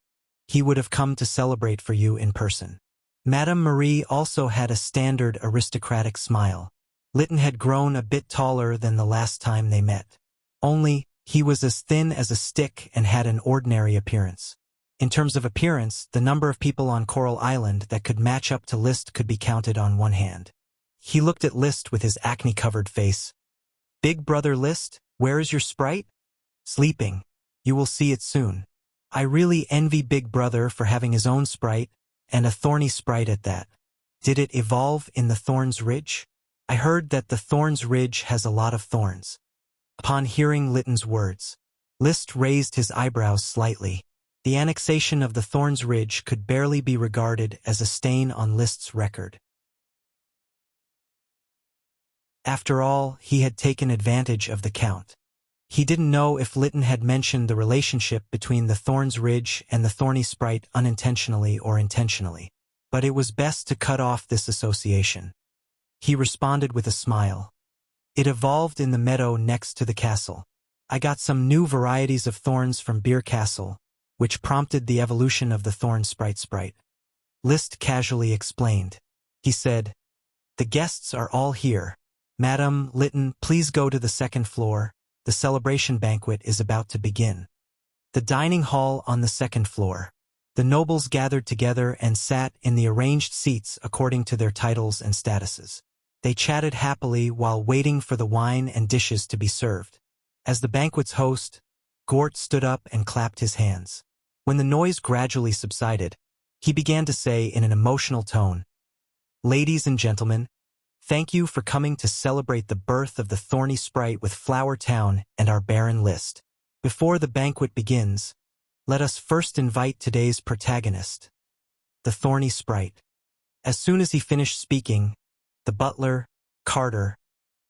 he would have come to celebrate for you in person. Madame Marie also had a standard aristocratic smile. Lytton had grown a bit taller than the last time they met. Only, he was as thin as a stick and had an ordinary appearance. In terms of appearance, the number of people on Coral Island that could match up to List could be counted on one hand. He looked at List with his acne-covered face. Big brother List, where is your sprite? Sleeping. You will see it soon. I really envy Big Brother for having his own sprite, and a thorny sprite at that. Did it evolve in the Thorns Ridge? I heard that the Thorns Ridge has a lot of thorns. Upon hearing Lytton's words, List raised his eyebrows slightly. The annexation of the Thorns Ridge could barely be regarded as a stain on List's record. After all, he had taken advantage of the Count. He didn't know if Lytton had mentioned the relationship between the Thorns Ridge and the Thorny Sprite unintentionally or intentionally, but it was best to cut off this association. He responded with a smile. It evolved in the meadow next to the castle. I got some new varieties of thorns from Beer Castle, which prompted the evolution of the Thorn Sprite. List casually explained. He said, The guests are all here. Madam Lytton, please go to the second floor. The celebration banquet is about to begin. The dining hall on the second floor. The nobles gathered together and sat in the arranged seats according to their titles and statuses. They chatted happily while waiting for the wine and dishes to be served. As the banquet's host, Gort stood up and clapped his hands. When the noise gradually subsided, he began to say in an emotional tone, Ladies and gentlemen, thank you for coming to celebrate the birth of the Thorny Sprite with Flower Town and our Baron List. Before the banquet begins, let us first invite today's protagonist, the Thorny Sprite. As soon as he finished speaking, the butler, Carter,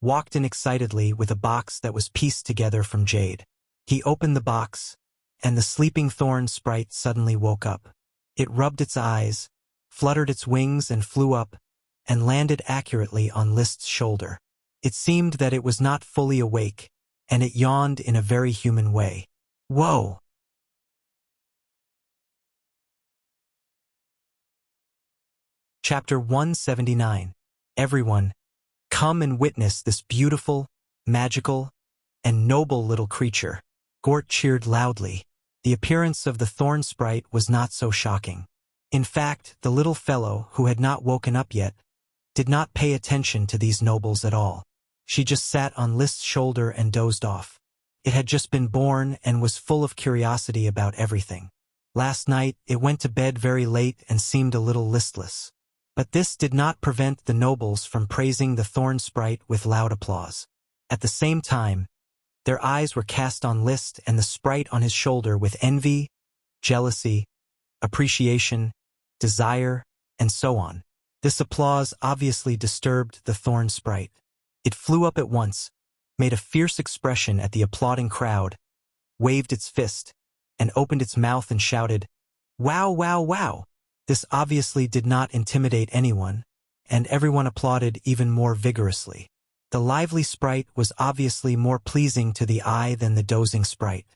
walked in excitedly with a box that was pieced together from jade. He opened the box, and the sleeping Thorn Sprite suddenly woke up. It rubbed its eyes, fluttered its wings and flew up, and landed accurately on List's shoulder. It seemed that it was not fully awake, and it yawned in a very human way. Whoa! Chapter 179. Everyone, come and witness this beautiful, magical, and noble little creature. Gort cheered loudly. The appearance of the thorn sprite was not so shocking. In fact, the little fellow, who had not woken up yet, did not pay attention to these nobles at all. She just sat on List's shoulder and dozed off. It had just been born and was full of curiosity about everything. Last night, it went to bed very late and seemed a little listless. But this did not prevent the nobles from praising the thorn sprite with loud applause. At the same time, their eyes were cast on List and the sprite on his shoulder with envy, jealousy, appreciation, desire, and so on. This applause obviously disturbed the thorn sprite. It flew up at once, made a fierce expression at the applauding crowd, waved its fist, and opened its mouth and shouted, "Wow, wow, wow!" This obviously did not intimidate anyone, and everyone applauded even more vigorously. The lively sprite was obviously more pleasing to the eye than the dozing sprite.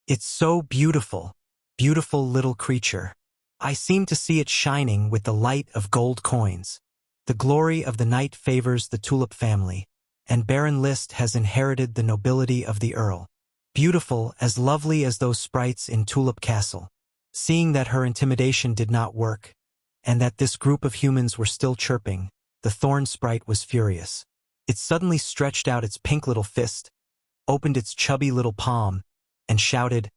It's so beautiful, beautiful little creature. I seem to see it shining with the light of gold coins. The glory of the night favors the tulip family, and Baron List has inherited the nobility of the Earl. Beautiful, as lovely as those sprites in Tulip Castle. Seeing that her intimidation did not work, and that this group of humans were still chirping, the thorn sprite was furious. It suddenly stretched out its pink little fist, opened its chubby little palm, and shouted,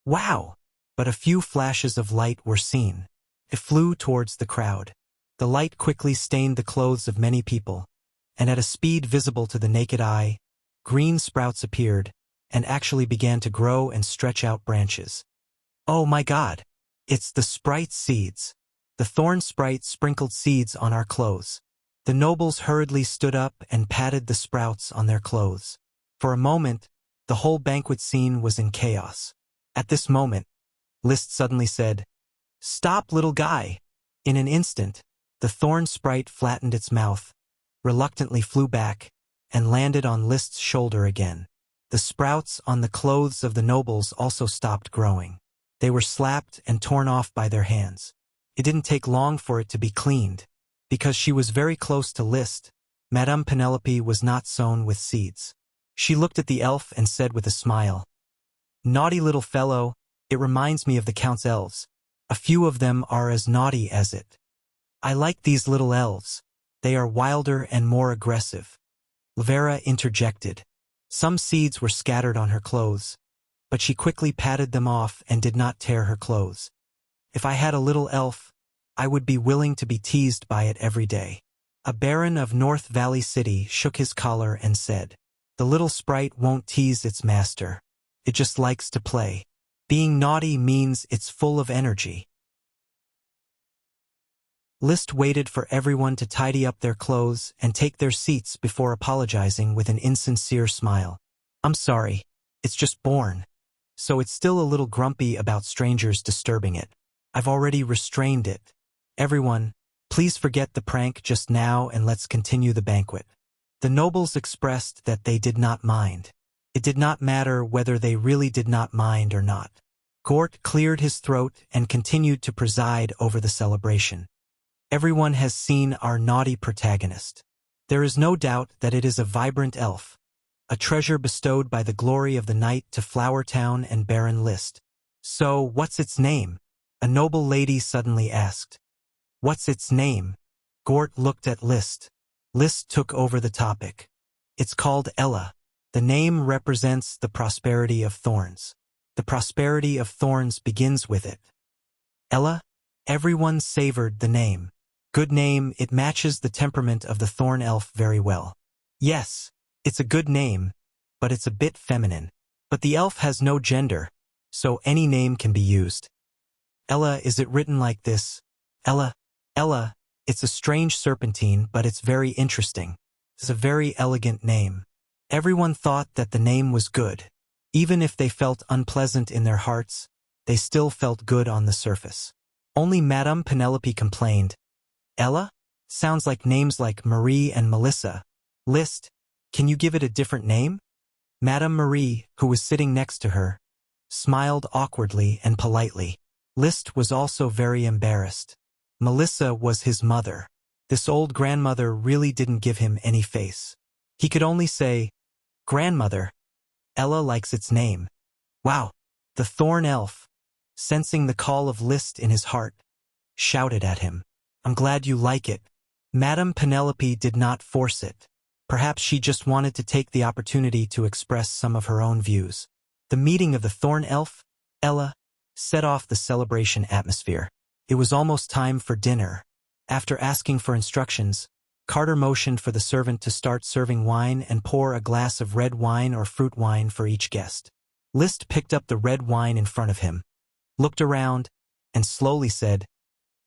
"Wow!" But a few flashes of light were seen. It flew towards the crowd. The light quickly stained the clothes of many people, and at a speed visible to the naked eye, green sprouts appeared, and actually began to grow and stretch out branches. Oh my God! It's the sprite seeds. The thorn sprite sprinkled seeds on our clothes. The nobles hurriedly stood up and patted the sprouts on their clothes. For a moment, the whole banquet scene was in chaos. At this moment, List suddenly said, "Stop, little guy!" In an instant, the thorn sprite flattened its mouth, reluctantly flew back, and landed on List's shoulder again. The sprouts on the clothes of the nobles also stopped growing. They were slapped and torn off by their hands. It didn't take long for it to be cleaned. Because she was very close to List, Madame Penelope was not sown with seeds. She looked at the elf and said with a smile, "Naughty little fellow, it reminds me of the Count's elves. A few of them are as naughty as it. I like these little elves. They are wilder and more aggressive." Lavera interjected. Some seeds were scattered on her clothes, but she quickly patted them off and did not tear her clothes. "If I had a little elf, I would be willing to be teased by it every day." A baron of North Valley City shook his collar and said, "The little sprite won't tease its master. It just likes to play. Being naughty means it's full of energy." List waited for everyone to tidy up their clothes and take their seats before apologizing with an insincere smile. "I'm sorry. It's just born. So it's still a little grumpy about strangers disturbing it. I've already restrained it. Everyone, please forget the prank just now and let's continue the banquet." The nobles expressed that they did not mind. It did not matter whether they really did not mind or not. Gort cleared his throat and continued to preside over the celebration. Everyone has seen our naughty protagonist. There is no doubt that it is a vibrant elf, a treasure bestowed by the glory of the night to Flower Town and Baron List. "So, what's its name?" a noble lady suddenly asked. "What's its name?" Gort looked at List. List took over the topic. "It's called Ella. The name represents the prosperity of thorns. The prosperity of thorns begins with it." Ella? Everyone savored the name. Good name, it matches the temperament of the thorn elf very well. Yes, it's a good name, but it's a bit feminine. But the elf has no gender, so any name can be used. Ella, is it written like this? Ella, Ella, it's a strange serpentine, but it's very interesting. It's a very elegant name. Everyone thought that the name was good. Even if they felt unpleasant in their hearts, they still felt good on the surface. Only Madame Penelope complained, Ella? Sounds like names like Marie and Melissa. List, can you give it a different name? Madame Marie, who was sitting next to her, smiled awkwardly and politely. List was also very embarrassed. Melissa was his mother. This old grandmother really didn't give him any face. He could only say, "Grandmother, Ella likes its name." Wow! The thorn elf, sensing the call of List in his heart, shouted at him, "I'm glad you like it." Madame Penelope did not force it. Perhaps she just wanted to take the opportunity to express some of her own views. The meeting of the thorn elf, Ella, set off the celebration atmosphere. It was almost time for dinner. After asking for instructions, Carter motioned for the servant to start serving wine and pour a glass of red wine or fruit wine for each guest. List picked up the red wine in front of him, looked around, and slowly said,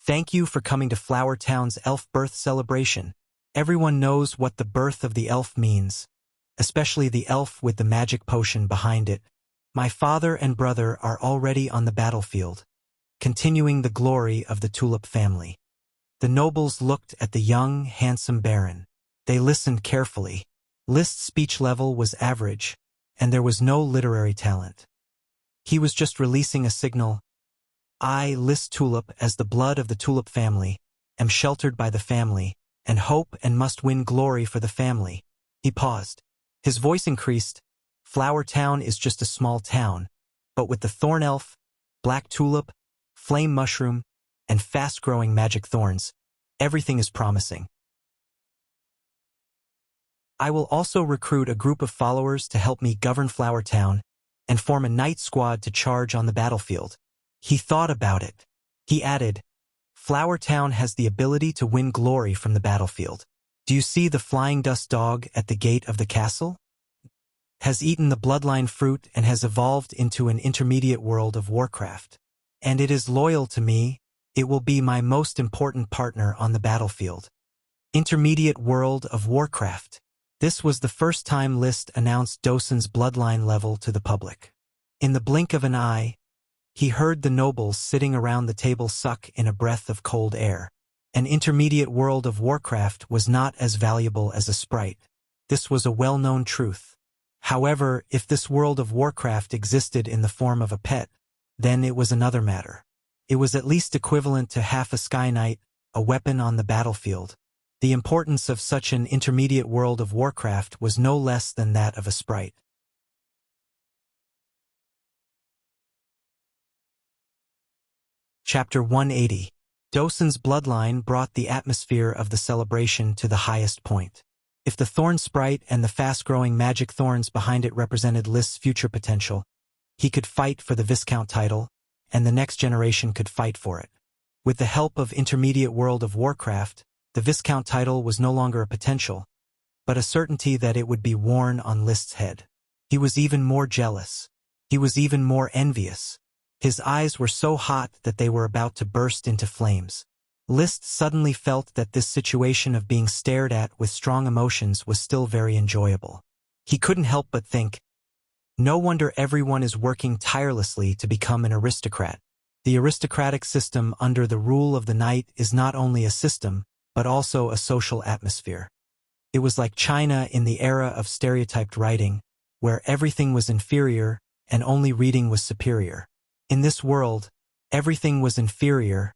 "Thank you for coming to Flower Town's elf birth celebration. Everyone knows what the birth of the elf means, especially the elf with the magic potion behind it. My father and brother are already on the battlefield, continuing the glory of the Tulip family." The nobles looked at the young, handsome baron. They listened carefully. List's speech level was average, and there was no literary talent. He was just releasing a signal. "I, List Tulip, as the blood of the Tulip family, am sheltered by the family, and hope and must win glory for the family." He paused. His voice increased. "Flower Town is just a small town, but with the thorn elf, black tulip, flame mushroom, and fast-growing magic thorns, everything is promising. I will also recruit a group of followers to help me govern Flower Town and form a knight squad to charge on the battlefield." He thought about it. He added, "Flower Town has the ability to win glory from the battlefield. Do you see the flying dust dog at the gate of the castle? Has eaten the bloodline fruit and has evolved into an intermediate world of Warcraft. And it is loyal to me. It will be my most important partner on the battlefield." Intermediate world of Warcraft. This was the first time List announced Dosun's bloodline level to the public. In the blink of an eye, he heard the nobles sitting around the table suck in a breath of cold air. An intermediate world of Warcraft was not as valuable as a sprite. This was a well-known truth. However, if this world of Warcraft existed in the form of a pet, then it was another matter. It was at least equivalent to half a Sky Knight, a weapon on the battlefield. The importance of such an intermediate world of Warcraft was no less than that of a sprite. Chapter 180. Dosun's bloodline brought the atmosphere of the celebration to the highest point. If the thorn sprite and the fast-growing magic thorns behind it represented List's future potential, he could fight for the Viscount title, and the next generation could fight for it. With the help of Intermediate World of Warcraft, the Viscount title was no longer a potential, but a certainty that it would be worn on List's head. He was even more jealous. He was even more envious. His eyes were so hot that they were about to burst into flames. List suddenly felt that this situation of being stared at with strong emotions was still very enjoyable. He couldn't help but think, no wonder everyone is working tirelessly to become an aristocrat. The aristocratic system under the rule of the knight is not only a system, but also a social atmosphere. It was like China in the era of stereotyped writing, where everything was inferior and only reading was superior. In this world, everything was inferior,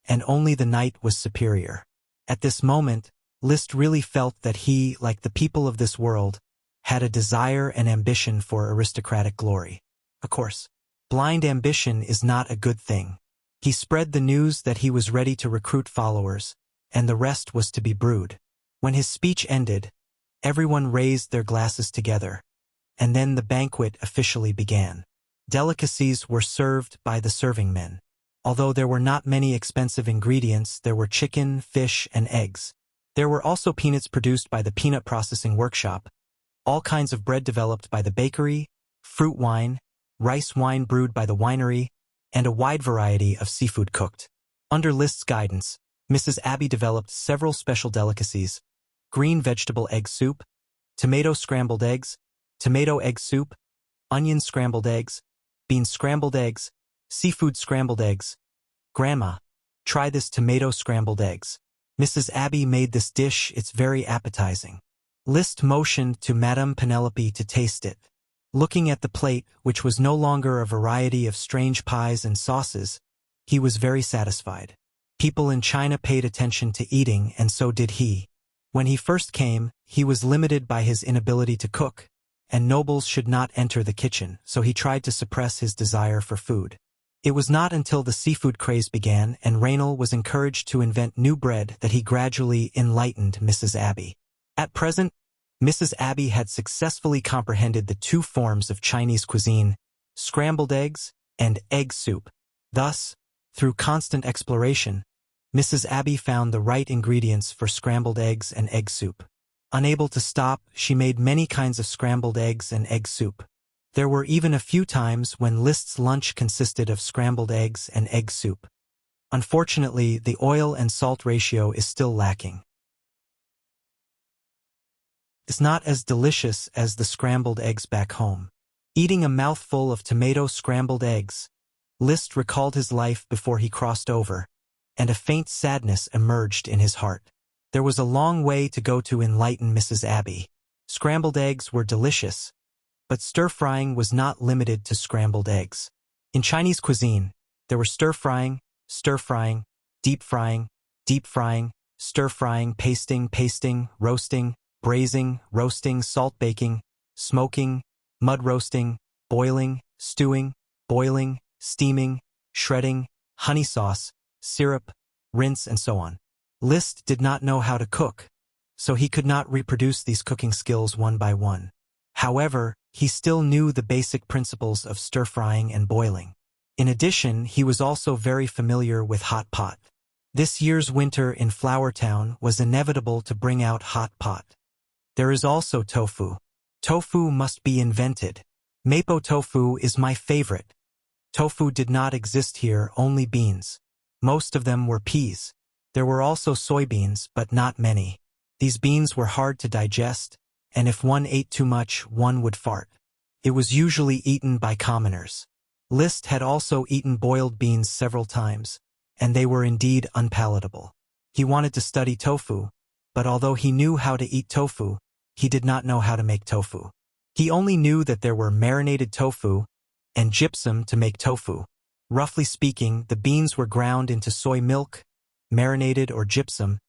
and only the knight was superior. At this moment, List really felt that he, like the people of this world, had a desire and ambition for aristocratic glory. Of course, blind ambition is not a good thing. He spread the news that he was ready to recruit followers, and the rest was to be brewed. When his speech ended, everyone raised their glasses together, and then the banquet officially began. Delicacies were served by the serving men. Although there were not many expensive ingredients, there were chicken, fish, and eggs. There were also peanuts produced by the peanut processing workshop, all kinds of bread developed by the bakery, fruit wine, rice wine brewed by the winery, and a wide variety of seafood cooked. Under List's guidance, Mrs. Abby developed several special delicacies: green vegetable egg soup, tomato scrambled eggs, tomato egg soup, onion scrambled eggs, bean scrambled eggs, seafood scrambled eggs. Grandma, try this tomato scrambled eggs. Mrs. Abby made this dish, it's very appetizing. Liszt motioned to Madame Penelope to taste it. Looking at the plate, which was no longer a variety of strange pies and sauces, he was very satisfied. People in China paid attention to eating, and so did he. When he first came, he was limited by his inability to cook, and nobles should not enter the kitchen, so he tried to suppress his desire for food. It was not until the seafood craze began and Raynal was encouraged to invent new bread that he gradually enlightened Mrs. Abby. At present, Mrs. Abby had successfully comprehended the two forms of Chinese cuisine, scrambled eggs and egg soup. Thus, through constant exploration, Mrs. Abby found the right ingredients for scrambled eggs and egg soup. Unable to stop, she made many kinds of scrambled eggs and egg soup. There were even a few times when Liszt's lunch consisted of scrambled eggs and egg soup. Unfortunately, the oil and salt ratio is still lacking. It's not as delicious as the scrambled eggs back home. Eating a mouthful of tomato scrambled eggs, Liszt recalled his life before he crossed over, and a faint sadness emerged in his heart. There was a long way to go to enlighten Mrs. Abby. Scrambled eggs were delicious, but stir-frying was not limited to scrambled eggs. In Chinese cuisine, there were stir-frying, deep-frying, stir-frying, pasting, roasting, braising, roasting, salt-baking, smoking, mud-roasting, boiling, stewing, boiling, steaming, shredding, honey sauce, syrup, rinse, and so on. Liszt did not know how to cook, so he could not reproduce these cooking skills one by one. However, he still knew the basic principles of stir-frying and boiling. In addition, he was also very familiar with hot pot. This year's winter in Flower Town was inevitable to bring out hot pot. There is also tofu. Tofu must be invented. Mapo tofu is my favorite. Tofu did not exist here, only beans. Most of them were peas. There were also soybeans, but not many. These beans were hard to digest, and if one ate too much, one would fart. It was usually eaten by commoners. Liszt had also eaten boiled beans several times, and they were indeed unpalatable. He wanted to study tofu, but although he knew how to eat tofu, he did not know how to make tofu. He only knew that there were marinated tofu and gypsum to make tofu. Roughly speaking, the beans were ground into soy milk, marinated or gypsum,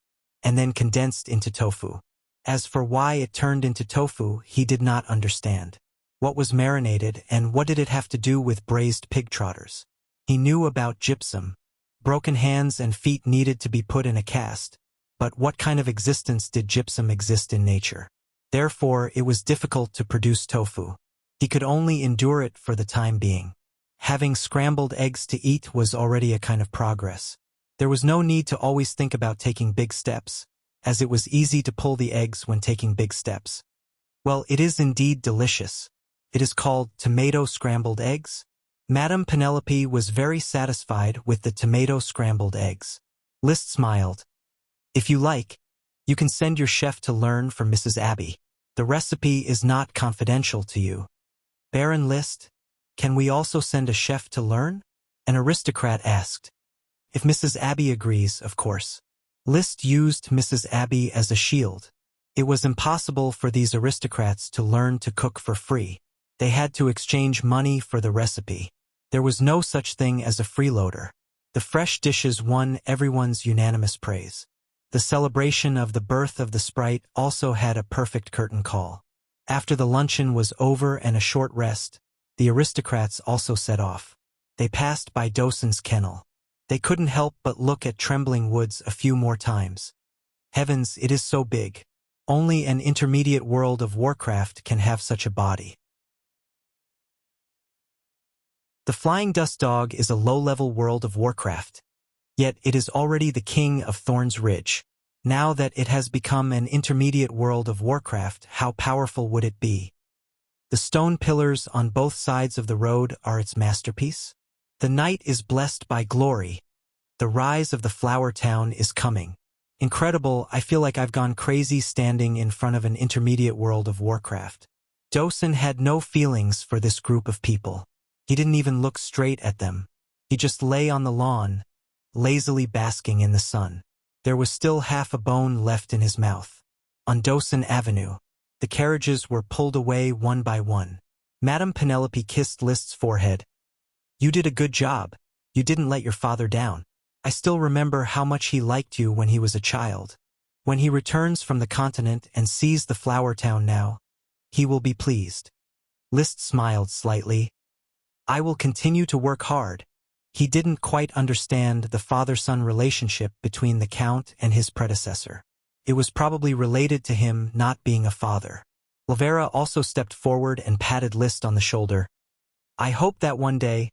and then condensed into tofu. As for why it turned into tofu, he did not understand. What was marinated, and what did it have to do with braised pig trotters? He knew about gypsum. Broken hands and feet needed to be put in a cast, but what kind of existence did gypsum exist in nature? Therefore, it was difficult to produce tofu. He could only endure it for the time being. Having scrambled eggs to eat was already a kind of progress. There was no need to always think about taking big steps, as it was easy to pull the eggs when taking big steps. Well, it is indeed delicious. It is called tomato scrambled eggs. Madame Penelope was very satisfied with the tomato scrambled eggs. Liszt smiled. If you like, you can send your chef to learn from Mrs. Abby. The recipe is not confidential to you. Baron Liszt, can we also send a chef to learn? An aristocrat asked. If Mrs. Abby agrees, of course. Liszt used Mrs. Abby as a shield. It was impossible for these aristocrats to learn to cook for free. They had to exchange money for the recipe. There was no such thing as a freeloader. The fresh dishes won everyone's unanimous praise. The celebration of the birth of the sprite also had a perfect curtain call. After the luncheon was over and a short rest, the aristocrats also set off. They passed by Dawson's kennel. They couldn't help but look at Trembling Woods a few more times. Heavens, it is so big. Only an intermediate world of Warcraft can have such a body. The Flying Dust Dog is a low-level world of Warcraft. Yet it is already the king of Thorn's Ridge. Now that it has become an intermediate world of Warcraft, how powerful would it be? The stone pillars on both sides of the road are its masterpiece. The night is blessed by glory. The rise of the Flower Town is coming. Incredible, I feel like I've gone crazy standing in front of an intermediate world of Warcraft. Dawson had no feelings for this group of people. He didn't even look straight at them. He just lay on the lawn, lazily basking in the sun. There was still half a bone left in his mouth. On Dawson Avenue, the carriages were pulled away one by one. Madame Penelope kissed List's forehead. "You did a good job. You didn't let your father down. I still remember how much he liked you when he was a child. When he returns from the continent and sees the flower town now, he will be pleased." List smiled slightly. "I will continue to work hard." He didn't quite understand the father-son relationship between the Count and his predecessor. It was probably related to him not being a father. Lavera also stepped forward and patted List on the shoulder. "I hope that one day,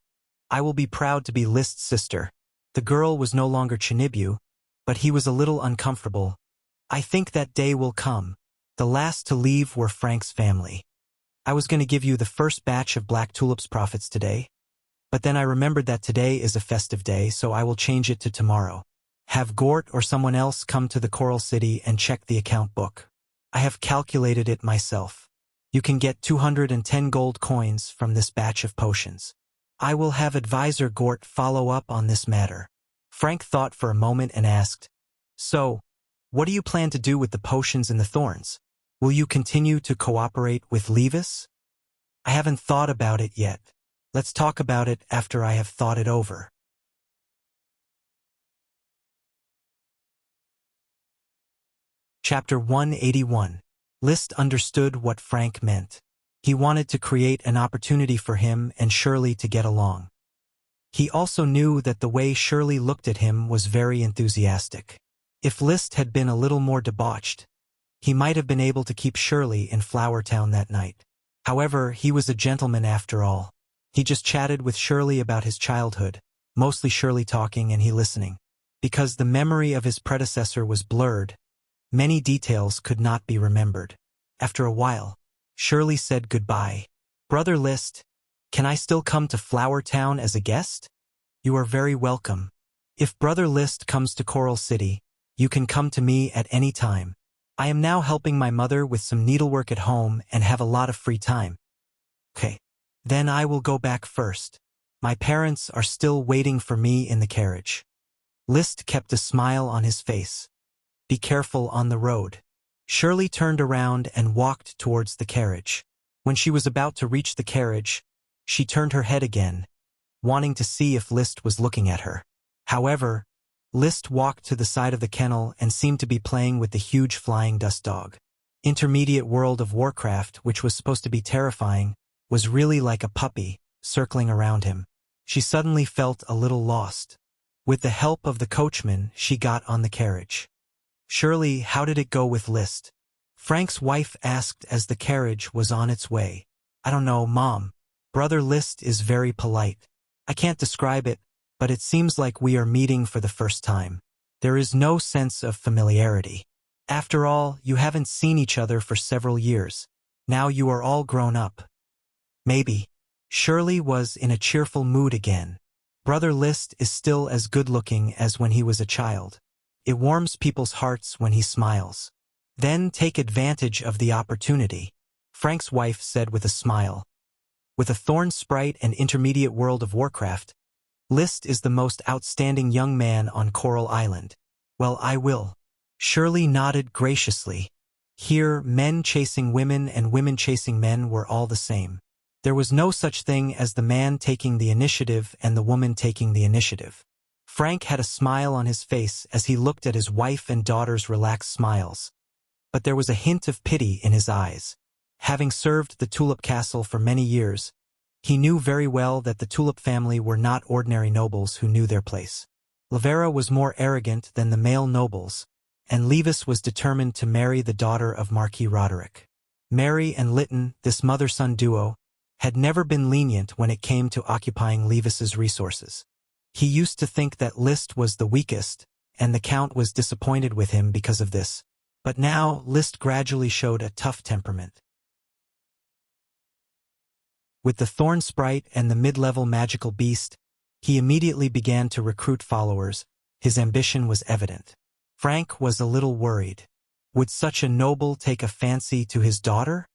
I will be proud to be List's sister." The girl was no longer Chinibu, but he was a little uncomfortable. "I think that day will come." The last to leave were Frank's family. "I was going to give you the first batch of black tulips profits today, but then I remembered that today is a festive day, so I will change it to tomorrow. Have Gort or someone else come to the Coral City and check the account book. I have calculated it myself. You can get 210 gold coins from this batch of potions. I will have Advisor Gort follow up on this matter." Frank thought for a moment and asked, "So, what do you plan to do with the potions and the thorns? Will you continue to cooperate with Levis?" "I haven't thought about it yet. Let's talk about it after I have thought it over." Chapter 181. List understood what Frank meant. He wanted to create an opportunity for him and Shirley to get along. He also knew that the way Shirley looked at him was very enthusiastic. If List had been a little more debauched, he might have been able to keep Shirley in Flower Town that night. However, he was a gentleman after all. He just chatted with Shirley about his childhood, mostly Shirley talking and he listening. Because the memory of his predecessor was blurred, many details could not be remembered. After a while, Shirley said goodbye. "Brother List, can I still come to Flower Town as a guest?" "You are very welcome. If Brother List comes to Coral City, you can come to me at any time. I am now helping my mother with some needlework at home and have a lot of free time." "Okay. Then I will go back first. My parents are still waiting for me in the carriage." List kept a smile on his face. "Be careful on the road." Shirley turned around and walked towards the carriage. When she was about to reach the carriage, she turned her head again, wanting to see if List was looking at her. However, List walked to the side of the kennel and seemed to be playing with the huge flying dust dog. Intermediate World of Warcraft, which was supposed to be terrifying, was really like a puppy, circling around him. She suddenly felt a little lost. With the help of the coachman, she got on the carriage. "Shirley, how did it go with List?" Frank's wife asked as the carriage was on its way. "I don't know, Mom. Brother List is very polite. I can't describe it, but it seems like we are meeting for the first time. There is no sense of familiarity. After all, you haven't seen each other for several years. Now you are all grown up." "Maybe." Shirley was in a cheerful mood again. Brother List is still as good-looking as when he was a child. It warms people's hearts when he smiles. Then take advantage of the opportunity, Frank's wife said with a smile. With a Thorn Sprite and Intermediate World of Warcraft, List is the most outstanding young man on Coral Island. "Well, I will." Shirley nodded graciously. Here, men chasing women and women chasing men were all the same. There was no such thing as the man taking the initiative and the woman taking the initiative. Frank had a smile on his face as he looked at his wife and daughter's relaxed smiles. But there was a hint of pity in his eyes. Having served the Tulip Castle for many years, he knew very well that the Tulip family were not ordinary nobles who knew their place. Lavera was more arrogant than the male nobles, and Levis was determined to marry the daughter of Marquis Roderick. Mary and Lytton, this mother-son duo, had never been lenient when it came to occupying Levis's resources. He used to think that List was the weakest, and the Count was disappointed with him because of this. But now, List gradually showed a tough temperament. With the Thorn Sprite and the mid-level magical beast, he immediately began to recruit followers. His ambition was evident. Frank was a little worried. Would such a noble take a fancy to his daughter?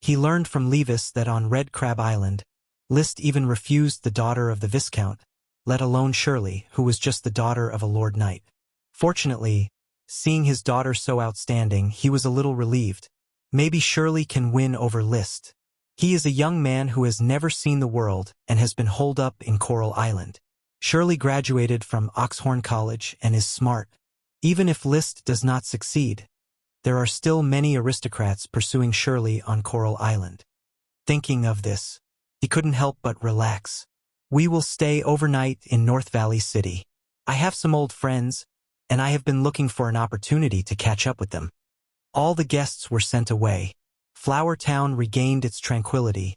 He learned from Levis that on Red Crab Island, List even refused the daughter of the Viscount, let alone Shirley, who was just the daughter of a Lord Knight. Fortunately, seeing his daughter so outstanding, he was a little relieved. Maybe Shirley can win over List. He is a young man who has never seen the world and has been holed up in Coral Island. Shirley graduated from Oxhorn College and is smart. Even if List does not succeed, there are still many aristocrats pursuing Shirley on Coral Island. Thinking of this, he couldn't help but relax. We will stay overnight in North Valley City. I have some old friends, and I have been looking for an opportunity to catch up with them. All the guests were sent away. Flower Town regained its tranquility,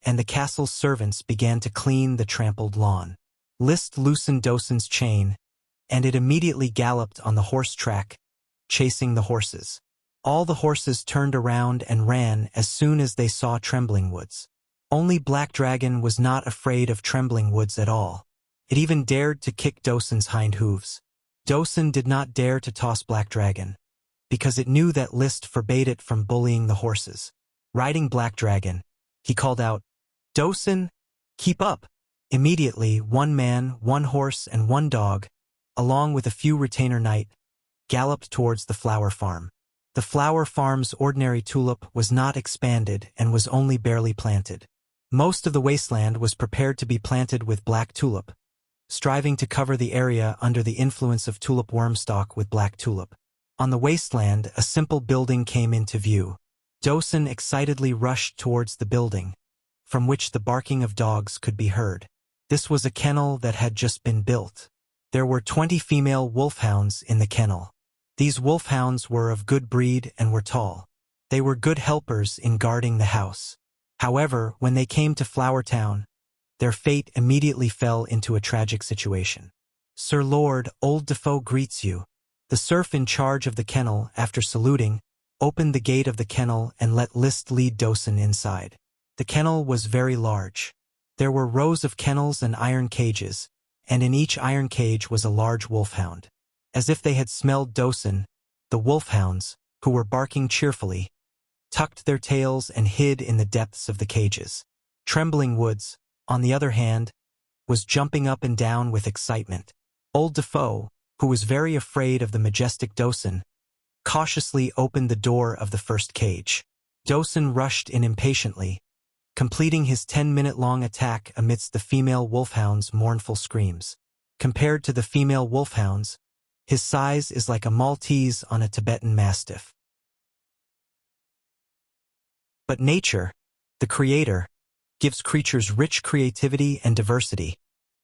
and the castle's servants began to clean the trampled lawn. List loosened Dosen's chain, and it immediately galloped on the horse track, chasing the horses. All the horses turned around and ran as soon as they saw Trembling Woods. Only Black Dragon was not afraid of Trembling Woods at all. It even dared to kick Dosen's hind hooves. Dosen did not dare to toss Black Dragon, because it knew that List forbade it from bullying the horses. Riding Black Dragon, he called out, "Dosen, keep up!" Immediately, 1 man, 1 horse, and 1 dog, along with a few retainer knight, galloped towards the flower farm. The flower farm's ordinary tulip was not expanded and was only barely planted. Most of the wasteland was prepared to be planted with black tulip, striving to cover the area under the influence of tulip wormstalk with black tulip. On the wasteland, a simple building came into view. Dosen excitedly rushed towards the building, from which the barking of dogs could be heard. This was a kennel that had just been built. There were 20 female wolfhounds in the kennel. These wolfhounds were of good breed and were tall. They were good helpers in guarding the house. However, when they came to Flower Town, their fate immediately fell into a tragic situation. "Sir Lord, old Defoe greets you." The serf in charge of the kennel, after saluting, opened the gate of the kennel and let List lead Dosen inside. The kennel was very large. There were rows of kennels and iron cages, and in each iron cage was a large wolfhound. As if they had smelled Dosen, the wolfhounds, who were barking cheerfully, tucked their tails and hid in the depths of the cages. Trembling Woods, on the other hand, was jumping up and down with excitement. Old Defoe, who was very afraid of the majestic Dosen, cautiously opened the door of the first cage. Dosen rushed in impatiently, completing his 10-minute-long attack amidst the female wolfhound's mournful screams. Compared to the female wolfhounds, his size is like a Maltese on a Tibetan Mastiff. But nature, the creator, gives creatures rich creativity and diversity,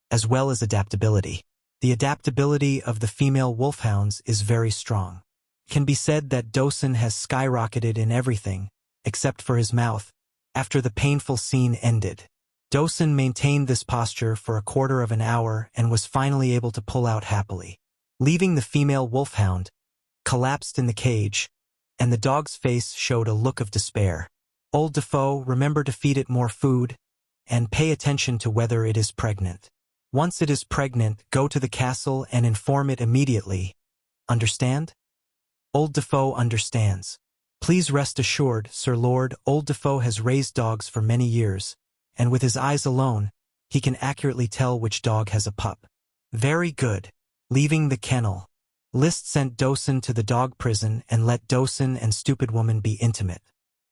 as well as adaptability. The adaptability of the female wolfhounds is very strong. It can be said that Dosen has skyrocketed in everything, except for his mouth, after the painful scene ended. Dosen maintained this posture for a quarter of an hour and was finally able to pull out happily. Leaving the female wolfhound, collapsed in the cage, and the dog's face showed a look of despair. Old Defoe, remember to feed it more food, and pay attention to whether it is pregnant. Once it is pregnant, go to the castle and inform it immediately. Understand? Old Defoe understands. Please rest assured, Sir Lord, Old Defoe has raised dogs for many years, and with his eyes alone, he can accurately tell which dog has a pup. Very good. Leaving the kennel, List sent Dosen to the dog prison and let Dosen and Stupid Woman be intimate.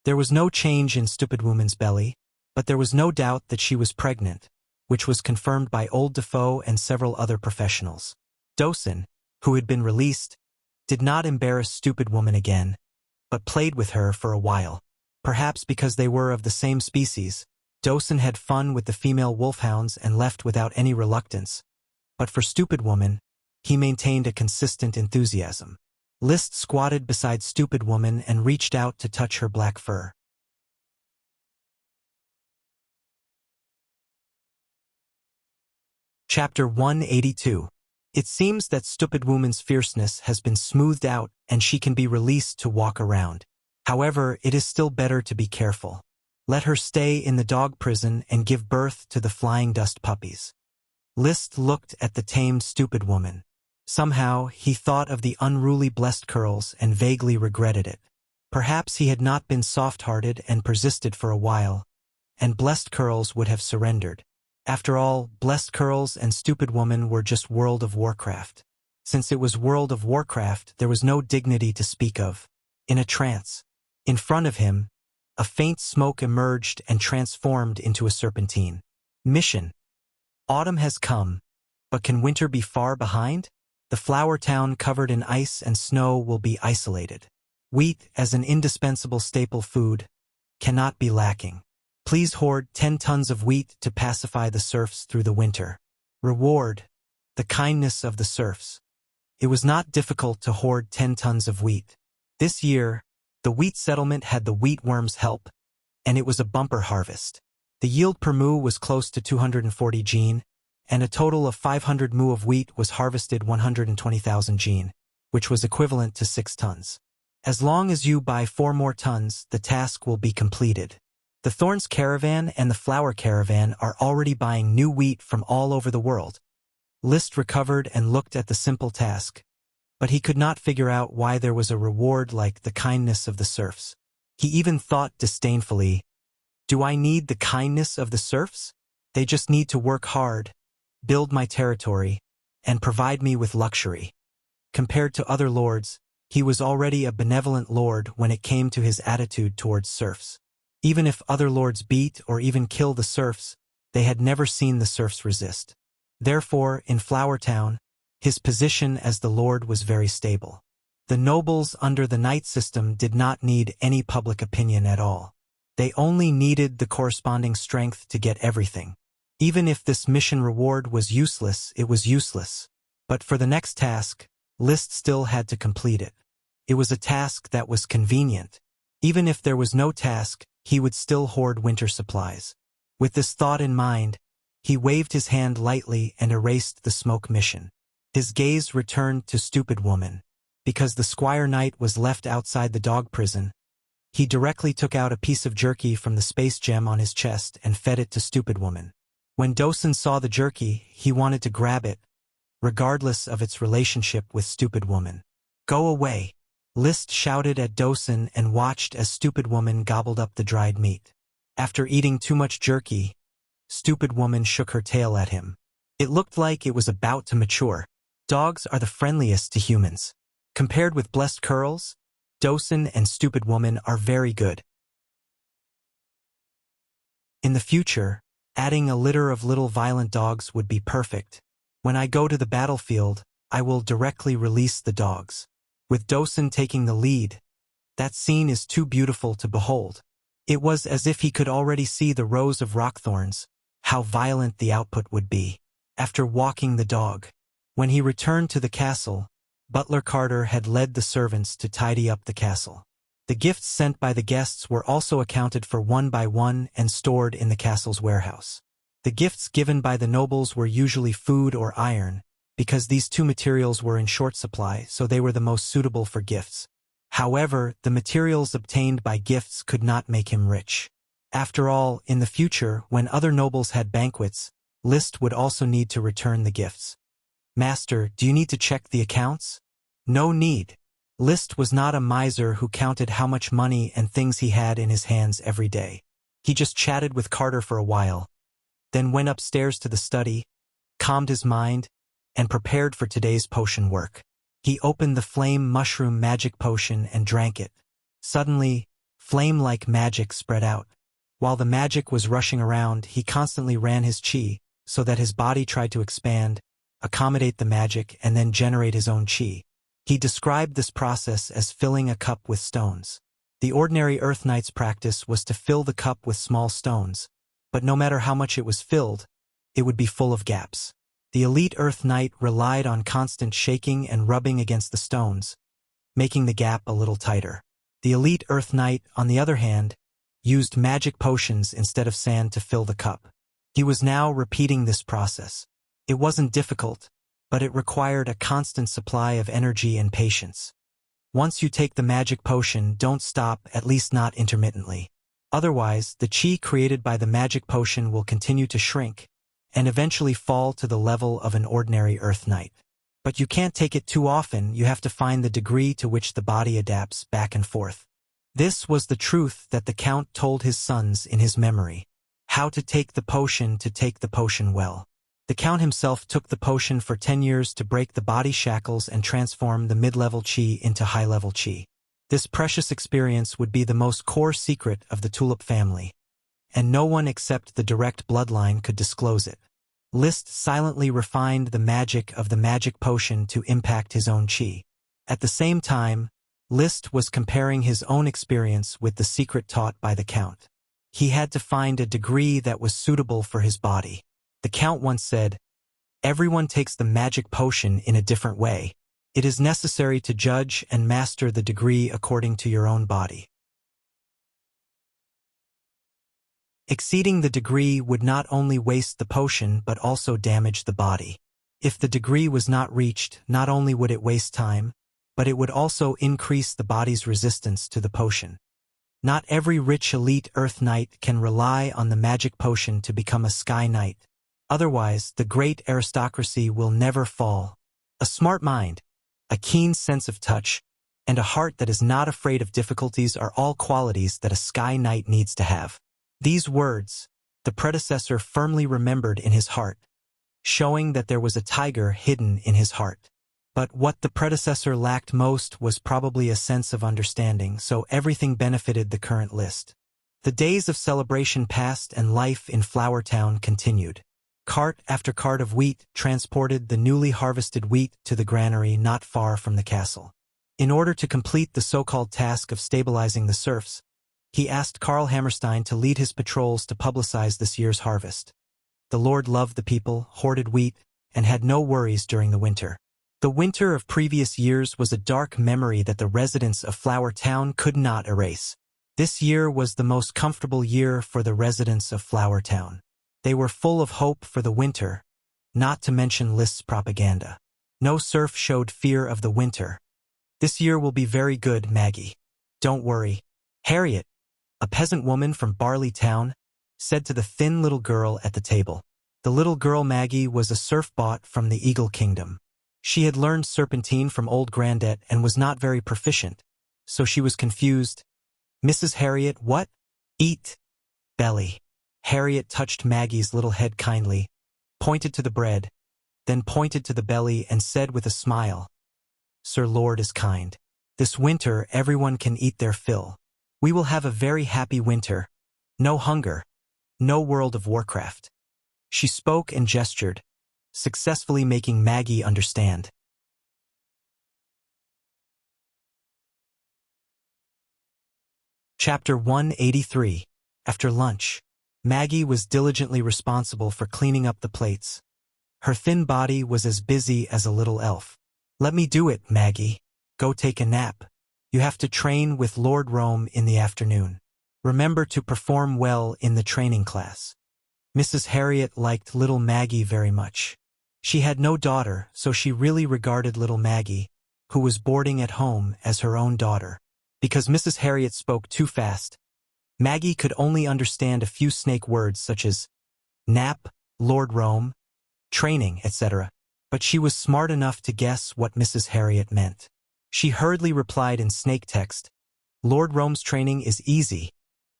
There was no change in Stupid Woman's belly, but there was no doubt that she was pregnant, which was confirmed by Old Defoe and several other professionals. Dosen, who had been released, did not embarrass Stupid Woman again, but played with her for a while. Perhaps because they were of the same species, Dosen had fun with the female wolfhounds and left without any reluctance. But for Stupid Woman, he maintained a consistent enthusiasm. List squatted beside Stupid Woman and reached out to touch her black fur. Chapter 182. It seems that Stupid Woman's fierceness has been smoothed out and she can be released to walk around. However, it is still better to be careful. Let her stay in the dog prison and give birth to the flying dust puppies. List looked at the tamed Stupid Woman. Somehow, he thought of the unruly Blessed Curls and vaguely regretted it. Perhaps he had not been soft-hearted and persisted for a while, and Blessed Curls would have surrendered. After all, Blessed Curls and Stupid Woman were just World of Warcraft. Since it was World of Warcraft, there was no dignity to speak of. In a trance, in front of him, a faint smoke emerged and transformed into a serpentine. Mission. Autumn has come, but can winter be far behind? The flower town covered in ice and snow will be isolated. Wheat, as an indispensable staple food, cannot be lacking. Please hoard 10 tons of wheat to pacify the serfs through the winter. Reward. The kindness of the serfs. It was not difficult to hoard 10 tons of wheat. This year, the wheat settlement had the wheat worms' help, and it was a bumper harvest. The yield per mu was close to 240 gene, and a total of 500 mu of wheat was harvested 120,000 gene, which was equivalent to 6 tons. As long as you buy 4 more tons, the task will be completed. The Thorns caravan and the Flower caravan are already buying new wheat from all over the world. List recovered and looked at the simple task, but he could not figure out why there was a reward like the kindness of the serfs. He even thought disdainfully, do I need the kindness of the serfs? They just need to work hard, build my territory, and provide me with luxury. Compared to other lords, he was already a benevolent lord when it came to his attitude towards serfs. Even if other lords beat or even kill the serfs, they had never seen the serfs resist. Therefore, in Flower Town, his position as the lord was very stable. The nobles under the knight system did not need any public opinion at all. They only needed the corresponding strength to get everything. Even if this mission reward was useless, it was useless. But for the next task, List still had to complete it. It was a task that was convenient. Even if there was no task, he would still hoard winter supplies. With this thought in mind, he waved his hand lightly and erased the smoke mission. His gaze returned to Stupid Woman. Because the Squire Knight was left outside the dog prison, he directly took out a piece of jerky from the space gem on his chest and fed it to Stupid Woman. When Dosen saw the jerky, he wanted to grab it, regardless of its relationship with Stupid Woman. Go away! List shouted at Dosen and watched as Stupid Woman gobbled up the dried meat. After eating too much jerky, Stupid Woman shook her tail at him. It looked like it was about to mature. Dogs are the friendliest to humans. Compared with Blessed Curls, Dosen and Stupid Woman are very good. In the future, adding a litter of little violent dogs would be perfect. When I go to the battlefield, I will directly release the dogs. With Dosen taking the lead, that scene is too beautiful to behold. It was as if he could already see the rows of rockthorns, how violent the output would be. After walking the dog, when he returned to the castle, Butler Carter had led the servants to tidy up the castle. The gifts sent by the guests were also accounted for one by one and stored in the castle's warehouse. The gifts given by the nobles were usually food or iron, because these two materials were in short supply, so they were the most suitable for gifts. However, the materials obtained by gifts could not make him rich. After all, in the future, when other nobles had banquets, List would also need to return the gifts. Master, do you need to check the accounts? No need. List was not a miser who counted how much money and things he had in his hands every day. He just chatted with Carter for a while, then went upstairs to the study, calmed his mind, and prepared for today's potion work. He opened the flame mushroom magic potion and drank it. Suddenly, flame-like magic spread out. While the magic was rushing around, he constantly ran his chi, so that his body tried to expand, accommodate the magic, and then generate his own chi. He described this process as filling a cup with stones. The ordinary Earth Knight's practice was to fill the cup with small stones, but no matter how much it was filled, it would be full of gaps. The elite Earth Knight relied on constant shaking and rubbing against the stones, making the gap a little tighter. The elite Earth Knight, on the other hand, used magic potions instead of sand to fill the cup. He was now repeating this process. It wasn't difficult, but it required a constant supply of energy and patience. Once you take the magic potion, don't stop, at least not intermittently. Otherwise, the chi created by the magic potion will continue to shrink, and eventually fall to the level of an ordinary Earth Knight. But you can't take it too often, you have to find the degree to which the body adapts back and forth. This was the truth that the Count told his sons in his memory. How to take the potion well. The Count himself took the potion for 10 years to break the body shackles and transform the mid-level chi into high-level chi. This precious experience would be the most core secret of the Tulip family, and no one except the direct bloodline could disclose it. Liszt silently refined the magic of the magic potion to impact his own chi. At the same time, Liszt was comparing his own experience with the secret taught by the Count. He had to find a degree that was suitable for his body. The Count once said, "Everyone takes the magic potion in a different way. It is necessary to judge and master the degree according to your own body." Exceeding the degree would not only waste the potion but also damage the body. If the degree was not reached, not only would it waste time, but it would also increase the body's resistance to the potion. Not every rich elite Earth Knight can rely on the magic potion to become a Sky Knight. Otherwise, the great aristocracy will never fall. A smart mind, a keen sense of touch, and a heart that is not afraid of difficulties are all qualities that a Sky Knight needs to have. These words, the predecessor firmly remembered in his heart, showing that there was a tiger hidden in his heart. But what the predecessor lacked most was probably a sense of understanding, so everything benefited the current Liszt. The days of celebration passed and life in Flower Town continued. Cart after cart of wheat transported the newly harvested wheat to the granary not far from the castle. In order to complete the so-called task of stabilizing the serfs, he asked Karl Hammerstein to lead his patrols to publicize this year's harvest. The Lord loved the people, hoarded wheat, and had no worries during the winter. The winter of previous years was a dark memory that the residents of Flower Town could not erase. This year was the most comfortable year for the residents of Flower Town. They were full of hope for the winter, not to mention Liszt's propaganda. No serf showed fear of the winter. "This year will be very good, Maggie. Don't worry." Harriet, a peasant woman from Barley Town, said to the thin little girl at the table. The little girl Maggie was a serf bought from the Eagle Kingdom. She had learned Serpentine from old Grandette and was not very proficient, so she was confused. "Mrs. Harriet, what?" "Eat. Belly." Harriet touched Maggie's little head kindly, pointed to the bread, then pointed to the belly and said with a smile, "Sir Lord is kind. This winter everyone can eat their fill. We will have a very happy winter. No hunger. No World of Warcraft." She spoke and gestured, successfully making Maggie understand. Chapter 183. After lunch, Maggie was diligently responsible for cleaning up the plates. Her thin body was as busy as a little elf. "Let me do it, Maggie. Go take a nap. You have to train with Lord Rome in the afternoon. Remember to perform well in the training class." Mrs. Harriet liked little Maggie very much. She had no daughter, so she really regarded little Maggie, who was boarding at home, as her own daughter. Because Mrs. Harriet spoke too fast, Maggie could only understand a few snake words such as nap, Lord Rome, training, etc. But she was smart enough to guess what Mrs. Harriet meant. She hurriedly replied in snake text, "Lord Rome's training is easy.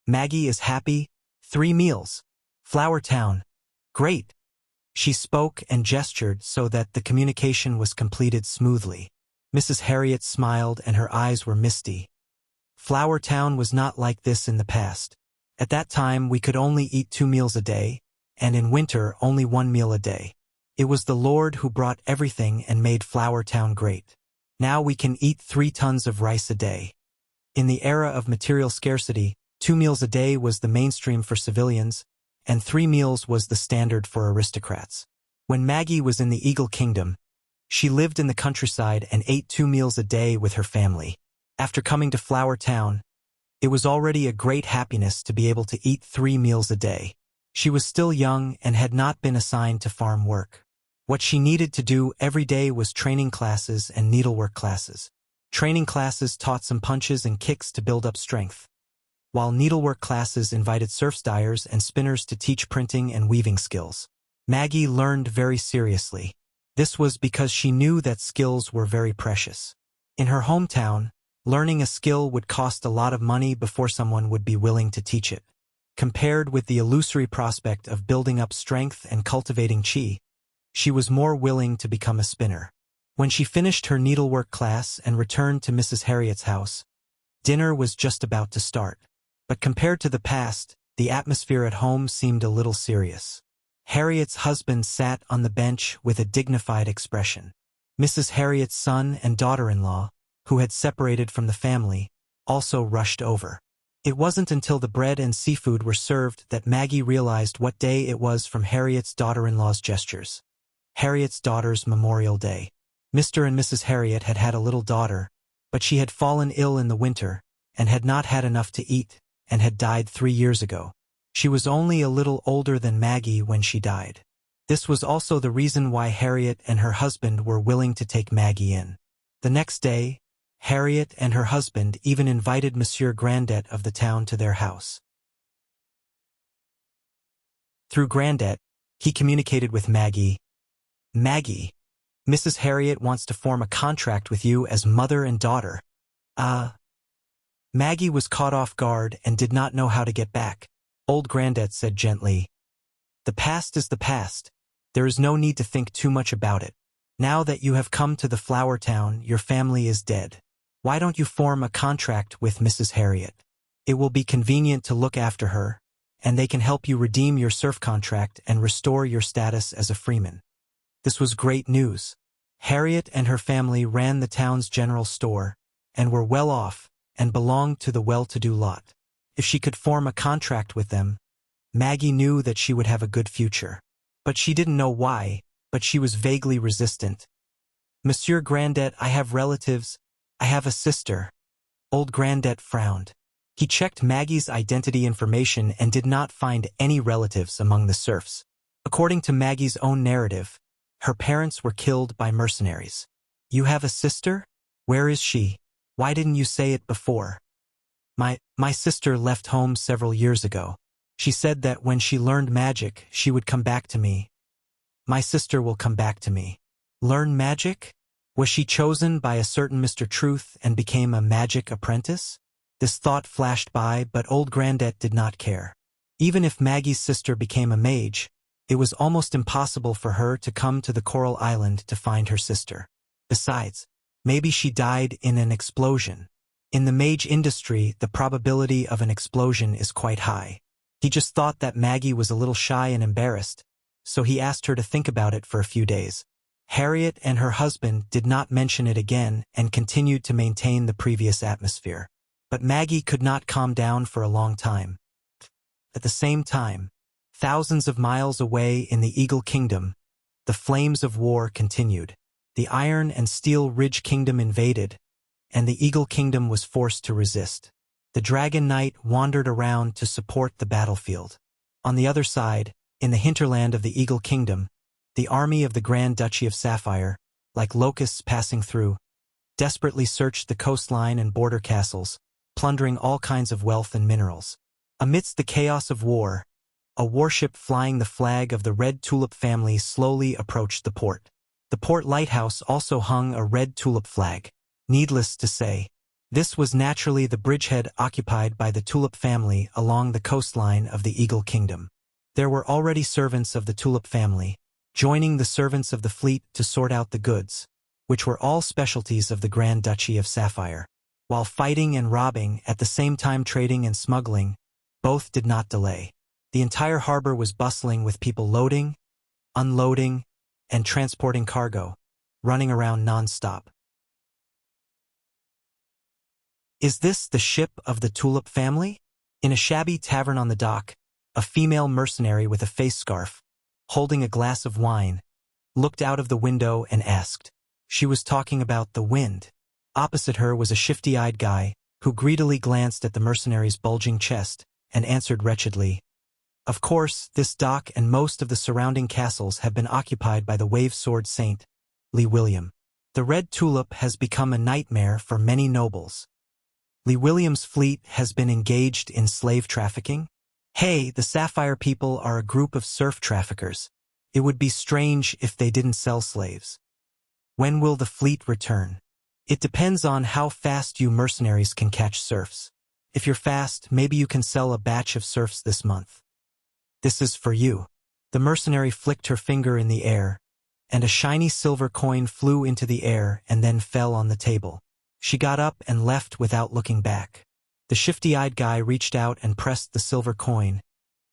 Maggie is happy. 3 meals. Flower Town. Great." She spoke and gestured so that the communication was completed smoothly. Mrs. Harriet smiled and her eyes were misty. Flower Town was not like this in the past. At that time we could only eat 2 meals a day, and in winter only 1 meal a day. It was the Lord who brought everything and made Flower Town great. Now we can eat 3 tons of rice a day. In the era of material scarcity, 2 meals a day was the mainstream for civilians, and 3 meals was the standard for aristocrats. When Maggie was in the Eagle Kingdom, she lived in the countryside and ate 2 meals a day with her family. After coming to Flower Town, it was already a great happiness to be able to eat 3 meals a day. She was still young and had not been assigned to farm work. What she needed to do every day was training classes and needlework classes. Training classes taught some punches and kicks to build up strength, while needlework classes invited serfs, dyers, and spinners to teach printing and weaving skills. Maggie learned very seriously. This was because she knew that skills were very precious. In her hometown, learning a skill would cost a lot of money before someone would be willing to teach it. Compared with the illusory prospect of building up strength and cultivating chi, she was more willing to become a spinner. When she finished her needlework class and returned to Mrs. Harriet's house, dinner was just about to start. But compared to the past, the atmosphere at home seemed a little serious. Harriet's husband sat on the bench with a dignified expression. Mrs. Harriet's son and daughter-in-law, who had separated from the family, also rushed over. It wasn't until the bread and seafood were served that Maggie realized what day it was from Harriet's daughter-in-law's gestures. Harriet's daughter's Memorial Day. Mr. and Mrs. Harriet had had a little daughter, but she had fallen ill in the winter and had not had enough to eat and had died 3 years ago. She was only a little older than Maggie when she died. This was also the reason why Harriet and her husband were willing to take Maggie in. The next day, Harriet and her husband even invited Monsieur Grandet of the town to their house. Through Grandet, he communicated with Maggie. "Maggie, Mrs. Harriet wants to form a contract with you as mother and daughter." Maggie was caught off guard and did not know how to get back. Old Grandet said gently, "The past is the past. There is no need to think too much about it. Now that you have come to the flower town, your family is dead. Why don't you form a contract with Mrs. Harriet? It will be convenient to look after her, and they can help you redeem your serf contract and restore your status as a freeman." This was great news. Harriet and her family ran the town's general store, and were well off, and belonged to the well-to-do lot. If she could form a contract with them, Maggie knew that she would have a good future. But she didn't know why, but she was vaguely resistant. "Monsieur Grandet, I have relatives. I have a sister." Old Grandet frowned. He checked Maggie's identity information and did not find any relatives among the serfs. According to Maggie's own narrative, her parents were killed by mercenaries. "You have a sister? Where is she? Why didn't you say it before?" My sister left home several years ago. She said that when she learned magic, she would come back to me. My sister will come back to me." Learn magic? Was she chosen by a certain Mr. Truth and became a magic apprentice? This thought flashed by, but old Grandet did not care. Even if Maggie's sister became a mage, it was almost impossible for her to come to the Coral Island to find her sister. Besides, maybe she died in an explosion. In the mage industry, the probability of an explosion is quite high. He just thought that Maggie was a little shy and embarrassed, so he asked her to think about it for a few days. Harriet and her husband did not mention it again and continued to maintain the previous atmosphere. But Maggie could not calm down for a long time. At the same time, thousands of miles away in the Eagle Kingdom, the flames of war continued. The Iron and Steel Ridge Kingdom invaded, and the Eagle Kingdom was forced to resist. The Dragon Knight wandered around to support the battlefield. On the other side, in the hinterland of the Eagle Kingdom, the army of the Grand Duchy of Sapphire, like locusts passing through, desperately searched the coastline and border castles, plundering all kinds of wealth and minerals. Amidst the chaos of war, a warship flying the flag of the Red Tulip family slowly approached the port. The port lighthouse also hung a red tulip flag. Needless to say, this was naturally the bridgehead occupied by the Tulip family along the coastline of the Eagle Kingdom. There were already servants of the Tulip family, joining the servants of the fleet to sort out the goods, which were all specialties of the Grand Duchy of Sapphire. While fighting and robbing, at the same time trading and smuggling, both did not delay. The entire harbor was bustling with people loading, unloading, and transporting cargo, running around non-stop. Is this the ship of the Tulip family? In a shabby tavern on the dock, a female mercenary with a face scarf, holding a glass of wine, looked out of the window and asked. She was talking about the wind. Opposite her was a shifty-eyed guy, who greedily glanced at the mercenary's bulging chest and answered wretchedly, "Of course, this dock and most of the surrounding castles have been occupied by the Wave-Sword Saint, Lee William. The Red Tulip has become a nightmare for many nobles. Lee William's fleet has been engaged in slave trafficking. Hey, the Sapphire people are a group of serf traffickers. It would be strange if they didn't sell slaves. When will the fleet return? It depends on how fast you mercenaries can catch serfs. If you're fast, maybe you can sell a batch of serfs this month. This is for you." The mercenary flicked her finger in the air, and a shiny silver coin flew into the air and then fell on the table. She got up and left without looking back. The shifty-eyed guy reached out and pressed the silver coin,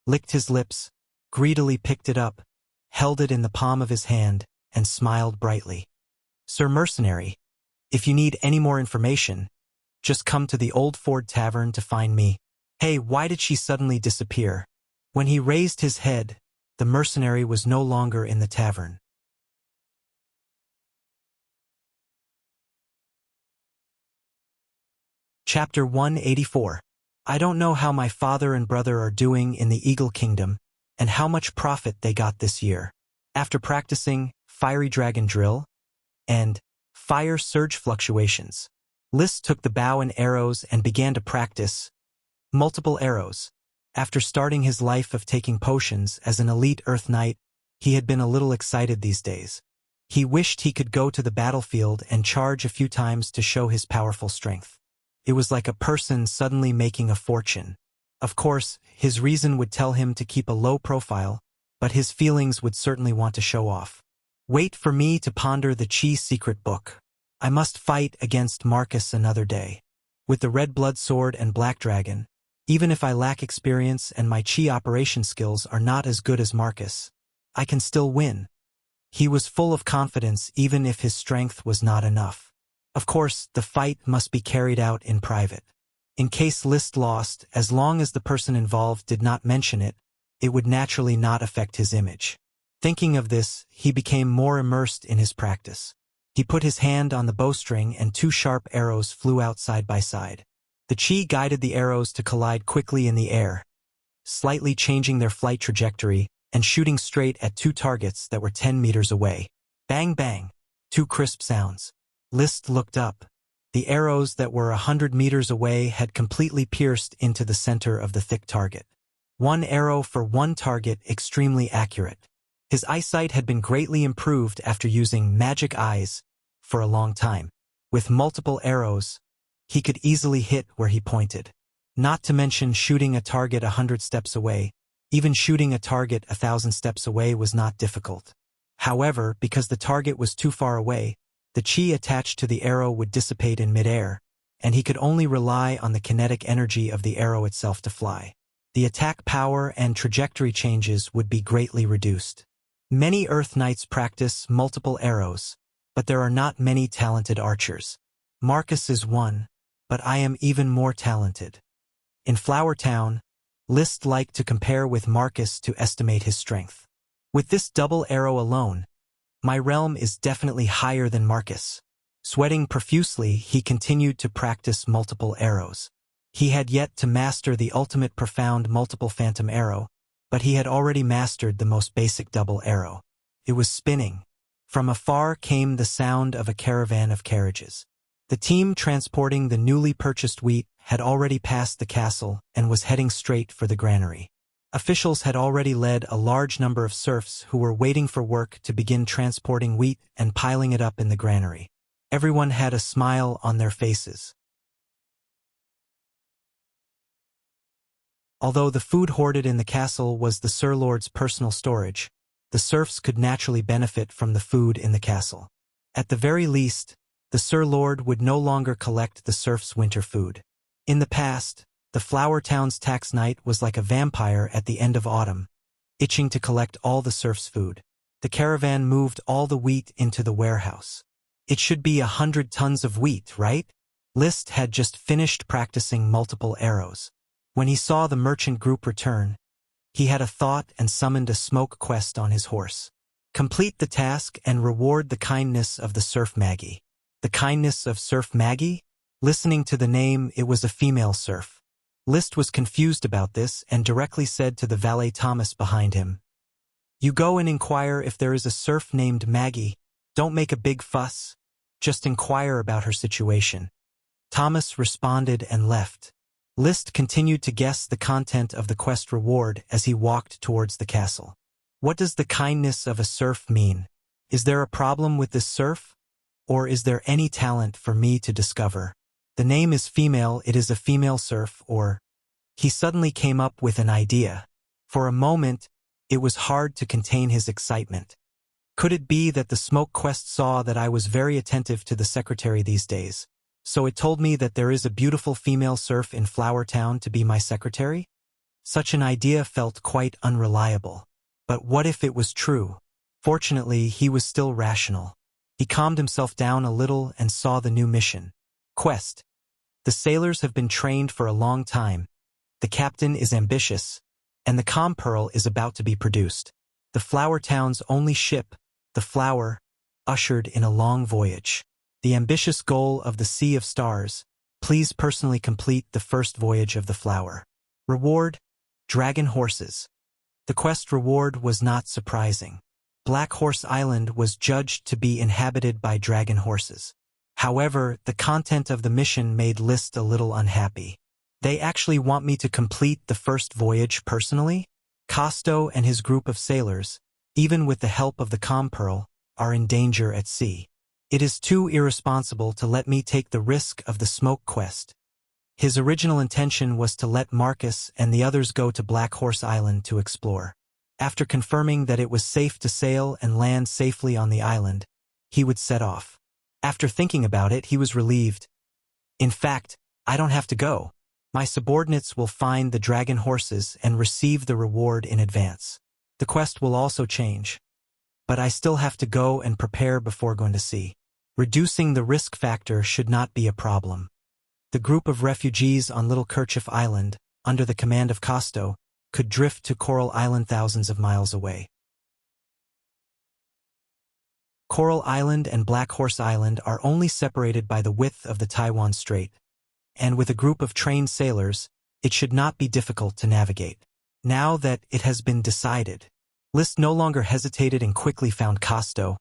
licked his lips, greedily picked it up, held it in the palm of his hand, and smiled brightly. "Sir Mercenary, if you need any more information, just come to the Old Ford Tavern to find me." Hey, why did she suddenly disappear? When he raised his head, the mercenary was no longer in the tavern. Chapter 184. I don't know how my father and brother are doing in the Eagle Kingdom, and how much profit they got this year. After practicing Fiery Dragon Drill and Fire Surge Fluctuations, List took the bow and arrows and began to practice multiple arrows. After starting his life of taking potions as an elite Earth Knight, he had been a little excited these days. He wished he could go to the battlefield and charge a few times to show his powerful strength. It was like a person suddenly making a fortune. Of course, his reason would tell him to keep a low profile, but his feelings would certainly want to show off. Wait for me to ponder the Chi secret book. I must fight against Marcus another day. With the red blood sword and black dragon, even if I lack experience and my Chi operation skills are not as good as Marcus, I can still win. He was full of confidence even if his strength was not enough. Of course, the fight must be carried out in private. In case List lost, as long as the person involved did not mention it, it would naturally not affect his image. Thinking of this, he became more immersed in his practice. He put his hand on the bowstring and two sharp arrows flew out side by side. The Chi guided the arrows to collide quickly in the air, slightly changing their flight trajectory and shooting straight at two targets that were 10 meters away. Bang bang, two crisp sounds. List looked up. The arrows that were 100 meters away had completely pierced into the center of the thick target. One arrow for one target, extremely accurate. His eyesight had been greatly improved after using magic eyes for a long time. With multiple arrows, he could easily hit where he pointed. Not to mention shooting a target 100 steps away. Even shooting a target 1,000 steps away was not difficult. However, because the target was too far away, the Chi attached to the arrow would dissipate in midair, and he could only rely on the kinetic energy of the arrow itself to fly. The attack power and trajectory changes would be greatly reduced. Many Earth Knights practice multiple arrows, but there are not many talented archers. Marcus is one, but I am even more talented. In Flower Town, List liked to compare with Marcus to estimate his strength. With this double arrow alone, my realm is definitely higher than Marcus. Sweating profusely, he continued to practice multiple arrows. He had yet to master the ultimate profound multiple phantom arrow, but he had already mastered the most basic double arrow. It was spinning. From afar came the sound of a caravan of carriages. The team transporting the newly purchased wheat had already passed the castle and was heading straight for the granary. Officials had already led a large number of serfs who were waiting for work to begin transporting wheat and piling it up in the granary. Everyone had a smile on their faces. Although the food hoarded in the castle was the Sir Lord's personal storage, the serfs could naturally benefit from the food in the castle. At the very least, the Sir Lord would no longer collect the serfs' winter food. In the past, the Flower Town's tax knight was like a vampire at the end of autumn, itching to collect all the serfs' food. The caravan moved all the wheat into the warehouse. It should be 100 tons of wheat, right? List had just finished practicing multiple arrows. When he saw the merchant group return, he had a thought and summoned a smoke quest on his horse. Complete the task and reward the kindness of the Serf Maggie. The kindness of Serf Maggie? Listening to the name, it was a female serf. List was confused about this and directly said to the valet Thomas behind him, "You go and inquire if there is a serf named Maggie. Don't make a big fuss. Just inquire about her situation." Thomas responded and left. List continued to guess the content of the quest reward as he walked towards the castle. What does the kindness of a serf mean? Is there a problem with this serf? Or is there any talent for me to discover? The name is female, it is a female serf, or... He suddenly came up with an idea. For a moment, it was hard to contain his excitement. Could it be that the smoke quest saw that I was very attentive to the secretary these days? So it told me that there is a beautiful female serf in Flower Town to be my secretary? Such an idea felt quite unreliable. But what if it was true? Fortunately, he was still rational. He calmed himself down a little and saw the new mission. Quest. The sailors have been trained for a long time. The captain is ambitious, and the calm pearl is about to be produced. The Flower Town's only ship, the Flower, ushered in a long voyage. The ambitious goal of the Sea of Stars. Please personally complete the first voyage of the Flower. Reward: dragon horses. The quest reward was not surprising. Black Horse Island was judged to be inhabited by dragon horses. However, the content of the mission made List a little unhappy. They actually want me to complete the first voyage personally? Costo and his group of sailors, even with the help of the calm pearl, are in danger at sea. It is too irresponsible to let me take the risk of the smoke quest. His original intention was to let Marcus and the others go to Black Horse Island to explore. After confirming that it was safe to sail and land safely on the island, he would set off. After thinking about it, he was relieved. In fact, I don't have to go. My subordinates will find the dragon horses and receive the reward in advance. The quest will also change. But I still have to go and prepare before going to sea. Reducing the risk factor should not be a problem. The group of refugees on Little Kerchief Island, under the command of Costo, could drift to Coral Island thousands of miles away. Coral Island and Black Horse Island are only separated by the width of the Taiwan Strait, and with a group of trained sailors, it should not be difficult to navigate. Now that it has been decided, List no longer hesitated and quickly found Costo.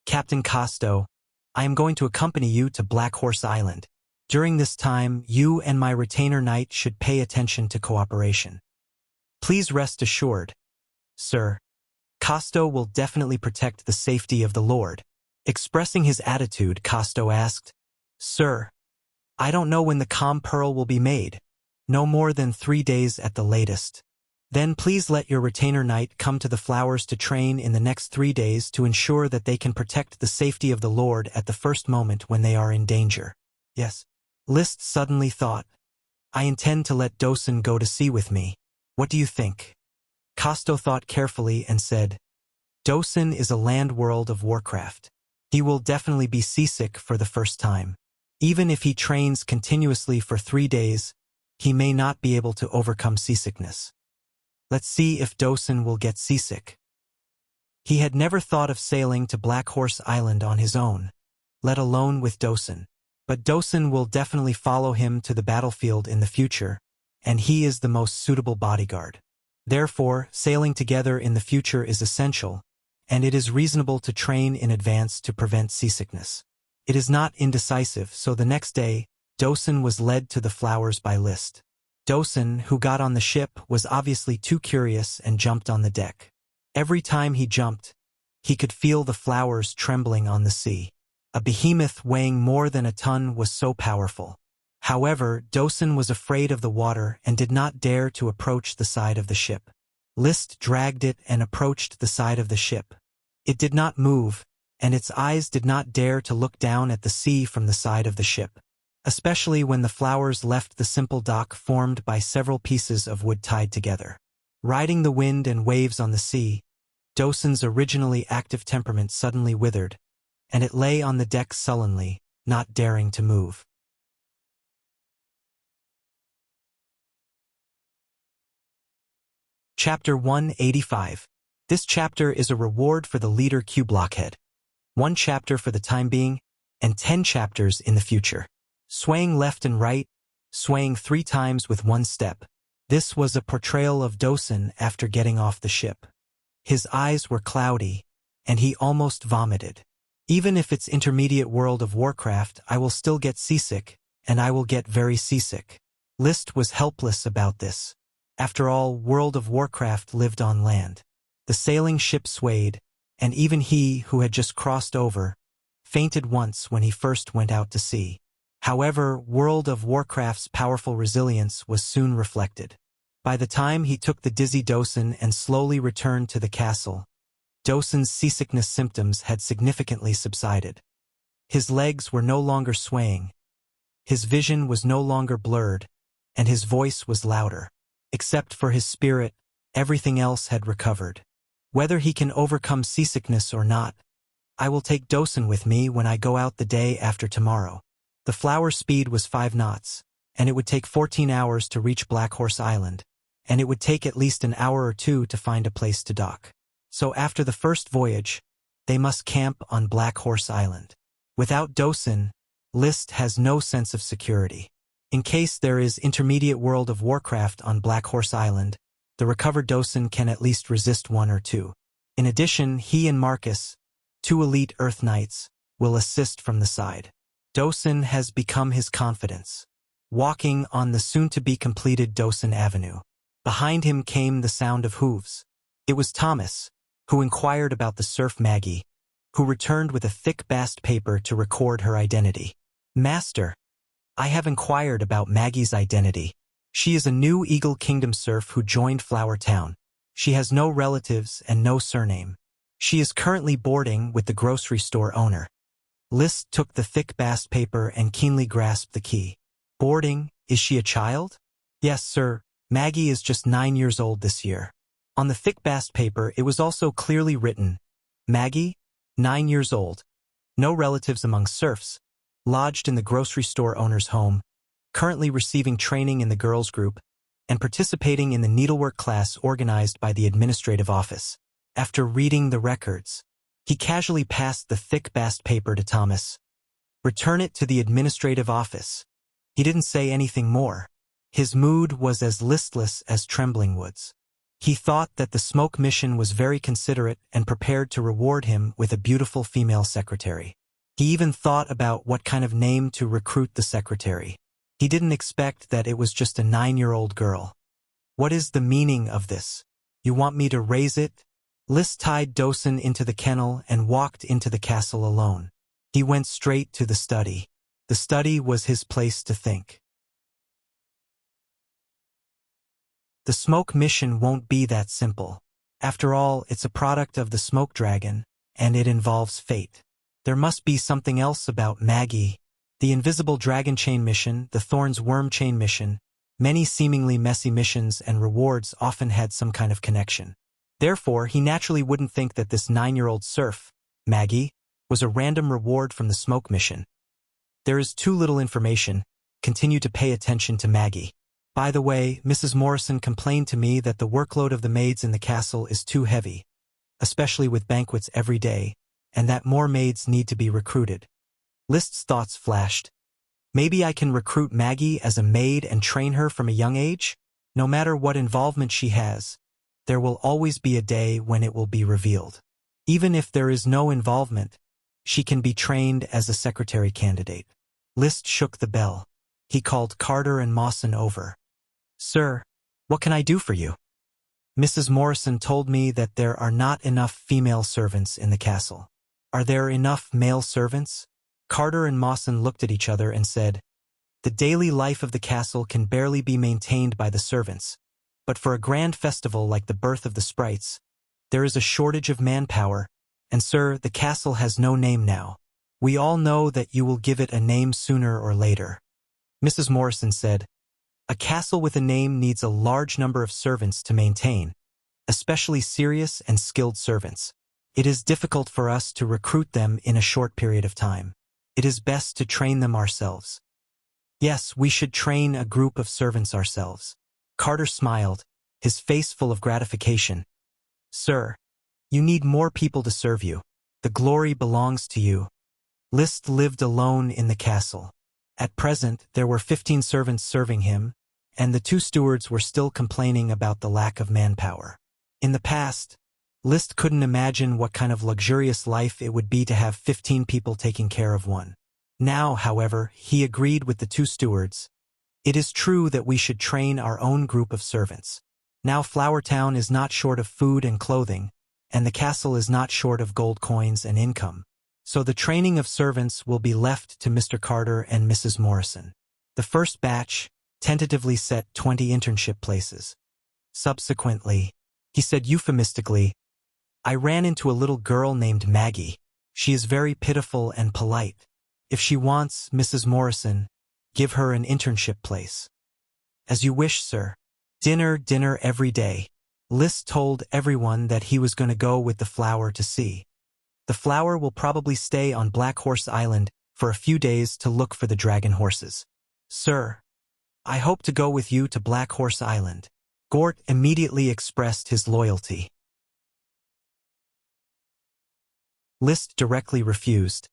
Captain Costo, I am going to accompany you to Black Horse Island. During this time, you and my retainer knight should pay attention to cooperation. Please rest assured, sir. Costo will definitely protect the safety of the Lord. Expressing his attitude, Costo asked, Sir, I don't know when the calm pearl will be made. No more than 3 days at the latest. Then please let your retainer knight come to the flowers to train in the next 3 days to ensure that they can protect the safety of the Lord at the first moment when they are in danger. Yes. List suddenly thought, I intend to let Dosen go to sea with me. What do you think? Costo thought carefully and said, Dosen is a land world of Warcraft. He will definitely be seasick for the first time. Even if he trains continuously for 3 days, he may not be able to overcome seasickness. Let's see if Dosen will get seasick. He had never thought of sailing to Black Horse Island on his own, let alone with Dosen. But Dosen will definitely follow him to the battlefield in the future, and he is the most suitable bodyguard. Therefore, sailing together in the future is essential, and it is reasonable to train in advance to prevent seasickness. It is not indecisive, so the next day, Dosen was led to the flowers by List. Dosen, who got on the ship, was obviously too curious and jumped on the deck. Every time he jumped, he could feel the flowers trembling on the sea. A behemoth weighing more than a ton was so powerful. However, Dosen was afraid of the water and did not dare to approach the side of the ship. List dragged it and approached the side of the ship. It did not move, and its eyes did not dare to look down at the sea from the side of the ship, especially when the flowers left the simple dock formed by several pieces of wood tied together. Riding the wind and waves on the sea, Dosen's originally active temperament suddenly withered, and it lay on the deck sullenly, not daring to move. Chapter 185. This chapter is a reward for the leader Q Blockhead. 1 chapter for the time being, and 10 chapters in the future. Swaying left and right, swaying 3 times with 1 step. This was a portrayal of Dosen after getting off the ship. His eyes were cloudy, and he almost vomited. Even if it's intermediate World of Warcraft, I will still get seasick, and I will get very seasick. List was helpless about this. After all, World of Warcraft lived on land. The sailing ship swayed, and even he, who had just crossed over, fainted once when he first went out to sea. However, World of Warcraft's powerful resilience was soon reflected. By the time he took the dizzy Dosen and slowly returned to the castle, Dosun's seasickness symptoms had significantly subsided. His legs were no longer swaying, his vision was no longer blurred, and his voice was louder. Except for his spirit, everything else had recovered. Whether he can overcome seasickness or not, I will take Dosun with me when I go out the day after tomorrow. The flower speed was 5 knots, and it would take 14 hours to reach Black Horse Island, and it would take at least an hour or two to find a place to dock. So after the first voyage, they must camp on Black Horse Island. Without Dosun, List has no sense of security. In case there is intermediate World of Warcraft on Black Horse Island, the recovered Dosun can at least resist 1 or 2. In addition, he and Marcus, 2 elite Earth Knights, will assist from the side. Dosun has become his confidence. Walking on the soon-to-be-completed Dosun Avenue. Behind him came the sound of hooves. It was Thomas, who inquired about the serf Maggie, who returned with a thick bast paper to record her identity. Master, I have inquired about Maggie's identity. She is a new Eagle Kingdom serf who joined Flower Town. She has no relatives and no surname. She is currently boarding with the grocery store owner. List took the thick bast paper and keenly grasped the key. Boarding? Is she a child? Yes, sir. Maggie is just 9 years old this year. On the thick bast paper it was also clearly written, Maggie, 9 years old, no relatives among serfs, lodged in the grocery store owner's home, currently receiving training in the girls' group, and participating in the needlework class organized by the administrative office. After reading the records, he casually passed the thick bast paper to Thomas. Return it to the administrative office. He didn't say anything more. His mood was as listless as Trembling Woods. He thought that the smoke mission was very considerate and prepared to reward him with a beautiful female secretary. He even thought about what kind of name to recruit the secretary. He didn't expect that it was just a 9-year-old girl. What is the meaning of this? You want me to raise it? List tied Dosun into the kennel and walked into the castle alone. He went straight to the study. The study was his place to think. The smoke mission won't be that simple. After all, it's a product of the smoke dragon, and it involves fate. There must be something else about Maggie. The invisible dragon chain mission, the Thorns worm chain mission, many seemingly messy missions and rewards often had some kind of connection. Therefore, he naturally wouldn't think that this 9-year-old serf, Maggie, was a random reward from the smoke mission. There is too little information. Continue to pay attention to Maggie. By the way, Mrs. Morrison complained to me that the workload of the maids in the castle is too heavy, especially with banquets every day, and that more maids need to be recruited. List's thoughts flashed. Maybe I can recruit Maggie as a maid and train her from a young age? No matter what involvement she has, there will always be a day when it will be revealed. Even if there is no involvement, she can be trained as a secretary candidate. List shook the bell. He called Carter and Mawson over. Sir, what can I do for you? Mrs. Morrison told me that there are not enough female servants in the castle. Are there enough male servants? Carter and Mawson looked at each other and said, the daily life of the castle can barely be maintained by the servants, but for a grand festival like the birth of the sprites, there is a shortage of manpower, and sir, the castle has no name now. We all know that you will give it a name sooner or later. Mrs. Morrison said, a castle with a name needs a large number of servants to maintain, especially serious and skilled servants. It is difficult for us to recruit them in a short period of time. It is best to train them ourselves. Yes, we should train a group of servants ourselves. Carter smiled, his face full of gratification. Sir, you need more people to serve you. The glory belongs to you. List lived alone in the castle. At present, there were 15 servants serving him, and the 2 stewards were still complaining about the lack of manpower. In the past, List couldn't imagine what kind of luxurious life it would be to have 15 people taking care of one. Now, however, he agreed with the 2 stewards. It is true that we should train our own group of servants. Now Flower Town is not short of food and clothing, and the castle is not short of gold coins and income. So the training of servants will be left to Mr. Carter and Mrs. Morrison. The first batch tentatively set 20 internship places. Subsequently, he said euphemistically, I ran into a little girl named Maggie. She is very pitiful and polite. If she wants, Mrs. Morrison, give her an internship place. As you wish, sir. Dinner every day. List told everyone that he was going to go with the flower to sea. The flower will probably stay on Black Horse Island for a few days to look for the dragon horses. Sir, I hope to go with you to Black Horse Island. Gort immediately expressed his loyalty. List directly refused.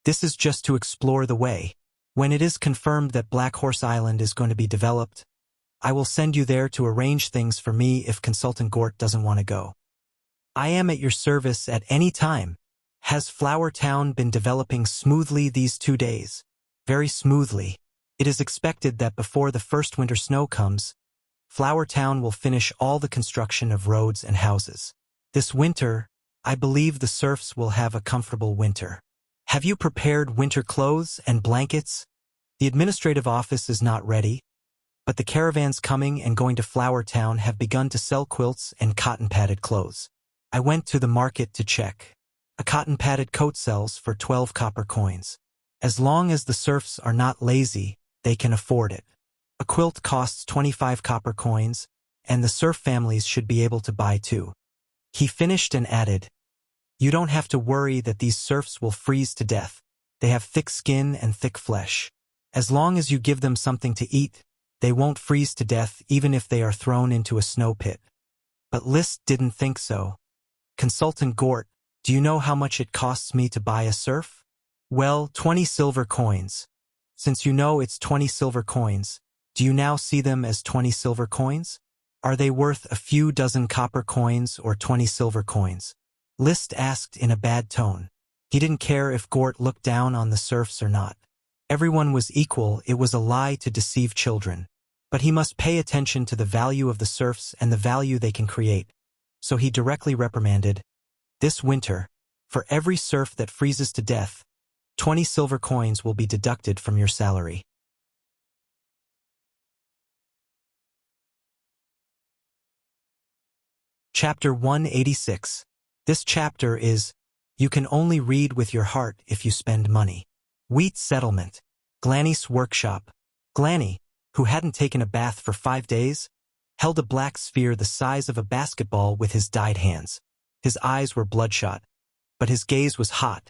This is just to explore the way. When it is confirmed that Black Horse Island is going to be developed, I will send you there to arrange things for me if Consultant Gort doesn't want to go. I am at your service at any time. Has Flower Town been developing smoothly these 2 days? Very smoothly. It is expected that before the first winter snow comes, Flower Town will finish all the construction of roads and houses. This winter, I believe the serfs will have a comfortable winter. Have you prepared winter clothes and blankets? The administrative office is not ready, but the caravans coming and going to Flower Town have begun to sell quilts and cotton-padded clothes. I went to the market to check. A cotton-padded coat sells for 12 copper coins. As long as the serfs are not lazy, they can afford it. A quilt costs 25 copper coins, and the serf families should be able to buy too. He finished and added, you don't have to worry that these serfs will freeze to death. They have thick skin and thick flesh. As long as you give them something to eat, they won't freeze to death even if they are thrown into a snow pit. But List didn't think so. Consultant Gort, do you know how much it costs me to buy a serf? Well, 20 silver coins. Since you know it's 20 silver coins, do you now see them as 20 silver coins? Are they worth a few dozen copper coins or 20 silver coins? List asked in a bad tone. He didn't care if Gort looked down on the serfs or not. Everyone was equal. It was a lie to deceive children. But he must pay attention to the value of the serfs and the value they can create. So he directly reprimanded, this winter, for every serf that freezes to death, 20 silver coins will be deducted from your salary. Chapter 186. This chapter is, you can only read with your heart if you spend money. Wheat Settlement. Glanny's workshop. Glanny, who hadn't taken a bath for 5 days, held a black sphere the size of a basketball with his dyed hands. His eyes were bloodshot, but his gaze was hot,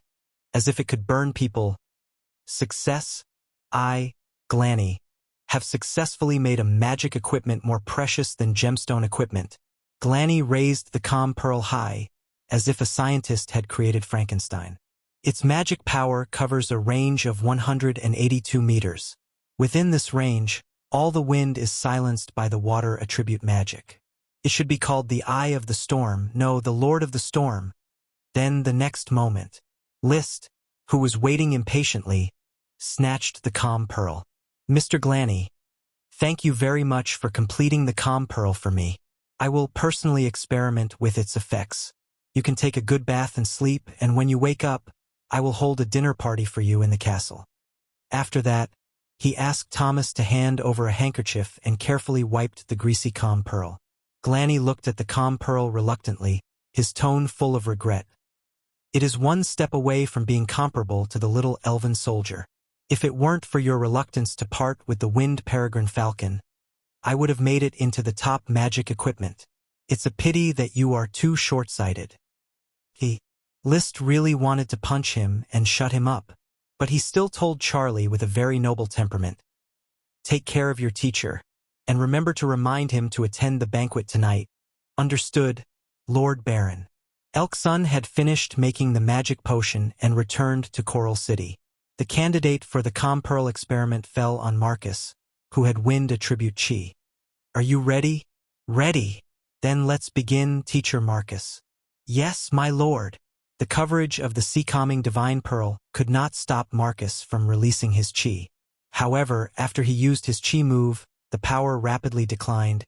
as if it could burn people. Success? I, Glanny, have successfully made a magic equipment more precious than gemstone equipment. Glanny raised the calm pearl high, as if a scientist had created Frankenstein. Its magic power covers a range of 182 meters. Within this range, all the wind is silenced by the water attribute magic. It should be called the Eye of the Storm, no, the Lord of the Storm. Then the next moment, List, who was waiting impatiently, snatched the calm pearl. Mr. Glanny, thank you very much for completing the calm pearl for me. I will personally experiment with its effects. You can take a good bath and sleep, and when you wake up, I will hold a dinner party for you in the castle. After that, he asked Thomas to hand over a handkerchief and carefully wiped the greasy calm pearl. Glanny looked at the calm pearl reluctantly, his tone full of regret. It is one step away from being comparable to the little elven soldier. If it weren't for your reluctance to part with the winged peregrine falcon, I would have made it into the top magic equipment. It's a pity that you are too short-sighted. List really wanted to punch him and shut him up, but he still told Charlie with a very noble temperament, take care of your teacher, and remember to remind him to attend the banquet tonight. Understood, Lord Baron. Elksun had finished making the magic potion and returned to Coral City. The candidate for the calm pearl experiment fell on Marcus, who had wind attribute chi. Are you ready? Ready. Then let's begin, Teacher Marcus. Yes, my lord. The coverage of the sea-calming divine pearl could not stop Marcus from releasing his chi. However, after he used his chi move, the power rapidly declined,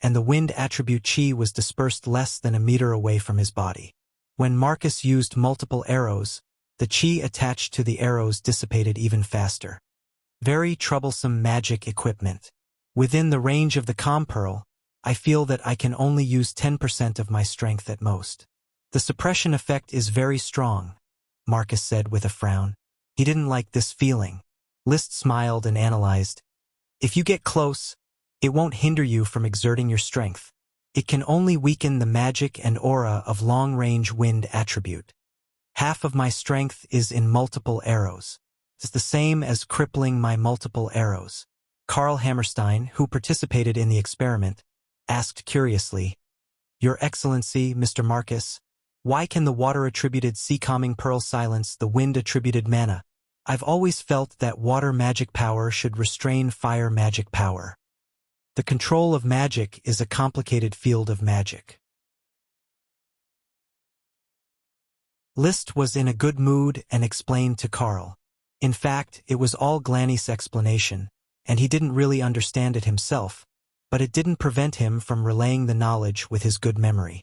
and the wind attribute chi was dispersed less than a meter away from his body. When Marcus used multiple arrows, the chi attached to the arrows dissipated even faster. Very troublesome magic equipment. Within the range of the calm pearl, I feel that I can only use 10% of my strength at most. The suppression effect is very strong, Marcus said with a frown. He didn't like this feeling. List smiled and analyzed. If you get close, it won't hinder you from exerting your strength. It can only weaken the magic and aura of long-range wind attribute. Half of my strength is in multiple arrows. It's the same as crippling my multiple arrows. Karl Hammerstein, who participated in the experiment, asked curiously, Your Excellency, Mr. Marcus, why can the water-attributed sea-calming pearl silence the wind-attributed mana? I've always felt that water magic power should restrain fire magic power. The control of magic is a complicated field of magic. List was in a good mood and explained to Karl. In fact, it was all Glanny's explanation, and he didn't really understand it himself, but it didn't prevent him from relaying the knowledge with his good memory.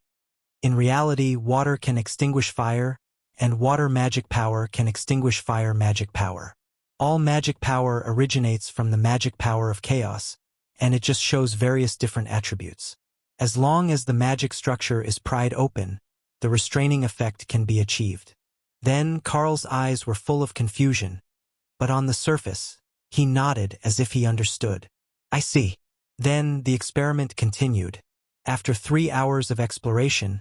In reality, water can extinguish fire, and water magic power can extinguish fire magic power. All magic power originates from the magic power of chaos, and it just shows various different attributes. As long as the magic structure is pried open, the restraining effect can be achieved. Then Karl's eyes were full of confusion, but on the surface, he nodded as if he understood. I see. Then the experiment continued. After 3 hours of exploration,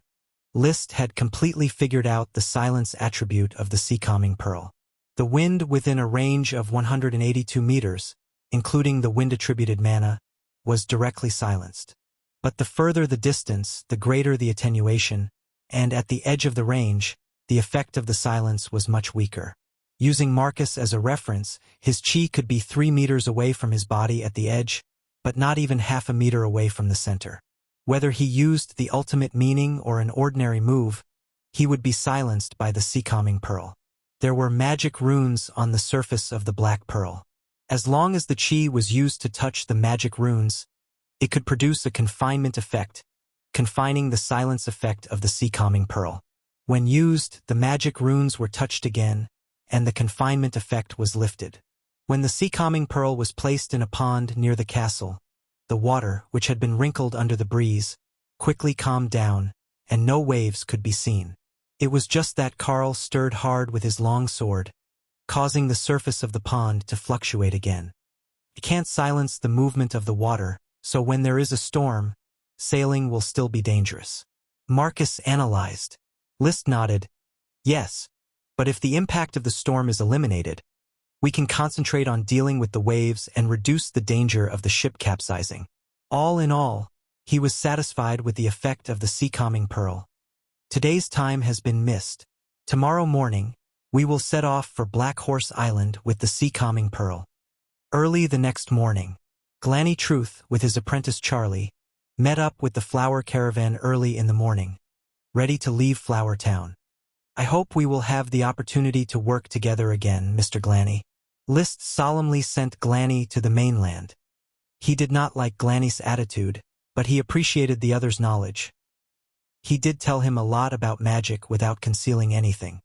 List had completely figured out the silence attribute of the sea-calming pearl. The wind within a range of 182 meters, including the wind-attributed mana, was directly silenced. But the further the distance, the greater the attenuation, and at the edge of the range, the effect of the silence was much weaker. Using Marcus as a reference, his chi could be 3 meters away from his body at the edge, but not even half a meter away from the center. Whether he used the ultimate meaning or an ordinary move, he would be silenced by the sea-calming pearl. There were magic runes on the surface of the black pearl. As long as the chi was used to touch the magic runes, it could produce a confinement effect, confining the silence effect of the sea-calming pearl. When used, the magic runes were touched again, and the confinement effect was lifted. When the sea-calming pearl was placed in a pond near the castle, the water, which had been wrinkled under the breeze, quickly calmed down, and no waves could be seen. It was just that Karl stirred hard with his long sword, causing the surface of the pond to fluctuate again. It can't silence the movement of the water, so when there is a storm, sailing will still be dangerous. Marcus analyzed. List nodded. Yes, but if the impact of the storm is eliminated, we can concentrate on dealing with the waves and reduce the danger of the ship capsizing. All in all, he was satisfied with the effect of the sea-calming pearl. Today's time has been missed. Tomorrow morning, we will set off for Black Horse Island with the sea-calming pearl. Early the next morning, Glanny Truth, with his apprentice Charlie, met up with the flower caravan early in the morning, ready to leave Flower Town. I hope we will have the opportunity to work together again, Mr. Glanny. List solemnly sent Glanny to the mainland. He did not like Glanny's attitude, but he appreciated the other's knowledge. He did tell him a lot about magic without concealing anything.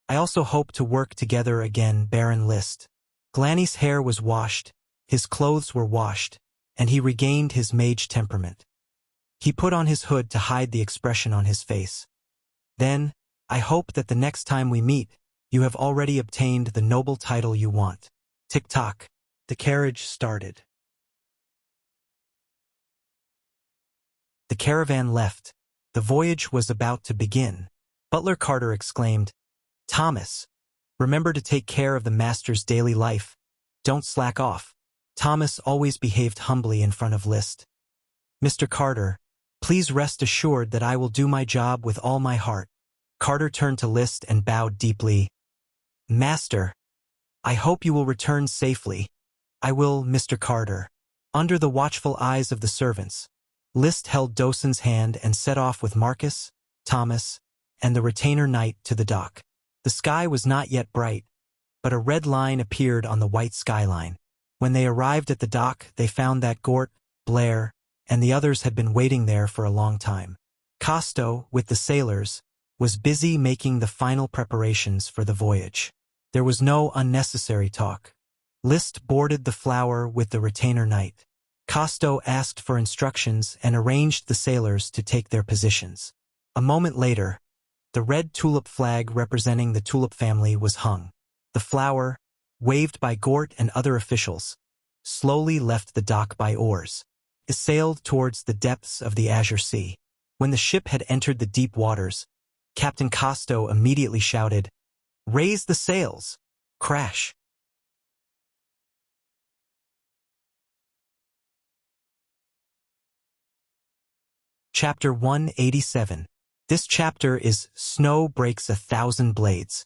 I also hope to work together again, Baron List. Glanny's hair was washed, his clothes were washed, and he regained his mage temperament. He put on his hood to hide the expression on his face. Then, I hope that the next time we meet, you have already obtained the noble title you want. Tick-tock. The carriage started. The caravan left. The voyage was about to begin. Butler Carter exclaimed, Thomas, remember to take care of the master's daily life. Don't slack off. Thomas always behaved humbly in front of List. Mr. Carter, please rest assured that I will do my job with all my heart. Carter turned to List and bowed deeply. Master, I hope you will return safely. I will, Mr. Carter. Under the watchful eyes of the servants, List held Dawson's hand and set off with Marcus, Thomas, and the retainer knight to the dock. The sky was not yet bright, but a red line appeared on the white skyline. When they arrived at the dock, they found that Gort, Blair, and the others had been waiting there for a long time. Costo, with the sailors, was busy making the final preparations for the voyage. There was no unnecessary talk. List boarded the Flower with the retainer knight. Costo asked for instructions and arranged the sailors to take their positions. A moment later, The red tulip flag representing the tulip family was hung. The flower, waved by Gort and other officials, slowly left the dock by oars. It sailed towards the depths of the Azure Sea. When the ship had entered the deep waters, Captain Costo immediately shouted, "Raise the sails!" Crash. Chapter 187. This chapter is Snow Breaks 1,000 Blades.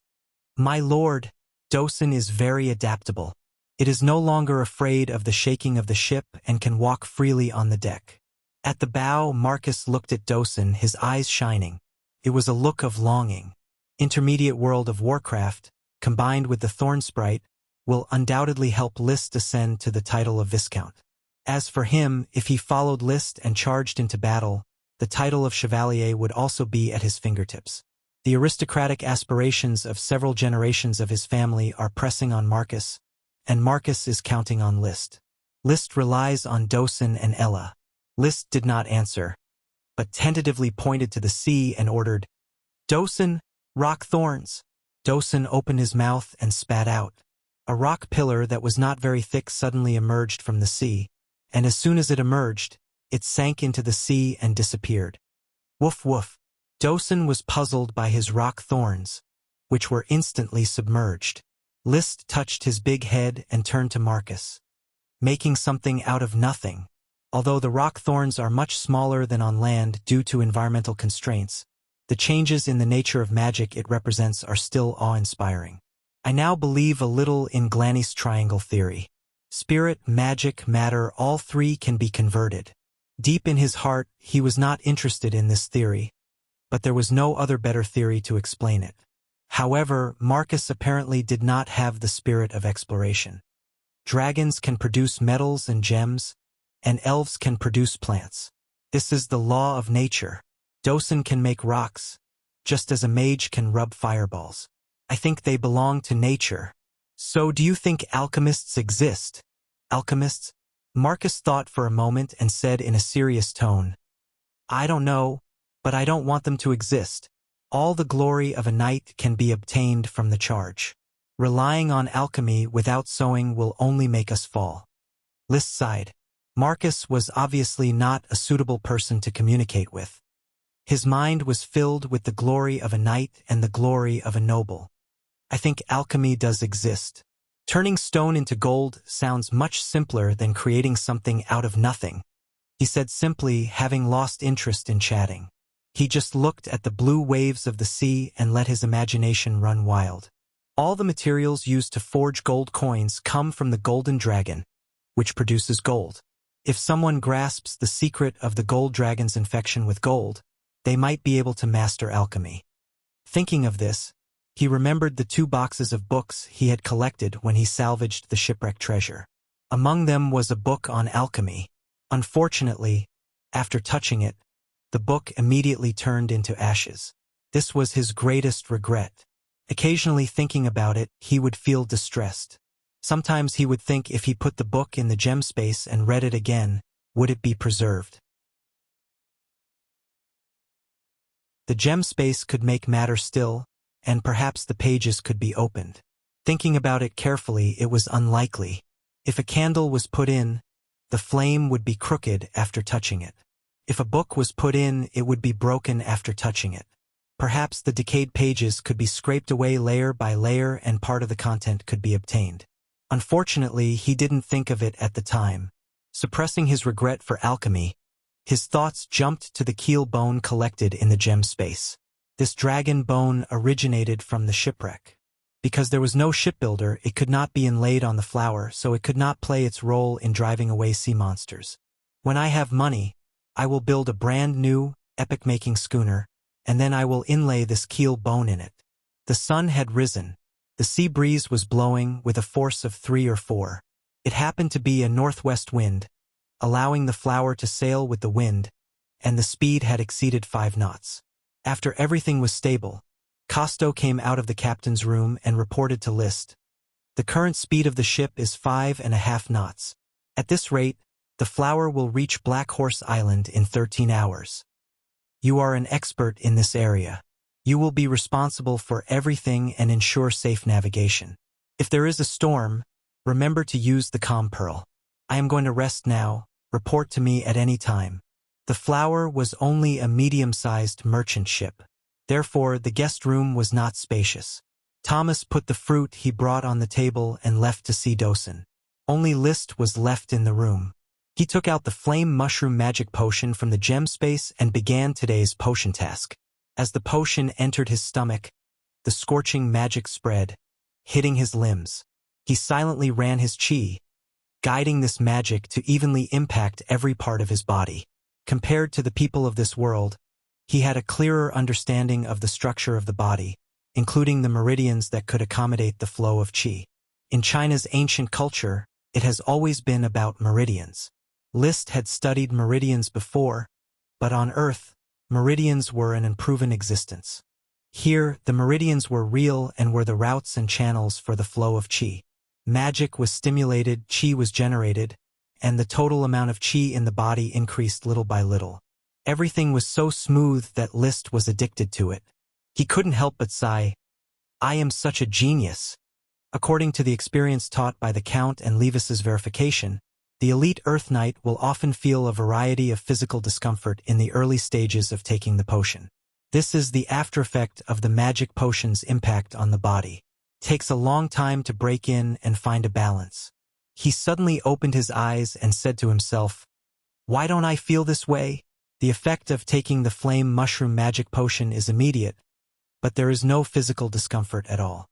My lord, Dosen is very adaptable. It is no longer afraid of the shaking of the ship and can walk freely on the deck. At the bow, Marcus looked at Dosen, his eyes shining. It was a look of longing. Intermediate World of Warcraft, combined with the Thorn Sprite, will undoubtedly help List ascend to the title of Viscount. As for him, if he followed List and charged into battle, the title of Chevalier would also be at his fingertips. The aristocratic aspirations of several generations of his family are pressing on Marcus, and Marcus is counting on List. List relies on Dosen and Ella. List did not answer, but tentatively pointed to the sea and ordered, "Dosen, rock thorns." Dosen opened his mouth and spat out. A rock pillar that was not very thick suddenly emerged from the sea, and as soon as it emerged, it sank into the sea and disappeared. Woof woof. Dosen was puzzled by his rock thorns, which were instantly submerged. List touched his big head and turned to Marcus. Making something out of nothing. Although the rock thorns are much smaller than on land due to environmental constraints, the changes in the nature of magic it represents are still awe-inspiring. I now believe a little in Glanny's triangle theory. Spirit, magic, matter, all three can be converted. Deep in his heart, he was not interested in this theory, but there was no other better theory to explain it. However, Marcus apparently did not have the spirit of exploration. Dragons can produce metals and gems, and elves can produce plants. This is the law of nature. Dosen can make rocks, just as a mage can rub fireballs. I think they belong to nature. So do you think alchemists exist? Alchemists? Marcus thought for a moment and said in a serious tone, "I don't know, but I don't want them to exist. All the glory of a knight can be obtained from the charge. Relying on alchemy without sowing will only make us fall." List sighed. Marcus was obviously not a suitable person to communicate with. His mind was filled with the glory of a knight and the glory of a noble. I think alchemy does exist. Turning stone into gold sounds much simpler than creating something out of nothing, he said simply, having lost interest in chatting. He just looked at the blue waves of the sea and let his imagination run wild. All the materials used to forge gold coins come from the golden dragon, which produces gold. If someone grasps the secret of the gold dragon's infection with gold, they might be able to master alchemy. Thinking of this, he remembered the 2 boxes of books he had collected when he salvaged the shipwreck treasure. Among them was a book on alchemy. Unfortunately, after touching it, the book immediately turned into ashes. This was his greatest regret. Occasionally thinking about it, he would feel distressed. Sometimes he would think if he put the book in the gem space and read it again, would it be preserved? The gem space could make matter still, and perhaps the pages could be opened. Thinking about it carefully, it was unlikely. If a candle was put in, the flame would be crooked after touching it. If a book was put in, it would be broken after touching it. Perhaps the decayed pages could be scraped away layer by layer and part of the content could be obtained. Unfortunately, he didn't think of it at the time. Suppressing his regret for alchemy, his thoughts jumped to the keel bone collected in the gem space. This dragon bone originated from the shipwreck. Because there was no shipbuilder, it could not be inlaid on the flower, so it could not play its role in driving away sea monsters. When I have money, I will build a brand new, epic-making schooner, and then I will inlay this keel bone in it. The sun had risen. The sea breeze was blowing with a force of 3 or 4. It happened to be a northwest wind, allowing the flower to sail with the wind, and the speed had exceeded 5 knots. After everything was stable, Costo came out of the captain's room and reported to List. The current speed of the ship is 5.5 knots. At this rate, the flower will reach Black Horse Island in 13 hours. You are an expert in this area. You will be responsible for everything and ensure safe navigation. If there is a storm, remember to use the calm pearl. I am going to rest now. Report to me at any time. The Flower was only a medium-sized merchant ship. Therefore, the guest room was not spacious. Thomas put the fruit he brought on the table and left to see Dosen. Only List was left in the room. He took out the flame mushroom magic potion from the gem space and began today's potion task. As the potion entered his stomach, the scorching magic spread, hitting his limbs. He silently ran his chi, guiding this magic to evenly impact every part of his body. Compared to the people of this world, he had a clearer understanding of the structure of the body, including the meridians that could accommodate the flow of chi. In China's ancient culture, it has always been about meridians. List had studied meridians before, but on Earth, meridians were an unproven existence. Here, the meridians were real and were the routes and channels for the flow of chi. Magic was stimulated, chi was generated, and the total amount of chi in the body increased little by little. Everything was so smooth that List was addicted to it. He couldn't help but sigh, "I am such a genius." According to the experience taught by the Count and Levis's verification, the elite Earth Knight will often feel a variety of physical discomfort in the early stages of taking the potion. This is the aftereffect of the magic potion's impact on the body. It takes a long time to break in and find a balance. He suddenly opened his eyes and said to himself, "Why don't I feel this way?" The effect of taking the flame mushroom magic potion is immediate, but there is no physical discomfort at all.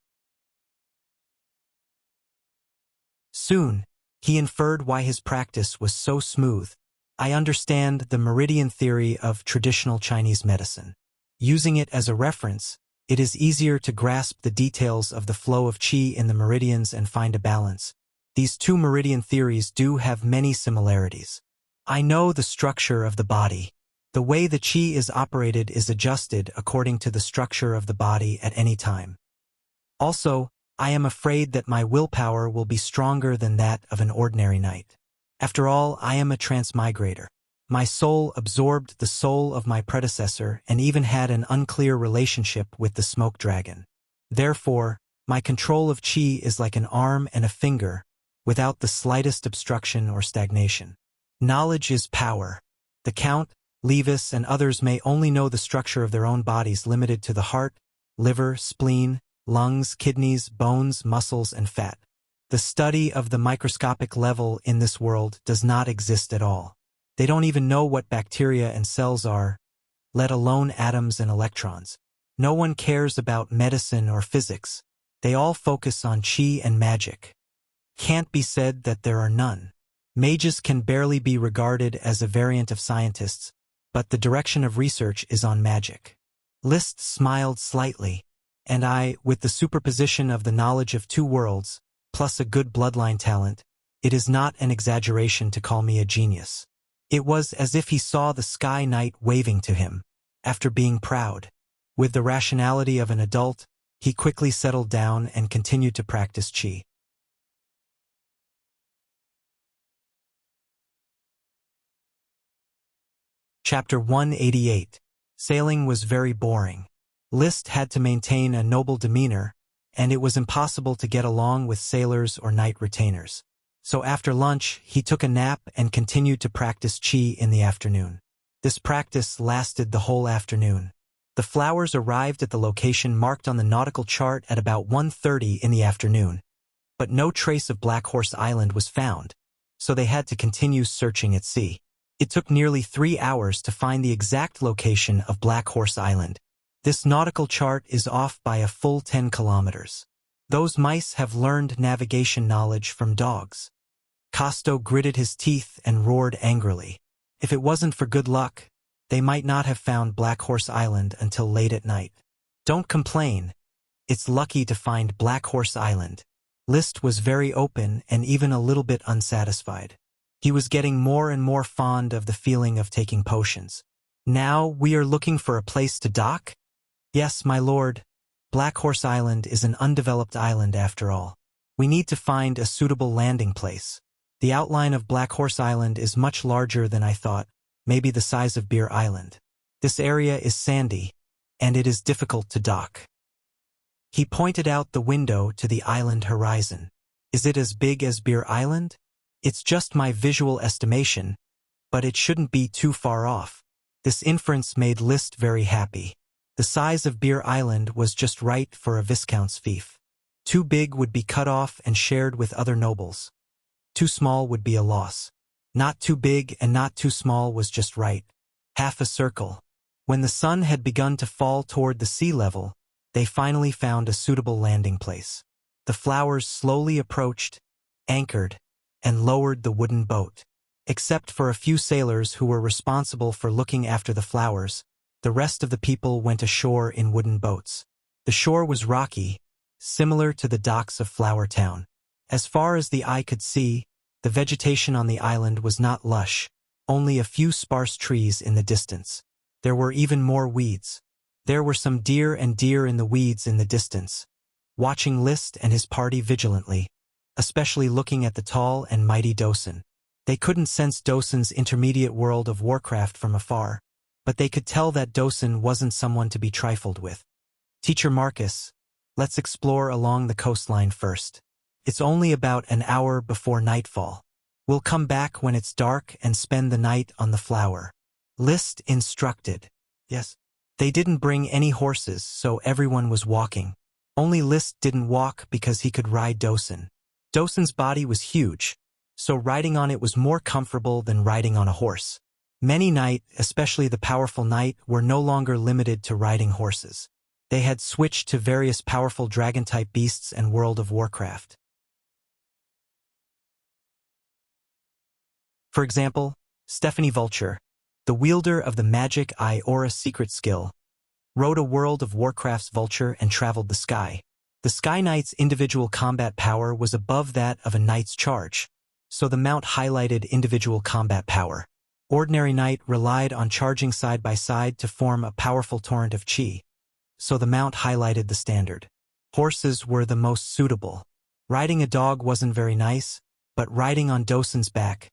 Soon, he inferred why his practice was so smooth. I understand the meridian theory of traditional Chinese medicine. Using it as a reference, it is easier to grasp the details of the flow of qi in the meridians and find a balance. These two meridian theories do have many similarities. I know the structure of the body. The way the qi is operated is adjusted according to the structure of the body at any time. Also, I am afraid that my willpower will be stronger than that of an ordinary knight. After all, I am a transmigrator. My soul absorbed the soul of my predecessor and even had an unclear relationship with the smoke dragon. Therefore, my control of qi is like an arm and a finger, without the slightest obstruction or stagnation. Knowledge is power. The Count, Levis, and others may only know the structure of their own bodies limited to the heart, liver, spleen, lungs, kidneys, bones, muscles, and fat. The study of the microscopic level in this world does not exist at all. They don't even know what bacteria and cells are, let alone atoms and electrons. No one cares about medicine or physics. They all focus on qi and magic. Can't be said that there are none. Mages can barely be regarded as a variant of scientists, but the direction of research is on magic. List smiled slightly, and I, with the superposition of the knowledge of two worlds, plus a good bloodline talent, it is not an exaggeration to call me a genius. It was as if he saw the Sky Knight waving to him, after being proud. With the rationality of an adult, he quickly settled down and continued to practice qi. Chapter 188. Sailing was very boring. List had to maintain a noble demeanor, and it was impossible to get along with sailors or knight retainers. So after lunch, he took a nap and continued to practice qi in the afternoon. This practice lasted the whole afternoon. The flowers arrived at the location marked on the nautical chart at about 1:30 in the afternoon, but no trace of Black Horse Island was found, so they had to continue searching at sea. It took nearly 3 hours to find the exact location of Black Horse Island. This nautical chart is off by a full 10 kilometers. Those mice have learned navigation knowledge from dogs. Costo gritted his teeth and roared angrily. If it wasn't for good luck, they might not have found Black Horse Island until late at night. Don't complain. It's lucky to find Black Horse Island. List was very open and even a little bit unsatisfied. He was getting more and more fond of the feeling of taking potions. Now we are looking for a place to dock? Yes, my lord. Black Horse Island is an undeveloped island after all. We need to find a suitable landing place. The outline of Black Horse Island is much larger than I thought, maybe the size of Beer Island. This area is sandy, and it is difficult to dock. He pointed out the window to the island horizon. Is it as big as Beer Island? It's just my visual estimation, but it shouldn't be too far off. This inference made List very happy. The size of Beer Island was just right for a viscount's fief. Too big would be cut off and shared with other nobles. Too small would be a loss. Not too big and not too small was just right. Half a circle. When the sun had begun to fall toward the sea level, they finally found a suitable landing place. The flowers slowly approached, anchored, and lowered the wooden boat. Except for a few sailors who were responsible for looking after the flowers, the rest of the people went ashore in wooden boats. The shore was rocky, similar to the docks of Flower Town. As far as the eye could see, the vegetation on the island was not lush, only a few sparse trees in the distance. There were even more weeds. There were some deer in the weeds in the distance, watching List and his party vigilantly, especially looking at the tall and mighty Dosen. They couldn't sense Dosen's intermediate world of Warcraft from afar, but they could tell that Dosen wasn't someone to be trifled with. Teacher Marcus, let's explore along the coastline first. It's only about an hour before nightfall. We'll come back when it's dark and spend the night on the flower. List instructed. Yes. They didn't bring any horses, so everyone was walking. Only List didn't walk because he could ride Dosen. Dosen's body was huge, so riding on it was more comfortable than riding on a horse. Many knights, especially the powerful knight, were no longer limited to riding horses. They had switched to various powerful dragon-type beasts and World of Warcraft. For example, Stephanie Vulture, the wielder of the Magic Eye Aura secret skill, rode a World of Warcraft's Vulture and traveled the sky. The Sky Knight's individual combat power was above that of a knight's charge, so the mount highlighted individual combat power. Ordinary Knight relied on charging side by side to form a powerful torrent of chi, so the mount highlighted the standard. Horses were the most suitable. Riding a dog wasn't very nice, but riding on Dosen's back,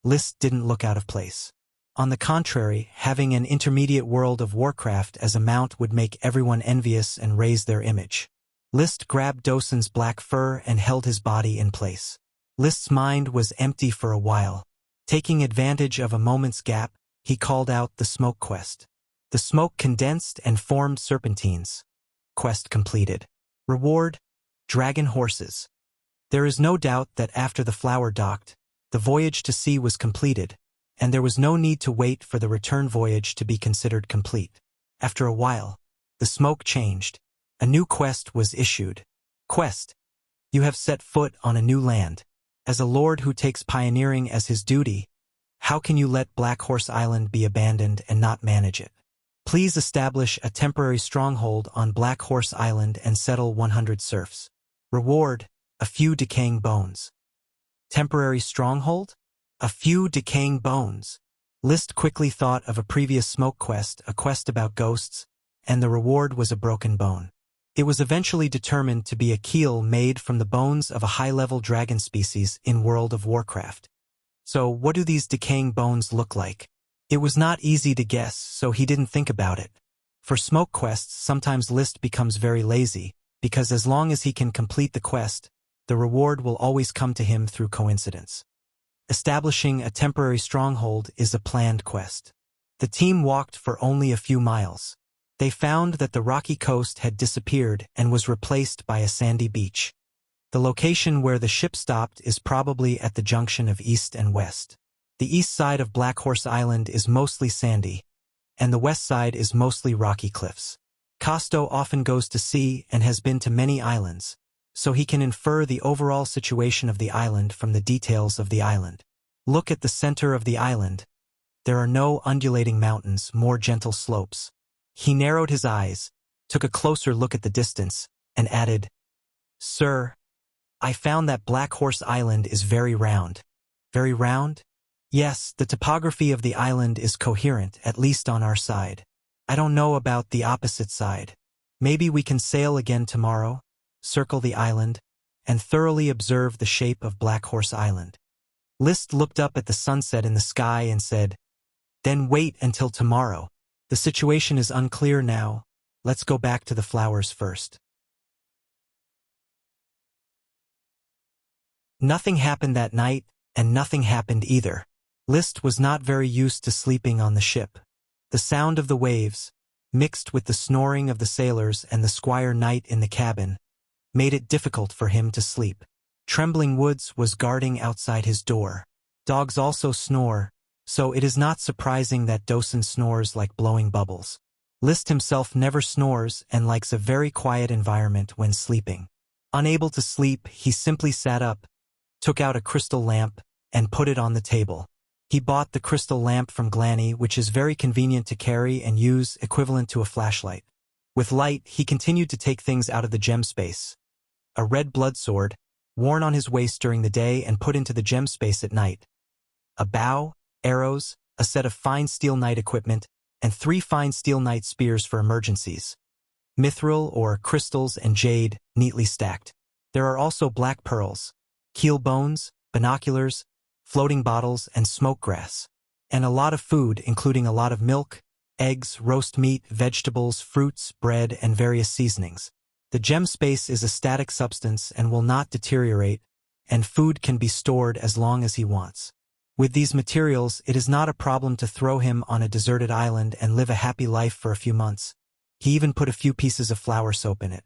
List didn't look out of place. On the contrary, having an intermediate World of Warcraft as a mount would make everyone envious and raise their image. List grabbed Dosen's black fur and held his body in place. List's mind was empty for a while. Taking advantage of a moment's gap, he called out the smoke quest. The smoke condensed and formed serpentines. Quest completed. Reward: dragon horses. There is no doubt that after the flower docked, the voyage to sea was completed, and there was no need to wait for the return voyage to be considered complete. After a while, the smoke changed. A new quest was issued. Quest: you have set foot on a new land. As a lord who takes pioneering as his duty, how can you let Black Horse Island be abandoned and not manage it? Please establish a temporary stronghold on Black Horse Island and settle 100 serfs. Reward: a few decaying bones. Temporary stronghold? A few decaying bones. List quickly thought of a previous smoke quest, a quest about ghosts, and the reward was a broken bone. It was eventually determined to be a keel made from the bones of a high-level dragon species in World of Warcraft. So what do these decaying bones look like? It was not easy to guess, so he didn't think about it. For smoke quests, sometimes List becomes very lazy, because as long as he can complete the quest, the reward will always come to him through coincidence. Establishing a temporary stronghold is a planned quest. The team walked for only a few miles. They found that the rocky coast had disappeared and was replaced by a sandy beach. The location where the ship stopped is probably at the junction of east and west. The east side of Black Horse Island is mostly sandy, and the west side is mostly rocky cliffs. Costo often goes to sea and has been to many islands, so he can infer the overall situation of the island from the details of the island. Look at the center of the island. There are no undulating mountains, more gentle slopes. He narrowed his eyes, took a closer look at the distance, and added, "Sir, I found that Black Horse Island is very round." Very round? Yes, the topography of the island is coherent, at least on our side. I don't know about the opposite side. Maybe we can sail again tomorrow, circle the island, and thoroughly observe the shape of Black Horse Island. List looked up at the sunset in the sky and said, "Then wait until tomorrow. The situation is unclear now, Let's go back to the flowers first. Nothing happened that night, and nothing happened either. List was not very used to sleeping on the ship. The sound of the waves, mixed with the snoring of the sailors and the Squire Knight in the cabin, made it difficult for him to sleep. Trembling Woods was guarding outside his door. Dogs also snore, so it is not surprising that Dosen snores like blowing bubbles. List himself never snores and likes a very quiet environment when sleeping. Unable to sleep, he simply sat up, took out a crystal lamp, and put it on the table. He bought the crystal lamp from Glanny, which is very convenient to carry and use, equivalent to a flashlight. With light, he continued to take things out of the gem space. A red blood sword, worn on his waist during the day and put into the gem space at night. A bow, arrows, a set of fine steel knight equipment, and 3 fine steel knight spears for emergencies. Mithril or crystals and jade, neatly stacked. There are also black pearls, keel bones, binoculars, floating bottles, and smoke grass. And a lot of food, including a lot of milk, eggs, roast meat, vegetables, fruits, bread, and various seasonings. The gem space is a static substance and will not deteriorate, and food can be stored as long as he wants. With these materials, it is not a problem to throw him on a deserted island and live a happy life for a few months. He even put a few pieces of flower soap in it.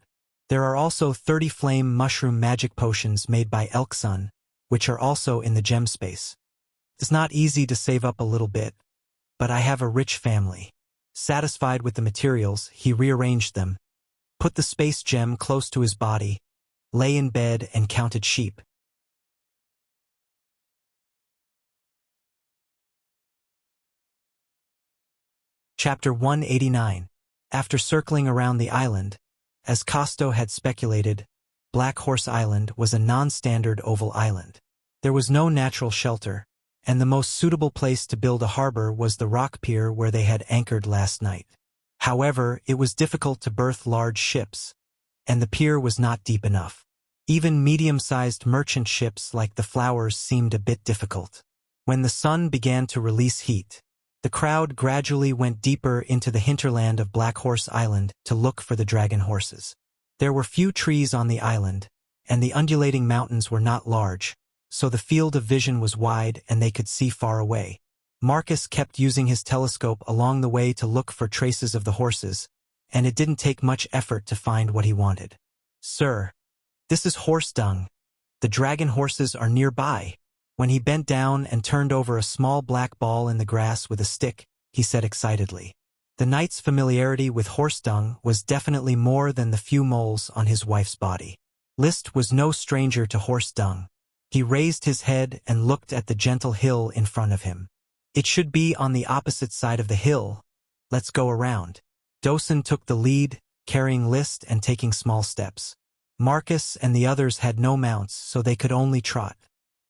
There are also 30 flame mushroom magic potions made by Elksun, which are also in the gem space. It's not easy to save up a little bit, but I have a rich family. Satisfied with the materials, he rearranged them, put the space gem close to his body, lay in bed and counted sheep. Chapter 189. After circling around the island, as Costo had speculated, Black Horse Island was a non-standard oval island. There was no natural shelter, and the most suitable place to build a harbor was the rock pier where they had anchored last night. However, it was difficult to berth large ships, and the pier was not deep enough. Even medium-sized merchant ships like the Flowers seemed a bit difficult. When the sun began to release heat, the crowd gradually went deeper into the hinterland of Black Horse Island to look for the dragon horses. There were few trees on the island, and the undulating mountains were not large, so the field of vision was wide and they could see far away. Marcus kept using his telescope along the way to look for traces of the horses, and it didn't take much effort to find what he wanted. "Sir, this is horse dung. The dragon horses are nearby." When he bent down and turned over a small black ball in the grass with a stick, he said excitedly. The knight's familiarity with horse dung was definitely more than the few moles on his wife's body. List was no stranger to horse dung. He raised his head and looked at the gentle hill in front of him. "It should be on the opposite side of the hill. Let's go around." Dosen took the lead, carrying List and taking small steps. Marcus and the others had no mounts, so they could only trot.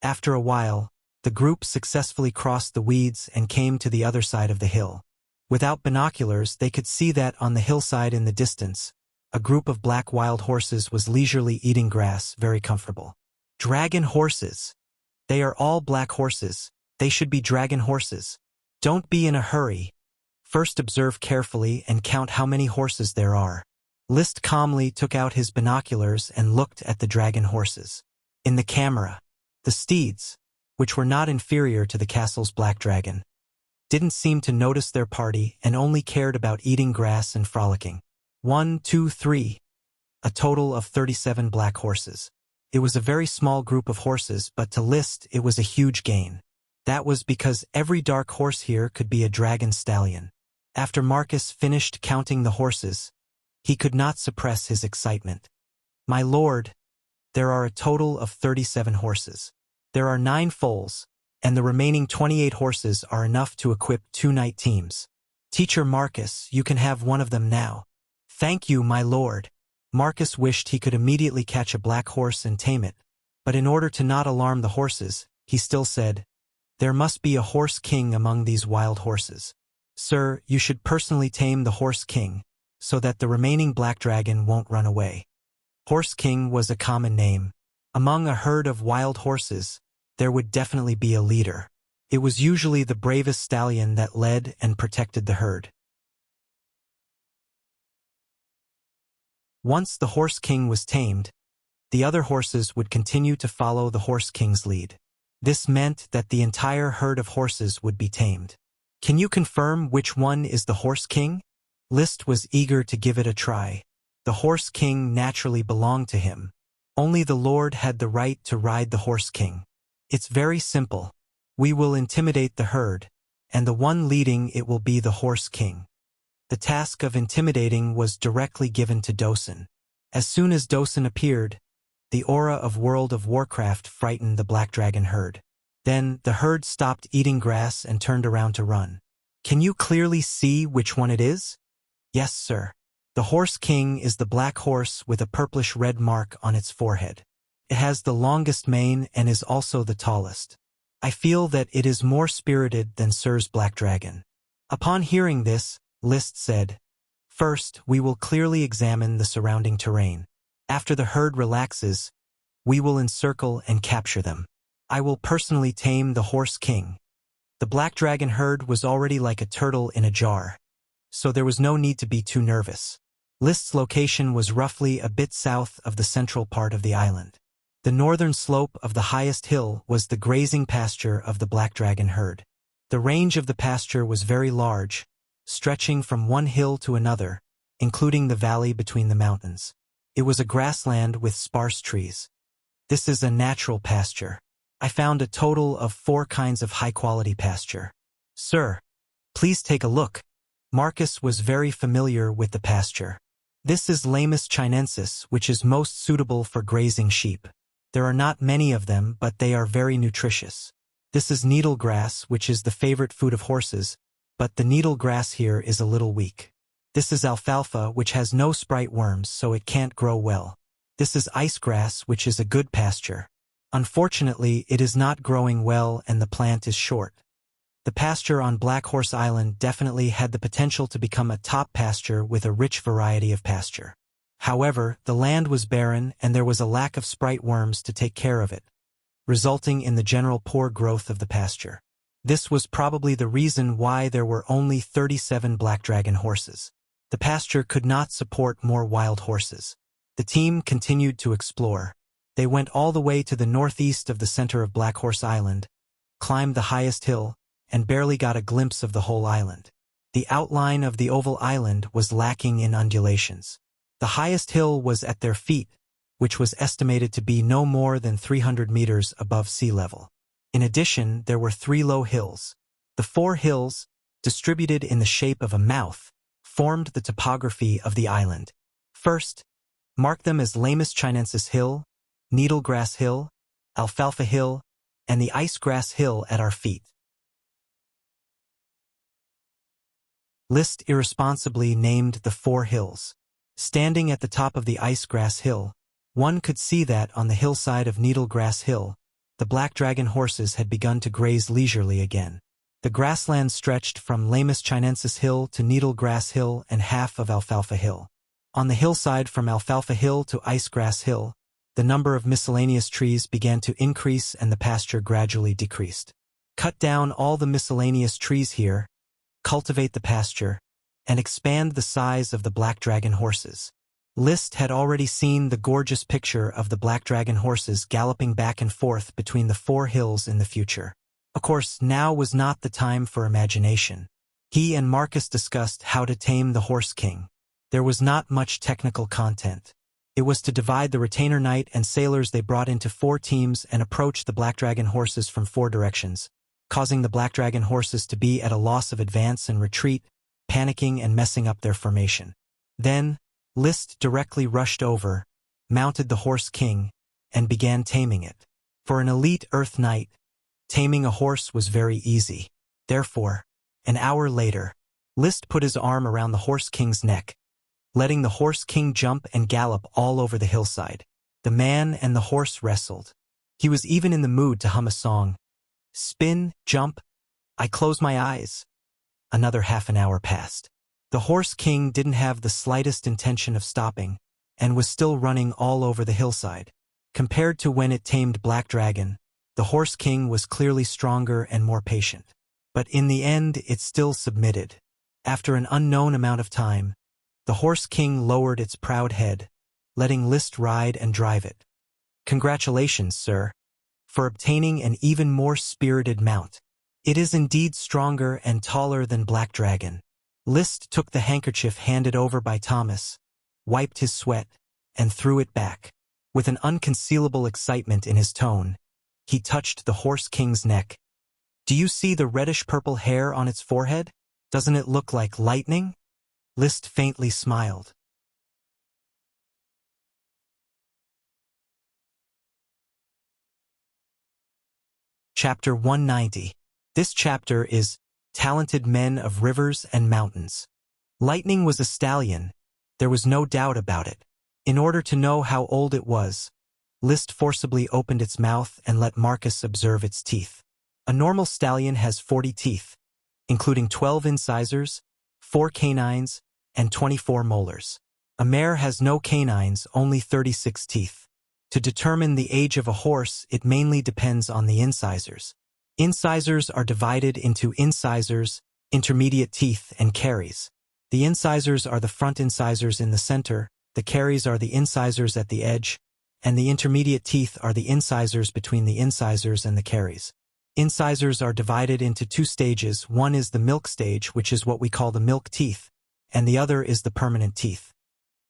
After a while, the group successfully crossed the weeds and came to the other side of the hill. Without binoculars, they could see that on the hillside in the distance, a group of black wild horses was leisurely eating grass, very comfortable. Dragon horses. They are all black horses. They should be dragon horses. Don't be in a hurry. First observe carefully and count how many horses there are. List calmly took out his binoculars and looked at the dragon horses. In the camera, the steeds, which were not inferior to the castle's black dragon, didn't seem to notice their party and only cared about eating grass and frolicking. 1, 2, 3. A total of 37 black horses. It was a very small group of horses, but to List it was a huge gain. That was because every dark horse here could be a dragon stallion. After Marcus finished counting the horses, he could not suppress his excitement. "My lord, there are a total of 37 horses. There are 9 foals, and the remaining 28 horses are enough to equip 2 knight teams. Teacher Marcus, you can have one of them now." "Thank you, my lord." Marcus wished he could immediately catch a black horse and tame it, but in order to not alarm the horses, he still said, "There must be a horse king among these wild horses. Sir, you should personally tame the horse king, so that the remaining black dragon won't run away." Horse king was a common name. Among a herd of wild horses, there would definitely be a leader. It was usually the bravest stallion that led and protected the herd. Once the Horse King was tamed, the other horses would continue to follow the Horse King's lead. This meant that the entire herd of horses would be tamed. Can you confirm which one is the Horse King? List was eager to give it a try. The Horse King naturally belonged to him. Only the Lord had the right to ride the Horse King. It's very simple. We will intimidate the herd, and the one leading it will be the Horse King. The task of intimidating was directly given to Dosen. As soon as Dosen appeared, the aura of World of Warcraft frightened the Black Dragon herd. Then, the herd stopped eating grass and turned around to run. Can you clearly see which one it is? Yes, sir. The Horse King is the black horse with a purplish-red mark on its forehead. It has the longest mane and is also the tallest. I feel that it is more spirited than Sir's Black Dragon. Upon hearing this, List said, "First, we will clearly examine the surrounding terrain. After the herd relaxes, we will encircle and capture them. I will personally tame the Horse King." The Black Dragon herd was already like a turtle in a jar, so there was no need to be too nervous. List's location was roughly a bit south of the central part of the island. The northern slope of the highest hill was the grazing pasture of the Black Dragon herd. The range of the pasture was very large, stretching from one hill to another, including the valley between the mountains. It was a grassland with sparse trees. This is a natural pasture. I found a total of 4 kinds of high-quality pasture. Sir, please take a look. Marcus was very familiar with the pasture. This is Lamus chinensis, which is most suitable for grazing sheep. There are not many of them, but they are very nutritious. This is needle grass, which is the favorite food of horses, but the needle grass here is a little weak. This is alfalfa, which has no sprite worms, so it can't grow well. This is ice grass, which is a good pasture. Unfortunately, it is not growing well and the plant is short. The pasture on Black Horse Island definitely had the potential to become a top pasture with a rich variety of pasture. However, the land was barren and there was a lack of sprite worms to take care of it, resulting in the general poor growth of the pasture. This was probably the reason why there were only 37 Black Dragon horses. The pasture could not support more wild horses. The team continued to explore. They went all the way to the northeast of the center of Black Horse Island, climbed the highest hill, and barely got a glimpse of the whole island. The outline of the oval island was lacking in undulations. The highest hill was at their feet, which was estimated to be no more than 300 meters above sea level. In addition, there were 3 low hills. The 4 hills, distributed in the shape of a mouth, formed the topography of the island. First, mark them as Lamus chinensis Hill, Needlegrass Hill, Alfalfa Hill, and the Icegrass Hill at our feet. List irresponsibly named the 4 hills. Standing at the top of the Icegrass Hill, one could see that on the hillside of Needlegrass Hill, the Black Dragon horses had begun to graze leisurely again. The grassland stretched from Lamus chinensis Hill to Needlegrass Hill and half of Alfalfa Hill. On the hillside from Alfalfa Hill to Icegrass Hill, the number of miscellaneous trees began to increase and the pasture gradually decreased. Cut down all the miscellaneous trees here, cultivate the pasture, and expand the size of the Black Dragon horses. List had already seen the gorgeous picture of the Black Dragon horses galloping back and forth between the 4 hills in the future. Of course, now was not the time for imagination. He and Marcus discussed how to tame the Horse King. There was not much technical content. It was to divide the retainer knight and sailors they brought into 4 teams and approach the Black Dragon horses from 4 directions, causing the Black Dragon horses to be at a loss of advance and retreat, panicking and messing up their formation. Then, List directly rushed over, mounted the Horse King, and began taming it. For an elite Earth Knight, taming a horse was very easy. Therefore, an hour later, List put his arm around the Horse King's neck, letting the Horse King jump and gallop all over the hillside. The man and the horse wrestled. He was even in the mood to hum a song. Spin, jump, I close my eyes. Another half an hour passed. The Horse King didn't have the slightest intention of stopping, and was still running all over the hillside. Compared to when it tamed Black Dragon, the Horse King was clearly stronger and more patient. But in the end, it still submitted. After an unknown amount of time, the Horse King lowered its proud head, letting List ride and drive it. "Congratulations, sir, for obtaining an even more spirited mount. It is indeed stronger and taller than Black Dragon." List took the handkerchief handed over by Thomas, wiped his sweat, and threw it back. With an unconcealable excitement in his tone, he touched the Horse King's neck. "Do you see the reddish-purple hair on its forehead? Doesn't it look like lightning?" List faintly smiled. Chapter 190. This chapter is Talented Men of Rivers and Mountains. Lightning was a stallion. There was no doubt about it. In order to know how old it was, List forcibly opened its mouth and let Marcus observe its teeth. A normal stallion has 40 teeth, including 12 incisors, 4 canines, and 24 molars. A mare has no canines, only 36 teeth. To determine the age of a horse, it mainly depends on the incisors. Incisors are divided into incisors, intermediate teeth, and caries. The incisors are the front incisors in the center, the caries are the incisors at the edge, and the intermediate teeth are the incisors between the incisors and the caries. Incisors are divided into two stages. One is the milk stage, which is what we call the milk teeth, and the other is the permanent teeth.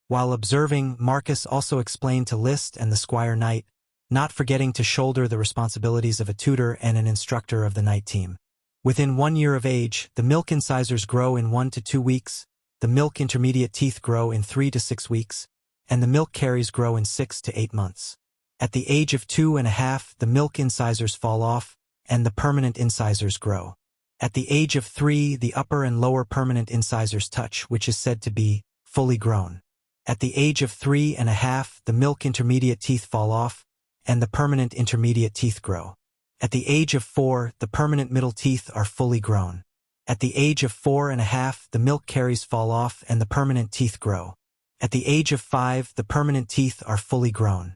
While observing, Marcus also explained to List and the Squire Knight, not forgetting to shoulder the responsibilities of a tutor and an instructor of the night team. Within 1 year of age, the milk incisors grow in 1 to 2 weeks, the milk intermediate teeth grow in 3 to 6 weeks, and the milk caries grow in 6 to 8 months. At the age of 2.5, the milk incisors fall off, and the permanent incisors grow. At the age of 3, the upper and lower permanent incisors touch, which is said to be fully grown. At the age of 3.5, the milk intermediate teeth fall off, and the permanent intermediate teeth grow. At the age of 4, the permanent middle teeth are fully grown. At the age of 4.5, the milk caries fall off and the permanent teeth grow. At the age of 5, the permanent teeth are fully grown.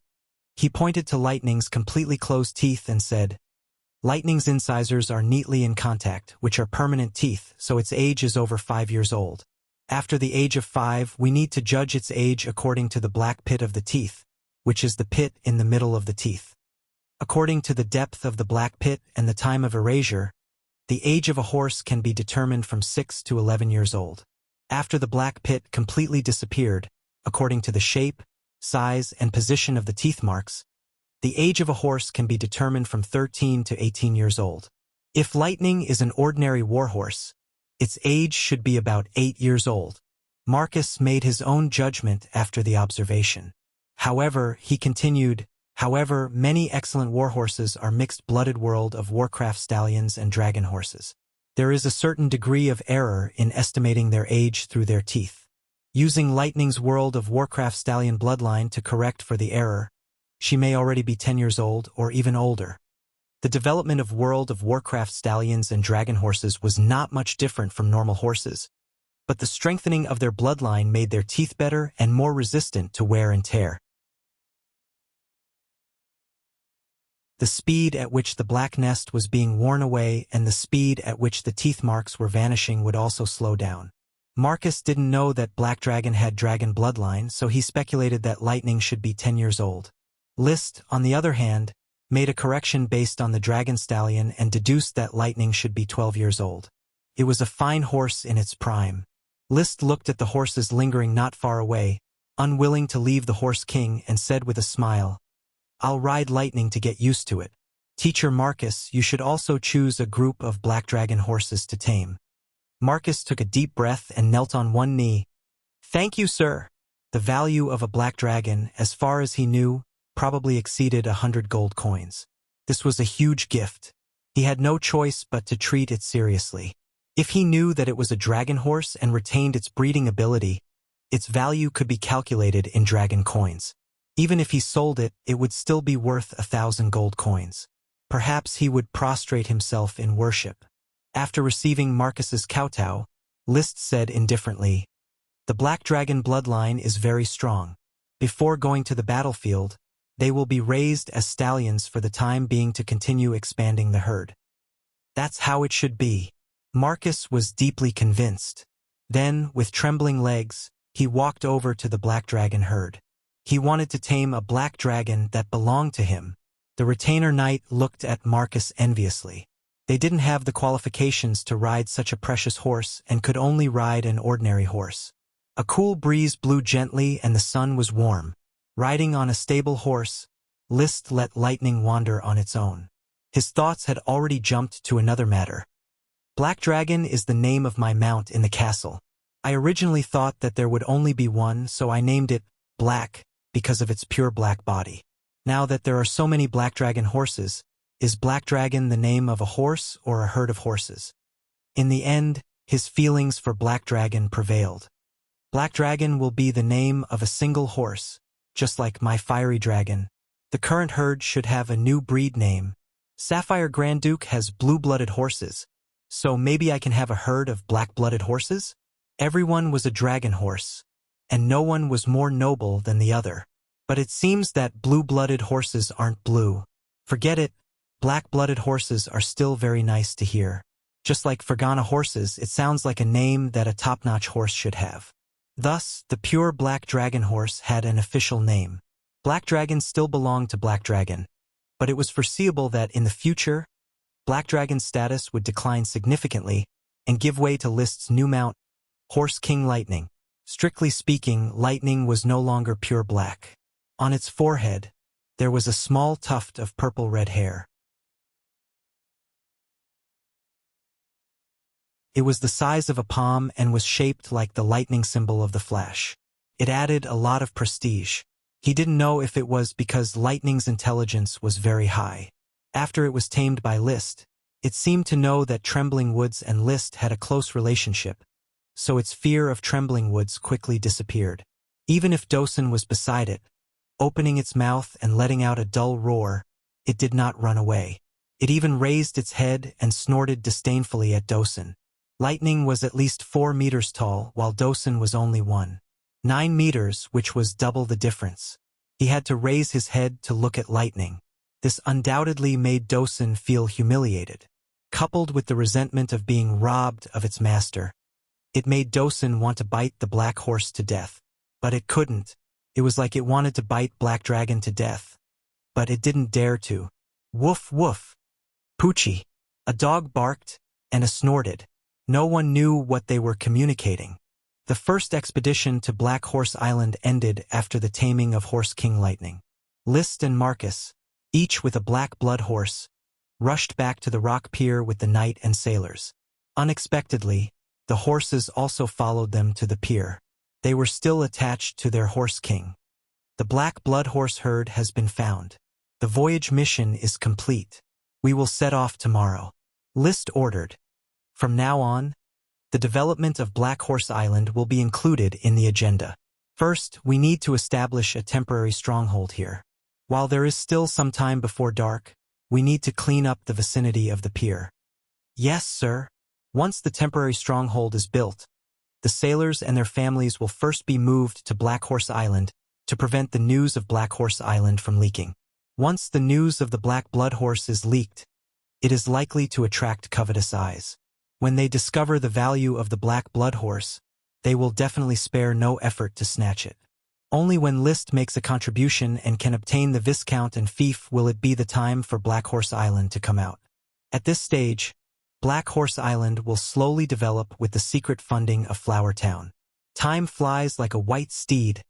He pointed to Lightning's completely closed teeth and said, "Lightning's incisors are neatly in contact, which are permanent teeth, so its age is over 5 years old. After the age of 5, we need to judge its age according to the black pit of the teeth, which is the pit in the middle of the teeth. According to the depth of the black pit and the time of erasure, the age of a horse can be determined from 6 to 11 years old. After the black pit completely disappeared, according to the shape, size, and position of the teeth marks, the age of a horse can be determined from 13 to 18 years old. If Lightning is an ordinary warhorse, its age should be about 8 years old." Marcus made his own judgment after the observation. However, he continued, many excellent warhorses are mixed-blooded World of Warcraft stallions and dragon horses. There is a certain degree of error in estimating their age through their teeth. Using Lightning's World of Warcraft stallion bloodline to correct for the error, she may already be 10 years old or even older. The development of World of Warcraft stallions and dragon horses was not much different from normal horses, but the strengthening of their bloodline made their teeth better and more resistant to wear and tear. The speed at which the black nest was being worn away and the speed at which the teeth marks were vanishing would also slow down. Marcus didn't know that Black Dragon had dragon bloodline, so he speculated that Lightning should be 10 years old. List, on the other hand, made a correction based on the dragon stallion and deduced that Lightning should be 12 years old. It was a fine horse in its prime. List looked at the horses lingering not far away, unwilling to leave the Horse King, and said with a smile, "I'll ride Lightning to get used to it. Teacher Marcus, you should also choose a group of black dragon horses to tame." Marcus took a deep breath and knelt on one knee. "Thank you, sir." The value of a black dragon, as far as he knew, probably exceeded 100 gold coins. This was a huge gift. He had no choice but to treat it seriously. If he knew that it was a dragon horse and retained its breeding ability, its value could be calculated in dragon coins. Even if he sold it, it would still be worth 1,000 gold coins. Perhaps he would prostrate himself in worship. After receiving Marcus's kowtow, List said indifferently, "The Black Dragon bloodline is very strong. Before going to the battlefield, they will be raised as stallions for the time being to continue expanding the herd. That's how it should be." Marcus was deeply convinced. Then, with trembling legs, he walked over to the Black Dragon herd. He wanted to tame a black dragon that belonged to him. The retainer knight looked at Marcus enviously. They didn't have the qualifications to ride such a precious horse and could only ride an ordinary horse. A cool breeze blew gently and the sun was warm. Riding on a stable horse, Liszt let lightning wander on its own. His thoughts had already jumped to another matter. Black Dragon is the name of my mount in the castle. I originally thought that there would only be one, so I named it Black because of its pure black body. Now that there are so many Black Dragon horses, is Black Dragon the name of a horse or a herd of horses? In the end, his feelings for Black Dragon prevailed. Black Dragon will be the name of a single horse, just like my Fiery Dragon. The current herd should have a new breed name. Sapphire Grand Duke has blue-blooded horses, so maybe I can have a herd of black-blooded horses? Everyone was a dragon horse, and no one was more noble than the other. But it seems that blue-blooded horses aren't blue. Forget it, black-blooded horses are still very nice to hear. Just like Fergana horses, it sounds like a name that a top-notch horse should have. Thus, the pure Black Dragon horse had an official name. Black Dragon still belonged to Black Dragon, but it was foreseeable that in the future, Black Dragon's status would decline significantly and give way to Liszt's new mount, Horse King Lightning. Strictly speaking, Lightning was no longer pure black. On its forehead, there was a small tuft of purple-red hair. It was the size of a palm and was shaped like the lightning symbol of the Flash. It added a lot of prestige. He didn't know if it was because Lightning's intelligence was very high. After it was tamed by Liszt, it seemed to know that Trembling Woods and Liszt had a close relationship, so its fear of Trembling Woods quickly disappeared. Even if Dosen was beside it, opening its mouth and letting out a dull roar, it did not run away. It even raised its head and snorted disdainfully at Dosen. Lightning was at least 4 meters tall, while Dosen was only 9 meters, which was double the difference. He had to raise his head to look at Lightning. This undoubtedly made Dosen feel humiliated. Coupled with the resentment of being robbed of its master, it made Dosen want to bite the black horse to death. But it couldn't. It was like it wanted to bite Black Dragon to death. But it didn't dare to. Woof woof. Poochie. A dog barked, and a snorted. No one knew what they were communicating. The first expedition to Black Horse Island ended after the taming of Horse King Lightning. Liszt and Marcus, each with a black blood horse, rushed back to the rock pier with the knight and sailors. Unexpectedly, the horses also followed them to the pier. They were still attached to their horse king. The black blood horse herd has been found. The voyage mission is complete. We will set off tomorrow. Liszt ordered. From now on, the development of Black Horse Island will be included in the agenda. First, we need to establish a temporary stronghold here. While there is still some time before dark, we need to clean up the vicinity of the pier. Yes, sir. Once the temporary stronghold is built, the sailors and their families will first be moved to Black Horse Island to prevent the news of Black Horse Island from leaking. Once the news of the Black Blood Horse is leaked, it is likely to attract covetous eyes. When they discover the value of the Black Blood Horse, they will definitely spare no effort to snatch it. Only when Liszt makes a contribution and can obtain the Viscount and fief will it be the time for Black Horse Island to come out. At this stage, Black Horse Island will slowly develop with the secret funding of Flower Town. Time flies like a white steed,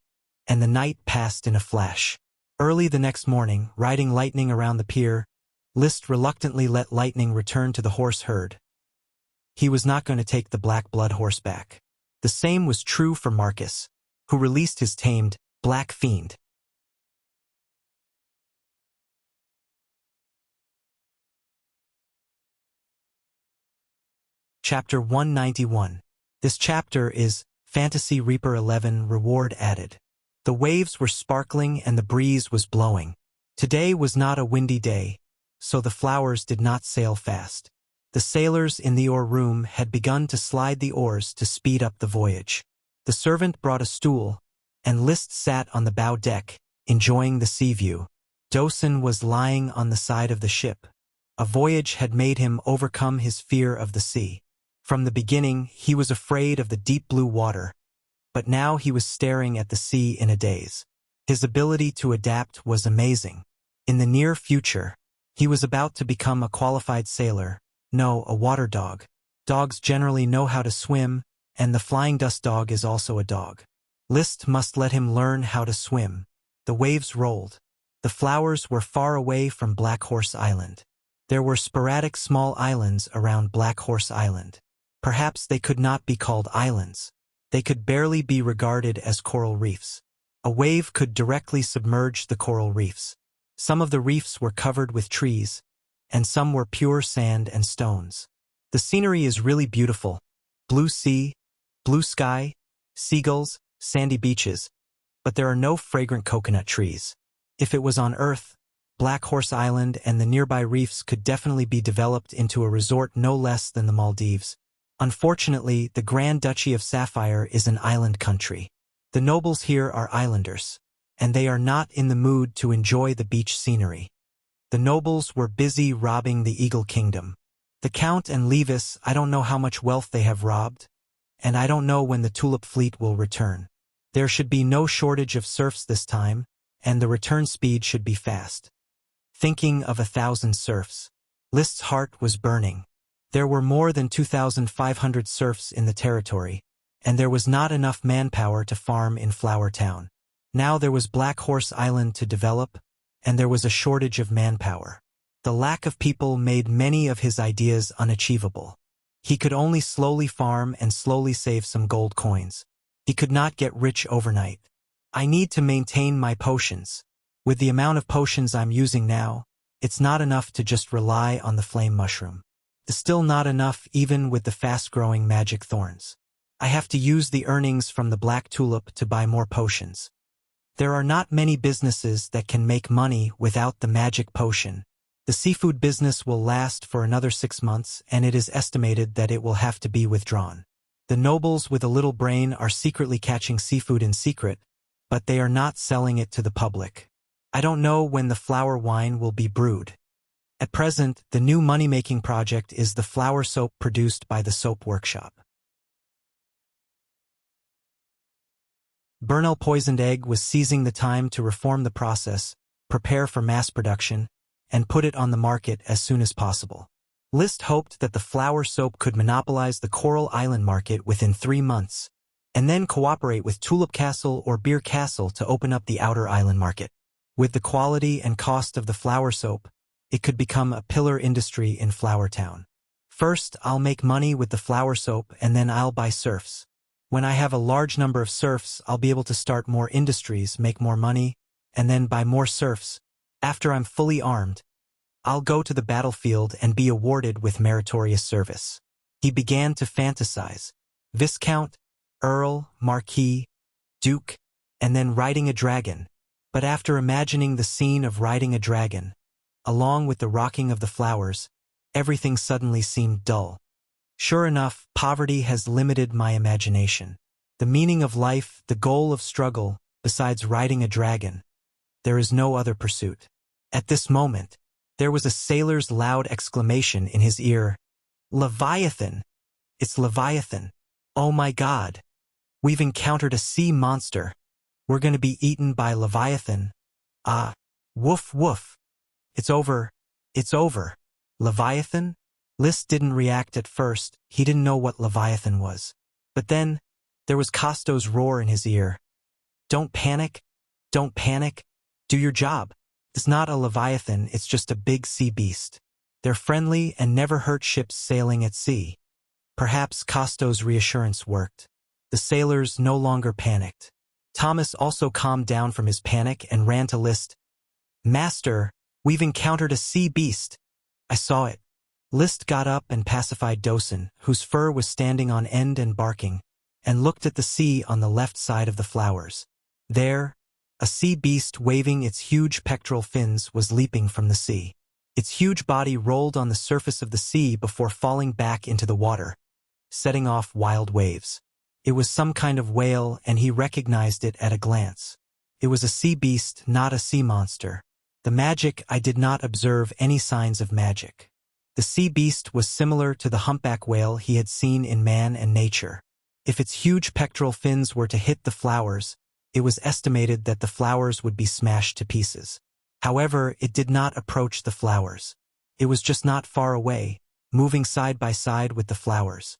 and the night passed in a flash. Early the next morning, riding Lightning around the pier, Liszt reluctantly let Lightning return to the horse herd. He was not going to take the Black Blood Horse back. The same was true for Marcus, who released his tamed Black Fiend. Chapter 191. This chapter is Fantasy Reaper 11 Reward Added. The waves were sparkling and the breeze was blowing. Today was not a windy day, so the flowers did not sail fast. The sailors in the oar room had begun to slide the oars to speed up the voyage. The servant brought a stool, and Liszt sat on the bow deck, enjoying the sea view. Dosen was lying on the side of the ship. A voyage had made him overcome his fear of the sea. From the beginning, he was afraid of the deep blue water, but now he was staring at the sea in a daze. His ability to adapt was amazing. In the near future, he was about to become a qualified sailor, no, a water dog. Dogs generally know how to swim, and the flying dust dog is also a dog. List must let him learn how to swim. The waves rolled. The flowers were far away from Black Horse Island. There were sporadic small islands around Black Horse Island. Perhaps they could not be called islands. They could barely be regarded as coral reefs. A wave could directly submerge the coral reefs. Some of the reefs were covered with trees, and some were pure sand and stones. The scenery is really beautiful. Blue sea, blue sky, seagulls, sandy beaches, but there are no fragrant coconut trees. If it was on Earth, Black Horse Island and the nearby reefs could definitely be developed into a resort no less than the Maldives. Unfortunately, the Grand Duchy of Sapphire is an island country. The nobles here are islanders, and they are not in the mood to enjoy the beach scenery. The nobles were busy robbing the Eagle Kingdom. The Count and Levis, I don't know how much wealth they have robbed, and I don't know when the Tulip Fleet will return. There should be no shortage of serfs this time, and the return speed should be fast. Thinking of 1,000 serfs. List's heart was burning. There were more than 2,500 serfs in the territory, and there was not enough manpower to farm in Flower Town. Now there was Black Horse Island to develop, and there was a shortage of manpower. The lack of people made many of his ideas unachievable. He could only slowly farm and slowly save some gold coins. He could not get rich overnight. I need to maintain my potions. With the amount of potions I'm using now, it's not enough to just rely on the flame mushroom. It's still not enough even with the fast-growing magic thorns. I have to use the earnings from the black tulip to buy more potions. There are not many businesses that can make money without the magic potion. The seafood business will last for another 6 months, and it is estimated that it will have to be withdrawn. The nobles with a little brain are secretly catching seafood in secret, but they are not selling it to the public. I don't know when the flower wine will be brewed. At present, the new money-making project is the flower soap produced by the soap workshop. Bernal Poisoned Egg was seizing the time to reform the process, prepare for mass production, and put it on the market as soon as possible. List hoped that the flower soap could monopolize the Coral Island market within 3 months, and then cooperate with Tulip Castle or Beer Castle to open up the outer island market. With the quality and cost of the flower soap, it could become a pillar industry in Flower Town. First, I'll make money with the flower soap and then I'll buy serfs. When I have a large number of serfs, I'll be able to start more industries, make more money, and then buy more serfs. After I'm fully armed, I'll go to the battlefield and be awarded with meritorious service. He began to fantasize. Viscount, Earl, Marquis, Duke, and then riding a dragon. But after imagining the scene of riding a dragon, along with the rocking of the flowers, everything suddenly seemed dull. Sure enough, poverty has limited my imagination. The meaning of life, the goal of struggle, besides riding a dragon, there is no other pursuit. At this moment, there was a sailor's loud exclamation in his ear. Leviathan! It's Leviathan! Oh my God! We've encountered a sea monster. We're going to be eaten by Leviathan. Ah, woof woof. It's over. It's over. Leviathan? List didn't react at first. He didn't know what Leviathan was. But then, there was Costo's roar in his ear. Don't panic. Don't panic. Do your job. It's not a Leviathan, it's just a big sea beast. They're friendly and never hurt ships sailing at sea. Perhaps Costo's reassurance worked. The sailors no longer panicked. Thomas also calmed down from his panic and ran to List. Master, we've encountered a sea beast. I saw it. List got up and pacified Dosen, whose fur was standing on end and barking, and looked at the sea on the left side of the flowers. There, a sea beast waving its huge pectoral fins was leaping from the sea. Its huge body rolled on the surface of the sea before falling back into the water, setting off wild waves. It was some kind of whale, and he recognized it at a glance. It was a sea beast, not a sea monster. The magic, I did not observe any signs of magic. The sea beast was similar to the humpback whale he had seen in Man and Nature. If its huge pectoral fins were to hit the flowers, it was estimated that the flowers would be smashed to pieces. However, it did not approach the flowers. It was just not far away, moving side by side with the flowers.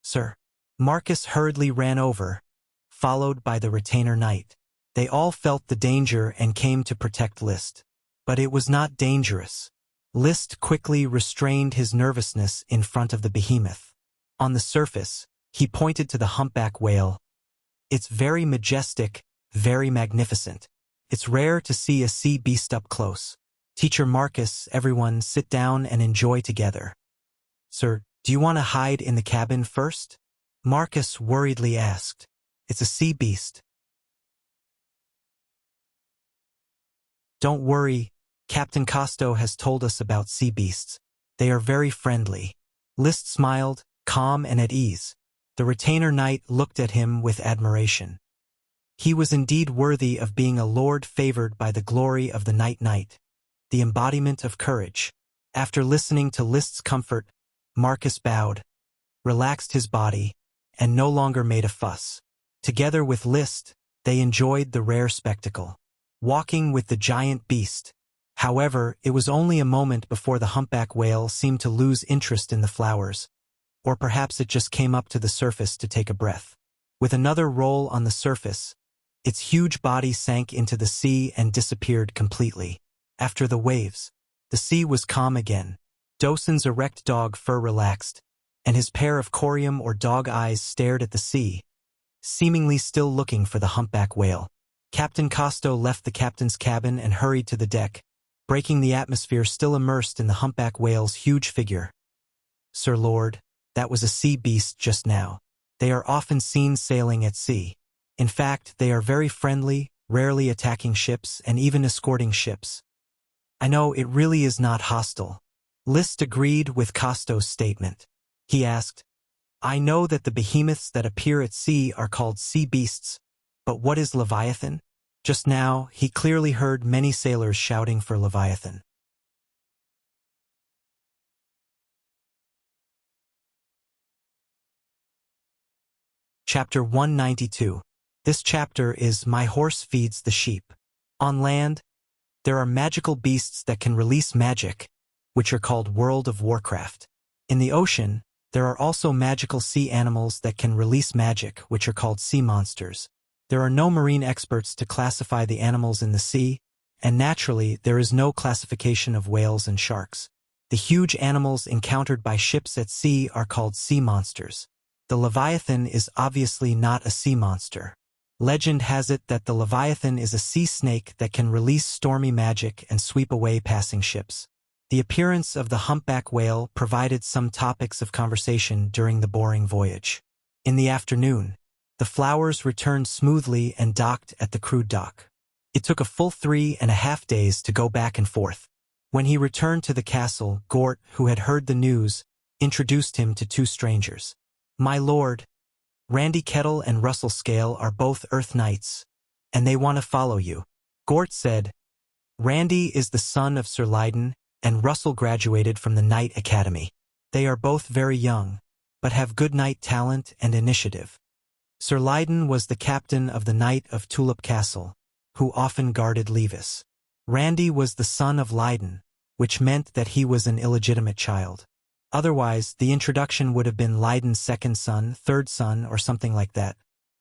"Sir." Marcus hurriedly ran over, followed by the retainer knight. They all felt the danger and came to protect Liszt. But it was not dangerous. Liszt quickly restrained his nervousness in front of the behemoth. On the surface, he pointed to the humpback whale. "It's very majestic, very magnificent. It's rare to see a sea beast up close. Teacher Marcus, everyone sit down and enjoy together." "Sir, do you want to hide in the cabin first?" Marcus worriedly asked. "It's a sea beast." "Don't worry, Captain Costo has told us about sea beasts. They are very friendly." Liszt smiled, calm and at ease. The retainer knight looked at him with admiration. He was indeed worthy of being a lord favored by the glory of the knight, the embodiment of courage. After listening to Liszt's comfort, Marcus bowed, relaxed his body, and no longer made a fuss. Together with Liszt, they enjoyed the rare spectacle, walking with the giant beast. However, it was only a moment before the humpback whale seemed to lose interest in the flowers, or perhaps it just came up to the surface to take a breath. With another roll on the surface, its huge body sank into the sea and disappeared completely. After the waves, the sea was calm again. Dosen's erect dog fur relaxed, and his pair of corium or dog eyes stared at the sea, seemingly still looking for the humpback whale. Captain Costo left the captain's cabin and hurried to the deck, breaking the atmosphere still immersed in the humpback whale's huge figure. "Sir Lord, that was a sea beast just now. They are often seen sailing at sea. In fact, they are very friendly, rarely attacking ships and even escorting ships." "I know, it really is not hostile." Liszt agreed with Costo's statement. He asked, "I know that the behemoths that appear at sea are called sea beasts, but what is Leviathan?" Just now, he clearly heard many sailors shouting for Leviathan. Chapter 192. This chapter is My Horse Feeds the Sheep. On land, there are magical beasts that can release magic, which are called World of Warcraft. In the ocean, there are also magical sea animals that can release magic, which are called sea monsters. There are no marine experts to classify the animals in the sea, and naturally, there is no classification of whales and sharks. The huge animals encountered by ships at sea are called sea monsters. The Leviathan is obviously not a sea monster. Legend has it that the Leviathan is a sea snake that can release stormy magic and sweep away passing ships. The appearance of the humpback whale provided some topics of conversation during the boring voyage. In the afternoon, the flowers returned smoothly and docked at the crude dock. It took a full 3.5 days to go back and forth. When he returned to the castle, Gort, who had heard the news, introduced him to two strangers. "My lord, Randy Kettle and Russell Scale are both Earth Knights, and they want to follow you." Gort said, "Randy is the son of Sir Leyden, and Russell graduated from the Knight Academy. They are both very young, but have good knight talent and initiative. Sir Leyden was the captain of the Knight of Tulip Castle, who often guarded Levis. Randy was the son of Leyden, which meant that he was an illegitimate child. Otherwise, the introduction would have been Leyden's second son, third son, or something like that.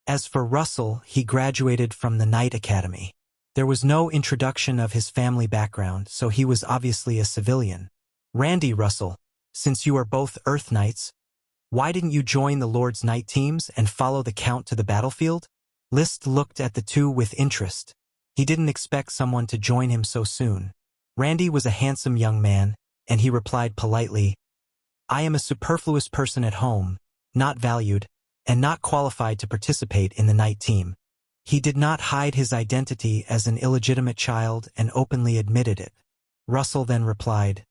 As for Russell, he graduated from the Knight Academy. There was no introduction of his family background, so he was obviously a civilian. Randy Russell, since you are both Earth Knights, why didn't you join the Lord's Knight teams and follow the Count to the battlefield?" Liszt looked at the two with interest. He didn't expect someone to join him so soon. Randy was a handsome young man, and he replied politely, "I am a superfluous person at home, not valued, and not qualified to participate in the Knight team." He did not hide his identity as an illegitimate child and openly admitted it. Russell then replied,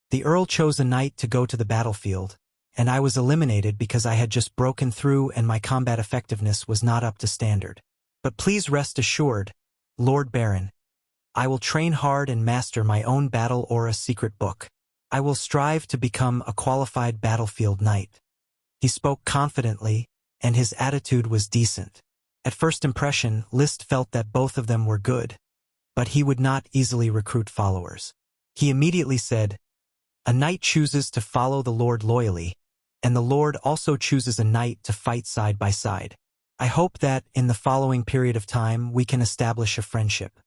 "The Earl chose a knight to go to the battlefield, and I was eliminated because I had just broken through and my combat effectiveness was not up to standard. But please rest assured, Lord Baron, I will train hard and master my own battle aura secret book. I will strive to become a qualified battlefield knight." He spoke confidently, and his attitude was decent. At first impression, Liszt felt that both of them were good, but he would not easily recruit followers. He immediately said, "A knight chooses to follow the Lord loyally, and the Lord also chooses a knight to fight side by side. I hope that, in the following period of time, we can establish a friendship.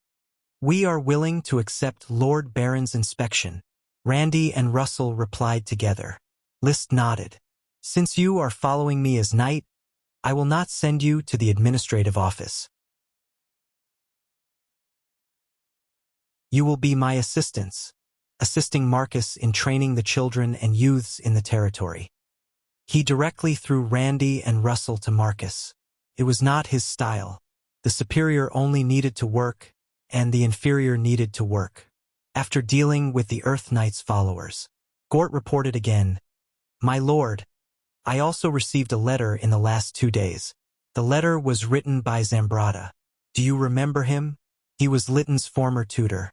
We are willing to accept Lord Baron's inspection." Randy and Russell replied together. Liszt nodded. "Since you are following me as knight, I will not send you to the administrative office. You will be my assistants, assisting Marcus in training the children and youths in the territory." He directly threw Randy and Russell to Marcus. It was not his style. The superior only needed to work, and the inferior needed to work. After dealing with the Earth Knight's followers, Gort reported again, "My lord, I also received a letter in the last 2 days. The letter was written by Zambrata. Do you remember him? He was Litton's former tutor.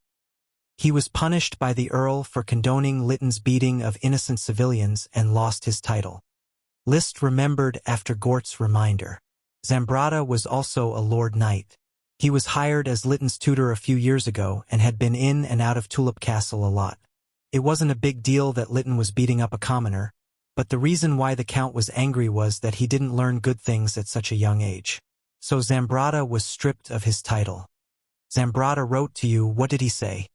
He was punished by the Earl for condoning Litton's beating of innocent civilians and lost his title." Liszt remembered after Gort's reminder. Zambrata was also a Lord Knight. He was hired as Litton's tutor a few years ago and had been in and out of Tulip Castle a lot. It wasn't a big deal that Litton was beating up a commoner, but the reason why the Count was angry was that he didn't learn good things at such a young age. So Zambrata was stripped of his title. "Zambrata wrote to you, what did he say?"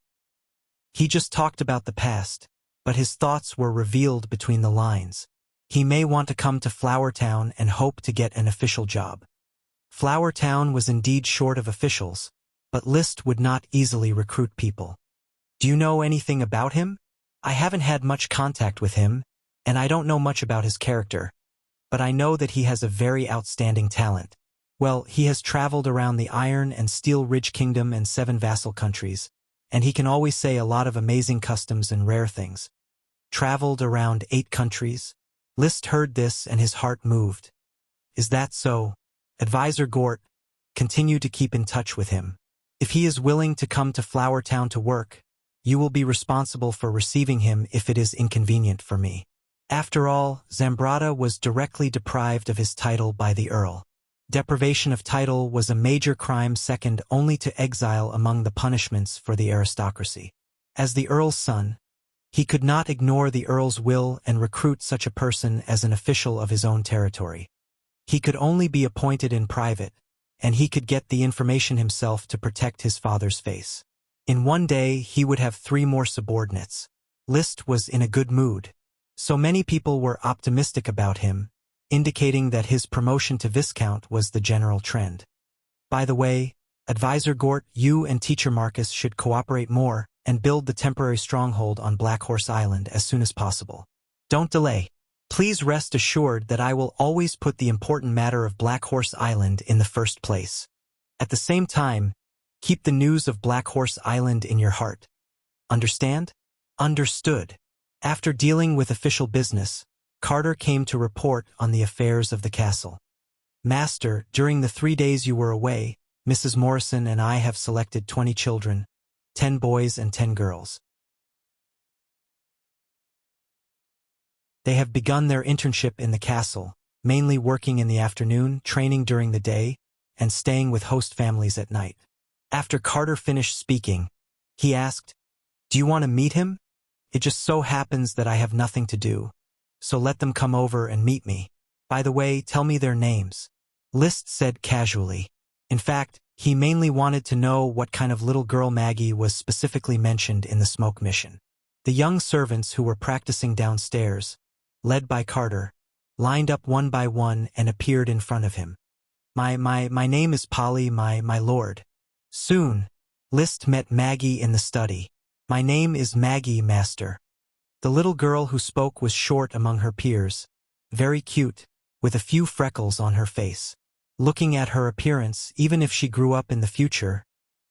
"He just talked about the past, but his thoughts were revealed between the lines. He may want to come to Flower Town and hope to get an official job." Flower Town was indeed short of officials, but Liszt would not easily recruit people. "Do you know anything about him?" "I haven't had much contact with him, and I don't know much about his character, but I know that he has a very outstanding talent. Well, he has traveled around the Iron and Steel Ridge Kingdom and 7 vassal countries, and he can always say a lot of amazing customs and rare things." Traveled around 8 countries? Liszt heard this and his heart moved. "Is that so? Advisor Gort, continue to keep in touch with him. If he is willing to come to Flower Town to work, you will be responsible for receiving him if it is inconvenient for me." After all, Zambrata was directly deprived of his title by the Earl. Deprivation of title was a major crime second only to exile among the punishments for the aristocracy. As the Earl's son, he could not ignore the Earl's will and recruit such a person as an official of his own territory. He could only be appointed in private, and he could get the information himself to protect his father's face. In one day, he would have 3 more subordinates. Liszt was in a good mood. So many people were optimistic about him, indicating that his promotion to Viscount was the general trend. "By the way, Advisor Gort, you and Teacher Marcus should cooperate more and build the temporary stronghold on Black Horse Island as soon as possible. Don't delay. Please rest assured that I will always put the important matter of Black Horse Island in the first place. At the same time, keep the news of Black Horse Island in your heart. Understand?" Understood. After dealing with official business, Carter came to report on the affairs of the castle. "Master, during the 3 days you were away, Mrs. Morrison and I have selected 20 children, 10 boys and 10 girls. They have begun their internship in the castle, mainly working in the afternoon, training during the day, and staying with host families at night." After Carter finished speaking, he asked, "Do you want to meet him? It just so happens that I have nothing to do, so let them come over and meet me. By the way, tell me their names." Liszt said casually. In fact, he mainly wanted to know what kind of little girl Maggie was specifically mentioned in the smoke mission. The young servants who were practicing downstairs, led by Carter, lined up one by one and appeared in front of him. My name is Polly, my lord." Soon, Liszt met Maggie in the study. "My name is Maggie, master." The little girl who spoke was short among her peers, very cute, with a few freckles on her face. Looking at her appearance, even if she grew up in the future,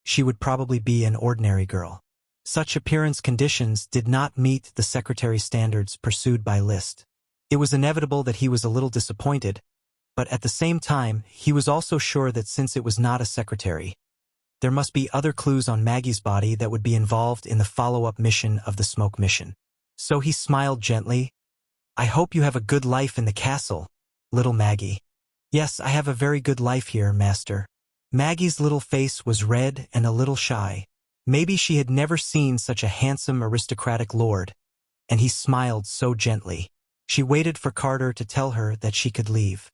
she would probably be an ordinary girl. Such appearance conditions did not meet the secretary standards pursued by Liszt. It was inevitable that he was a little disappointed, but at the same time, he was also sure that since it was not a secretary, there must be other clues on Maggie's body that would be involved in the follow-up mission of the smoke mission. So he smiled gently. "I hope you have a good life in the castle, little Maggie." Yes, I have a very good life here, master. Maggie's little face was red and a little shy. Maybe she had never seen such a handsome aristocratic lord, and he smiled so gently. She waited for Carter to tell her that she could leave.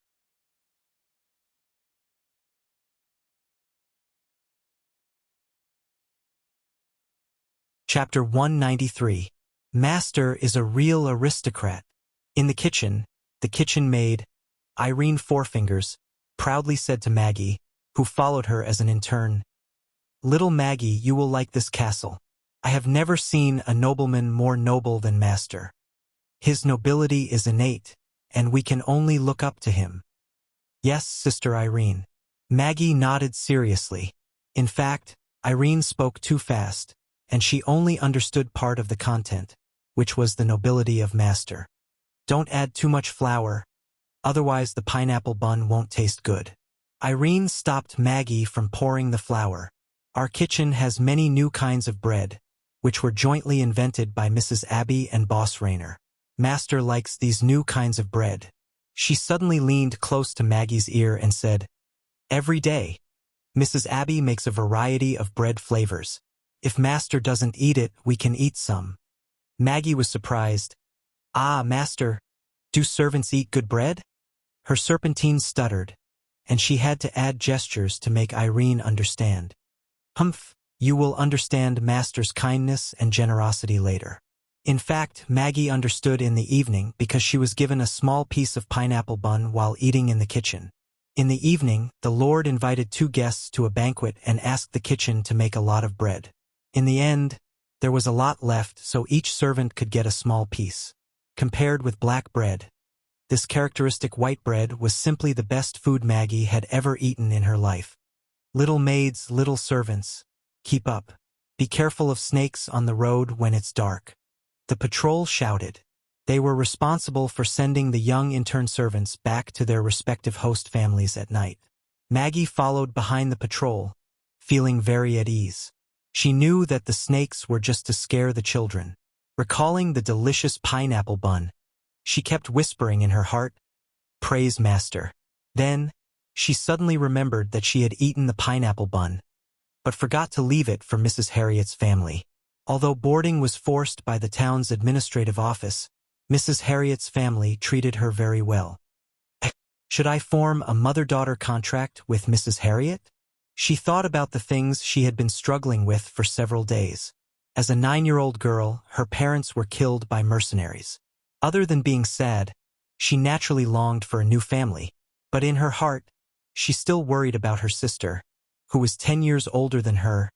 Chapter 193. Master is a real aristocrat. In the kitchen maid, Irene Fourfingers, proudly said to Maggie, who followed her as an intern, "Little Maggie, you will like this castle. I have never seen a nobleman more noble than Master. His nobility is innate, and we can only look up to him." "Yes, Sister Irene." Maggie nodded seriously. In fact, Irene spoke too fast, and she only understood part of the content, which was the nobility of Master. "Don't add too much flour, otherwise the pineapple bun won't taste good." Irene stopped Maggie from pouring the flour. "Our kitchen has many new kinds of bread, which were jointly invented by Mrs. Abby and Boss Rayner. Master likes these new kinds of bread." She suddenly leaned close to Maggie's ear and said, "Every day, Mrs. Abby makes a variety of bread flavors. If Master doesn't eat it, we can eat some." Maggie was surprised. "Ah, Master, do servants eat good bread?" Her serpentine stuttered, and she had to add gestures to make Irene understand. "Humph, you will understand Master's kindness and generosity later." In fact, Maggie understood in the evening because she was given a small piece of pineapple bun while eating in the kitchen. In the evening, the Lord invited 2 guests to a banquet and asked the kitchen to make a lot of bread. In the end, there was a lot left, so each servant could get a small piece. Compared with black bread, this characteristic white bread was simply the best food Maggie had ever eaten in her life. "Little maids, little servants, keep up. Be careful of snakes on the road when it's dark." The patrol shouted. They were responsible for sending the young intern servants back to their respective host families at night. Maggie followed behind the patrol, feeling very at ease. She knew that the snakes were just to scare the children. Recalling the delicious pineapple bun, she kept whispering in her heart, "Praise Master." Then, she suddenly remembered that she had eaten the pineapple bun, but forgot to leave it for Mrs. Harriet's family. Although boarding was forced by the town's administrative office, Mrs. Harriet's family treated her very well. Should I form a mother-daughter contract with Mrs. Harriet? She thought about the things she had been struggling with for several days. As a 9-year-old girl, her parents were killed by mercenaries. Other than being sad, she naturally longed for a new family. But in her heart, she still worried about her sister, who was 10 years older than her,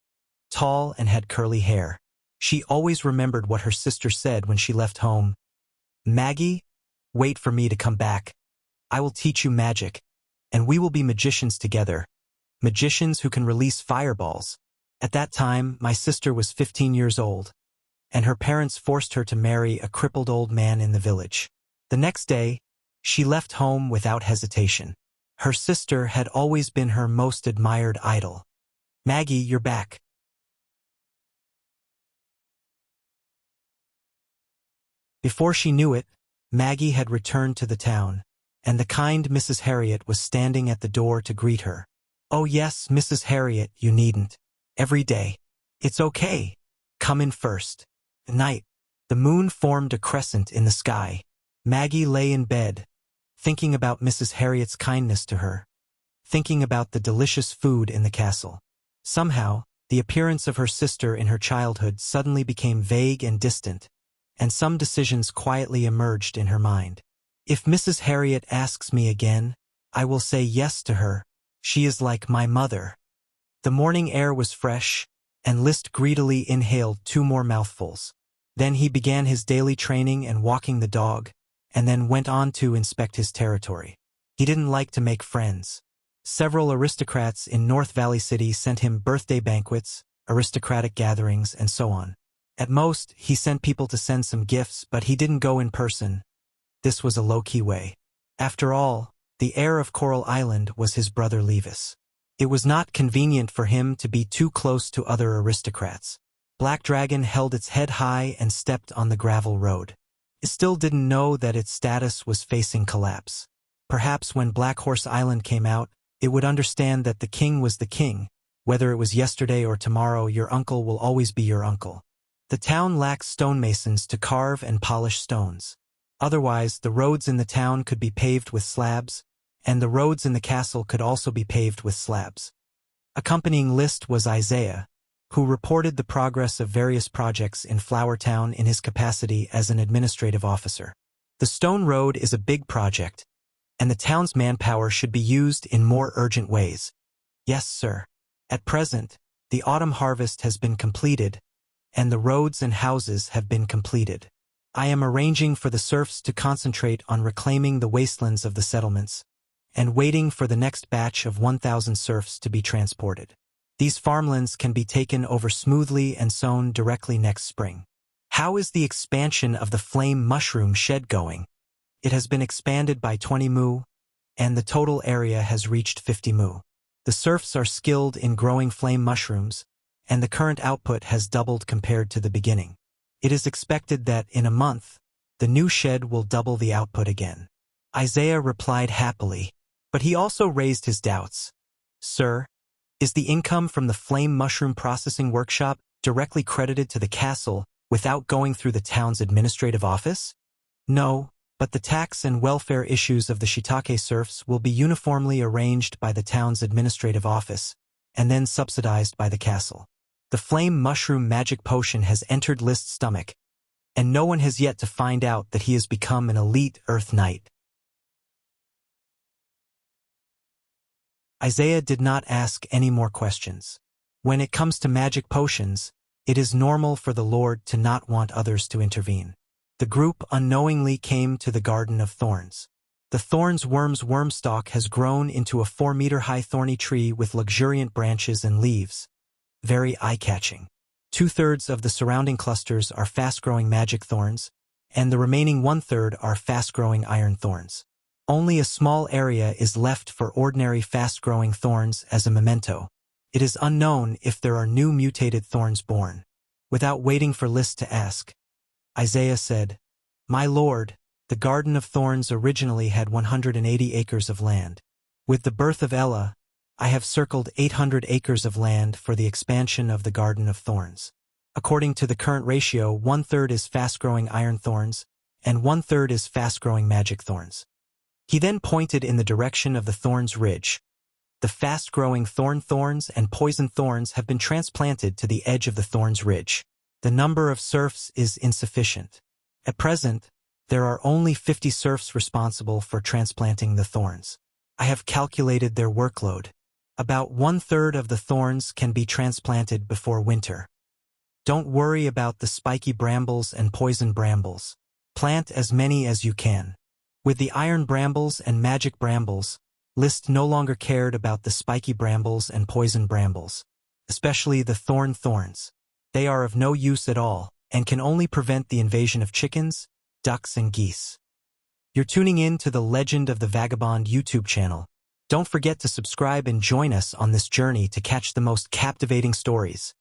tall and had curly hair. She always remembered what her sister said when she left home. "Maggie, wait for me to come back. I will teach you magic, and we will be magicians together. Magicians who can release fireballs." At that time, my sister was 15 years old, and her parents forced her to marry a crippled old man in the village. The next day, she left home without hesitation. Her sister had always been her most admired idol. "Maggie, you're back." Before she knew it, Maggie had returned to the town, and the kind Mrs. Harriet was standing at the door to greet her. "Oh yes, Mrs. Harriet, you needn't. Every day. It's okay. Come in first." At night, the moon formed a crescent in the sky. Maggie lay in bed, thinking about Mrs. Harriet's kindness to her, thinking about the delicious food in the castle. Somehow, the appearance of her sister in her childhood suddenly became vague and distant, and some decisions quietly emerged in her mind. "If Mrs. Harriet asks me again, I will say yes to her. She is like my mother." The morning air was fresh, and List greedily inhaled 2 more mouthfuls. Then he began his daily training and walking the dog, and then went on to inspect his territory. He didn't like to make friends. Several aristocrats in North Valley City sent him birthday banquets, aristocratic gatherings, and so on. At most, he sent people to send some gifts, but he didn't go in person. This was a low-key way. After all, the heir of Coral Island was his brother Levis. It was not convenient for him to be too close to other aristocrats. Black Dragon held its head high and stepped on the gravel road. It still didn't know that its status was facing collapse. Perhaps when Black Horse Island came out, it would understand that the king was the king. Whether it was yesterday or tomorrow, your uncle will always be your uncle. The town lacks stonemasons to carve and polish stones. Otherwise, the roads in the town could be paved with slabs, and the roads in the castle could also be paved with slabs. Accompanying list was Isaiah, who reported the progress of various projects in Flower Town in his capacity as an administrative officer. The stone road is a big project, and the town's manpower should be used in more urgent ways. Yes, sir. At present, the autumn harvest has been completed, and the roads and houses have been completed. I am arranging for the serfs to concentrate on reclaiming the wastelands of the settlements, and waiting for the next batch of 1,000 serfs to be transported. These farmlands can be taken over smoothly and sown directly next spring. How is the expansion of the flame mushroom shed going? It has been expanded by 20 mu, and the total area has reached 50 mu. The serfs are skilled in growing flame mushrooms, and the current output has doubled compared to the beginning. It is expected that, in a month, the new shed will double the output again. Isaiah replied happily, but he also raised his doubts. Sir, is the income from the flame mushroom processing workshop directly credited to the castle without going through the town's administrative office? No, but the tax and welfare issues of the shiitake serfs will be uniformly arranged by the town's administrative office, and then subsidized by the castle. The flame mushroom magic potion has entered List's stomach, and no one has yet to find out that he has become an elite Earth Knight. Isaiah did not ask any more questions. When it comes to magic potions, it is normal for the Lord to not want others to intervene. The group unknowingly came to the Garden of Thorns. The thorn's worm stalk has grown into a 4-meter-high thorny tree with luxuriant branches and leaves, very eye-catching. 2/3 of the surrounding clusters are fast-growing magic thorns, and the remaining 1/3 are fast-growing iron thorns. Only a small area is left for ordinary fast-growing thorns as a memento. It is unknown if there are new mutated thorns born. Without waiting for List to ask, Isaiah said, "My lord, the Garden of Thorns originally had 180 acres of land. With the birth of Ella, I have circled 800 acres of land for the expansion of the Garden of Thorns. According to the current ratio, 1/3 is fast-growing iron thorns, and 1/3 is fast-growing magic thorns." He then pointed in the direction of the Thorns Ridge. The fast-growing thorns and poison thorns have been transplanted to the edge of the Thorns Ridge. The number of serfs is insufficient. At present, there are only 50 serfs responsible for transplanting the thorns. I have calculated their workload. About 1/3 of the thorns can be transplanted before winter. Don't worry about the spiky brambles and poison brambles. Plant as many as you can. With the iron brambles and magic brambles, List no longer cared about the spiky brambles and poison brambles, especially the thorns. They are of no use at all, and can only prevent the invasion of chickens, ducks, and geese. You're tuning in to the Legend of the Vagabond YouTube channel. Don't forget to subscribe and join us on this journey to catch the most captivating stories.